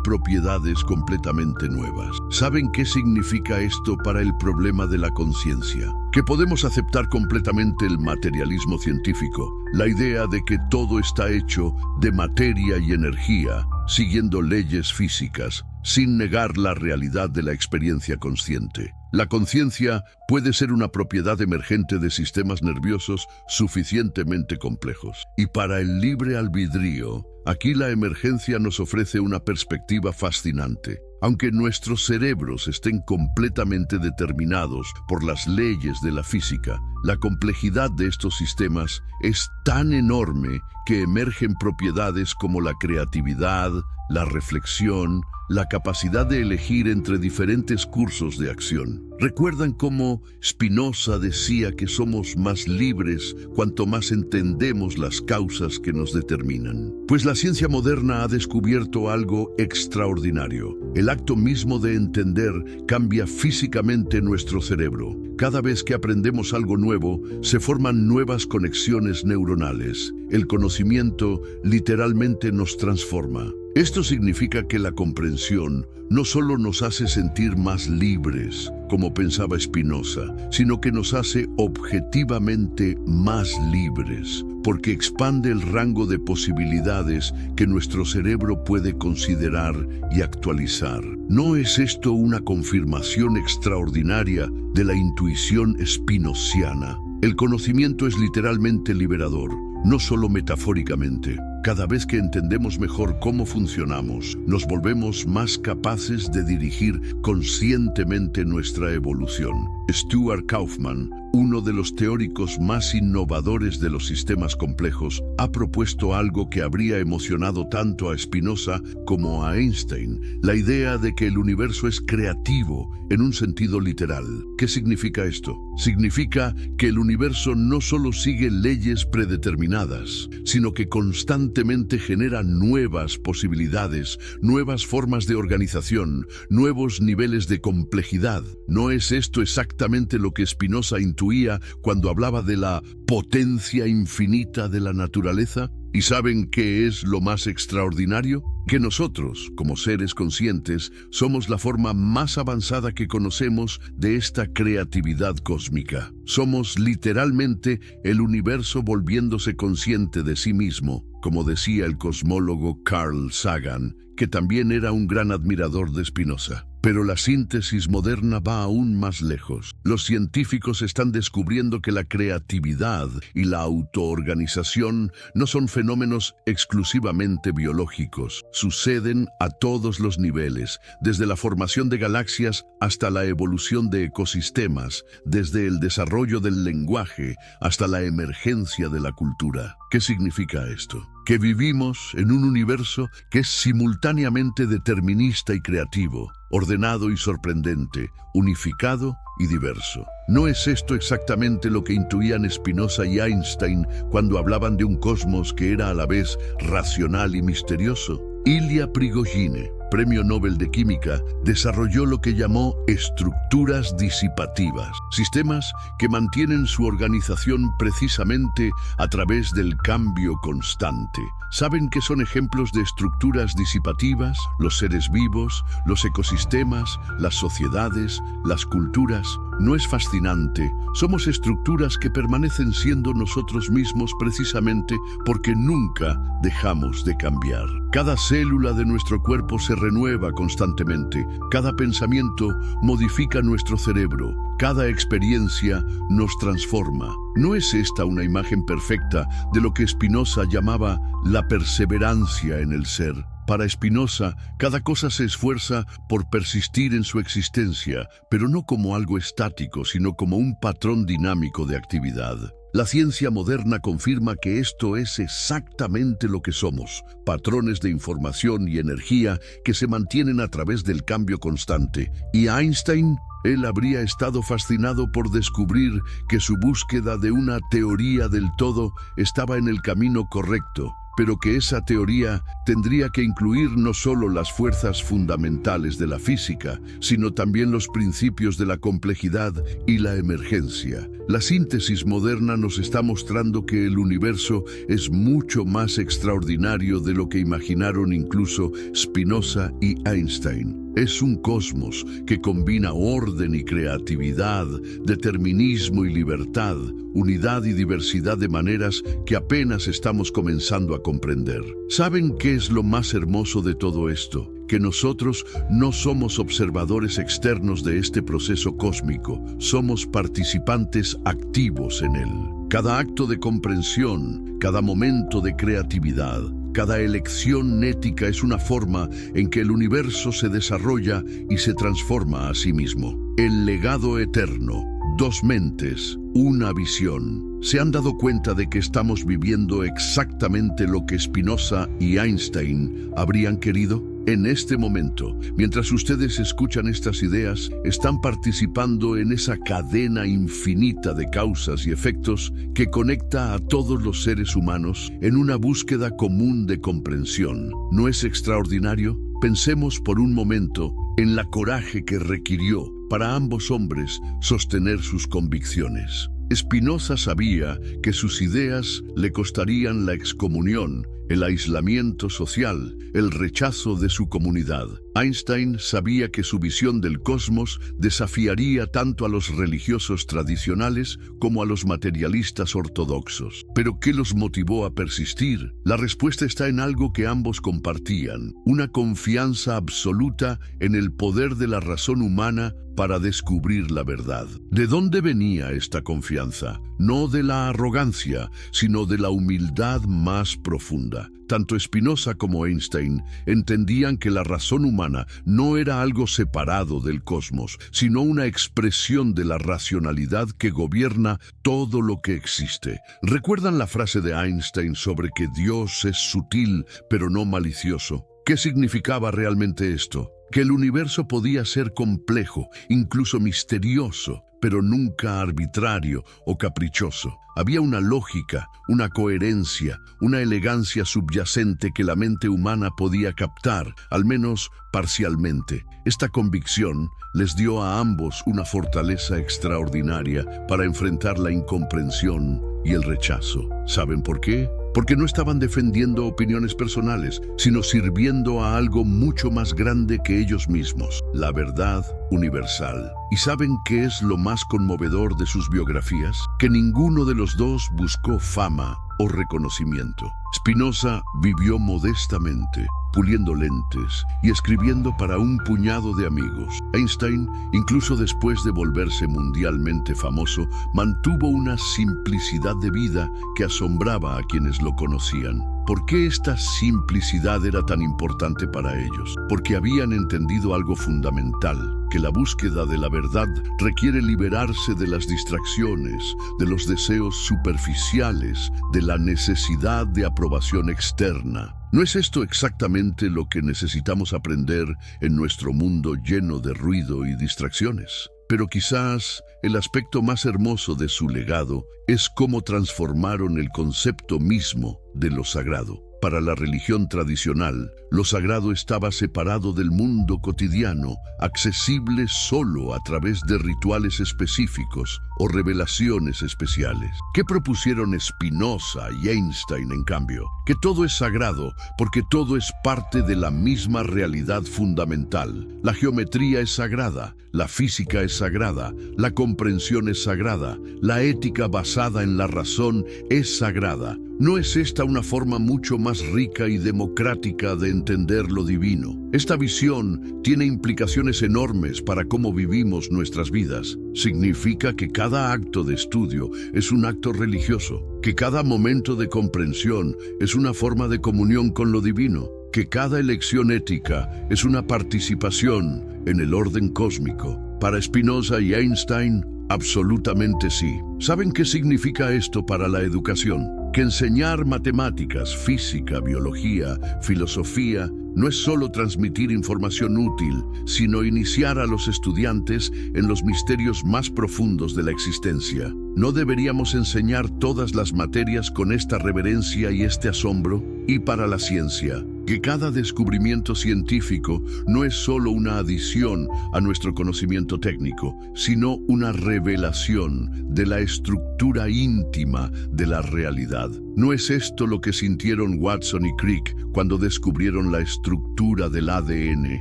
Speaker 1: propiedades completamente nuevas. ¿Saben qué significa esto para el problema de la conciencia? Que podemos aceptar completamente el materialismo científico, la idea de que todo está hecho de materia y energía, siguiendo leyes físicas, sin negar la realidad de la experiencia consciente. La conciencia puede ser una propiedad emergente de sistemas nerviosos suficientemente complejos. Y para el libre albedrío, aquí la emergencia nos ofrece una perspectiva fascinante. Aunque nuestros cerebros estén completamente determinados por las leyes de la física, la complejidad de estos sistemas es tan enorme que emergen propiedades como la creatividad, la reflexión, la capacidad de elegir entre diferentes cursos de acción. ¿Recuerdan cómo Spinoza decía que somos más libres cuanto más entendemos las causas que nos determinan? Pues la ciencia moderna ha descubierto algo extraordinario. El acto mismo de entender cambia físicamente nuestro cerebro. Cada vez que aprendemos algo nuevo, se forman nuevas conexiones neuronales. El conocimiento literalmente nos transforma. Esto significa que la comprensión no solo nos hace sentir más libres, como pensaba Spinoza, sino que nos hace objetivamente más libres, porque expande el rango de posibilidades que nuestro cerebro puede considerar y actualizar. ¿No es esto una confirmación extraordinaria de la intuición spinoziana? El conocimiento es literalmente liberador, no solo metafóricamente. Cada vez que entendemos mejor cómo funcionamos, nos volvemos más capaces de dirigir conscientemente nuestra evolución. Stuart Kauffman, uno de los teóricos más innovadores de los sistemas complejos, ha propuesto algo que habría emocionado tanto a Spinoza como a Einstein: la idea de que el universo es creativo en un sentido literal. ¿Qué significa esto? Significa que el universo no solo sigue leyes predeterminadas, sino que constantemente genera nuevas posibilidades, nuevas formas de organización, nuevos niveles de complejidad. ¿No es esto exactamente lo que Spinoza intuía cuando hablaba de la potencia infinita de la naturaleza? ¿Y saben qué es lo más extraordinario? Que nosotros, como seres conscientes, somos la forma más avanzada que conocemos de esta creatividad cósmica. Somos literalmente el universo volviéndose consciente de sí mismo, como decía el cosmólogo Carl Sagan, que también era un gran admirador de Spinoza. Pero la síntesis moderna va aún más lejos. Los científicos están descubriendo que la creatividad y la autoorganización no son fenómenos exclusivamente biológicos. Suceden a todos los niveles, desde la formación de galaxias hasta la evolución de ecosistemas, desde el desarrollo del lenguaje hasta la emergencia de la cultura. ¿Qué significa esto? Que vivimos en un universo que es simultáneamente determinista y creativo, ordenado y sorprendente, unificado y diverso. ¿No es esto exactamente lo que intuían Spinoza y Einstein cuando hablaban de un cosmos que era a la vez racional y misterioso? Ilya Prigogine, Premio Nobel de Química, desarrolló lo que llamó estructuras disipativas, sistemas que mantienen su organización precisamente a través del cambio constante. ¿Saben qué son ejemplos de estructuras disipativas? Los seres vivos, los ecosistemas, las sociedades, las culturas. ¿No es fascinante? Somos estructuras que permanecen siendo nosotros mismos precisamente porque nunca dejamos de cambiar. Cada célula de nuestro cuerpo se renueva constantemente. Cada pensamiento modifica nuestro cerebro. Cada experiencia nos transforma. ¿No es esta una imagen perfecta de lo que Spinoza llamaba la perseverancia en el ser? Para Spinoza, cada cosa se esfuerza por persistir en su existencia, pero no como algo estático, sino como un patrón dinámico de actividad. La ciencia moderna confirma que esto es exactamente lo que somos, patrones de información y energía que se mantienen a través del cambio constante. ¿Y Einstein? Él habría estado fascinado por descubrir que su búsqueda de una teoría del todo estaba en el camino correcto, pero que esa teoría tendría que incluir no solo las fuerzas fundamentales de la física, sino también los principios de la complejidad y la emergencia. La síntesis moderna nos está mostrando que el universo es mucho más extraordinario de lo que imaginaron incluso Spinoza y Einstein. Es un cosmos que combina orden y creatividad, determinismo y libertad, unidad y diversidad de maneras que apenas estamos comenzando a comprender. ¿Saben qué es lo más hermoso de todo esto? Que nosotros no somos observadores externos de este proceso cósmico, somos participantes activos en él. Cada acto de comprensión, cada momento de creatividad, cada elección ética es una forma en que el universo se desarrolla y se transforma a sí mismo. El legado eterno, dos mentes, una visión. ¿Se han dado cuenta de que estamos viviendo exactamente lo que Spinoza y Einstein habrían querido? En este momento, mientras ustedes escuchan estas ideas, están participando en esa cadena infinita de causas y efectos que conecta a todos los seres humanos en una búsqueda común de comprensión. ¿No es extraordinario? Pensemos por un momento en la coraje que requirió para ambos hombres sostener sus convicciones. Spinoza sabía que sus ideas le costarían la excomunión, el aislamiento social, el rechazo de su comunidad. Einstein sabía que su visión del cosmos desafiaría tanto a los religiosos tradicionales como a los materialistas ortodoxos. ¿Pero qué los motivó a persistir? La respuesta está en algo que ambos compartían, una confianza absoluta en el poder de la razón humana para descubrir la verdad. ¿De dónde venía esta confianza? No de la arrogancia, sino de la humildad más profunda. Tanto Spinoza como Einstein entendían que la razón humana no era algo separado del cosmos, sino una expresión de la racionalidad que gobierna todo lo que existe. ¿Recuerdan la frase de Einstein sobre que Dios es sutil, pero no malicioso? ¿Qué significaba realmente esto? Que el universo podía ser complejo, incluso misterioso, pero nunca arbitrario o caprichoso. Había una lógica, una coherencia, una elegancia subyacente que la mente humana podía captar, al menos parcialmente. Esta convicción les dio a ambos una fortaleza extraordinaria para enfrentar la incomprensión y el rechazo. ¿Saben por qué? Porque no estaban defendiendo opiniones personales, sino sirviendo a algo mucho más grande que ellos mismos, la verdad universal. ¿Y saben qué es lo más conmovedor de sus biografías? Que ninguno de los dos buscó fama o reconocimiento. Spinoza vivió modestamente, puliendo lentes y escribiendo para un puñado de amigos. Einstein, incluso después de volverse mundialmente famoso, mantuvo una simplicidad de vida que asombraba a quienes lo conocían. ¿Por qué esta simplicidad era tan importante para ellos? Porque habían entendido algo fundamental, que la búsqueda de la verdad requiere liberarse de las distracciones, de los deseos superficiales, de la necesidad de aprobación externa. ¿No es esto exactamente lo que necesitamos aprender en nuestro mundo lleno de ruido y distracciones? Pero quizás el aspecto más hermoso de su legado es cómo transformaron el concepto mismo de lo sagrado. Para la religión tradicional, lo sagrado estaba separado del mundo cotidiano, accesible solo a través de rituales específicos o revelaciones especiales. ¿Qué propusieron Spinoza y Einstein, en cambio? Que todo es sagrado porque todo es parte de la misma realidad fundamental. La geometría es sagrada, la física es sagrada, la comprensión es sagrada, la ética basada en la razón es sagrada. ¿No es esta una forma mucho más rica y democrática de entender lo divino? Esta visión tiene implicaciones enormes para cómo vivimos nuestras vidas. Significa que cada acto de estudio es un acto religioso, que cada momento de comprensión es una forma de comunión con lo divino, que cada elección ética es una participación en el orden cósmico. Para Spinoza y Einstein, absolutamente sí. ¿Saben qué significa esto para la educación? Que enseñar matemáticas, física, biología, filosofía, no es solo transmitir información útil, sino iniciar a los estudiantes en los misterios más profundos de la existencia. ¿No deberíamos enseñar todas las materias con esta reverencia y este asombro? Y para la ciencia, que cada descubrimiento científico no es solo una adición a nuestro conocimiento técnico, sino una revelación de la estructura íntima de la realidad. ¿No es esto lo que sintieron Watson y Crick cuando descubrieron la estructura del ADN?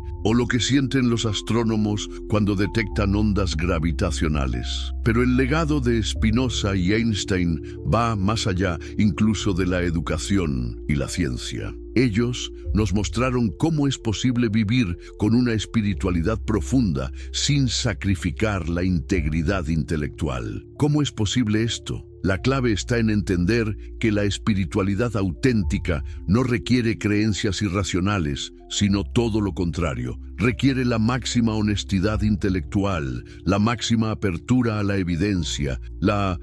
Speaker 1: ¿O lo que sienten los astrónomos cuando detectan ondas gravitacionales? Pero el legado de Spinoza y Einstein va más allá incluso de la educación y la ciencia. Ellos nos mostraron cómo es posible vivir con una espiritualidad profunda sin sacrificar la integridad intelectual. ¿Cómo es posible esto? La clave está en entender que la espiritualidad auténtica no requiere creencias irracionales, sino todo lo contrario. Requiere la máxima honestidad intelectual, la máxima apertura a la evidencia, la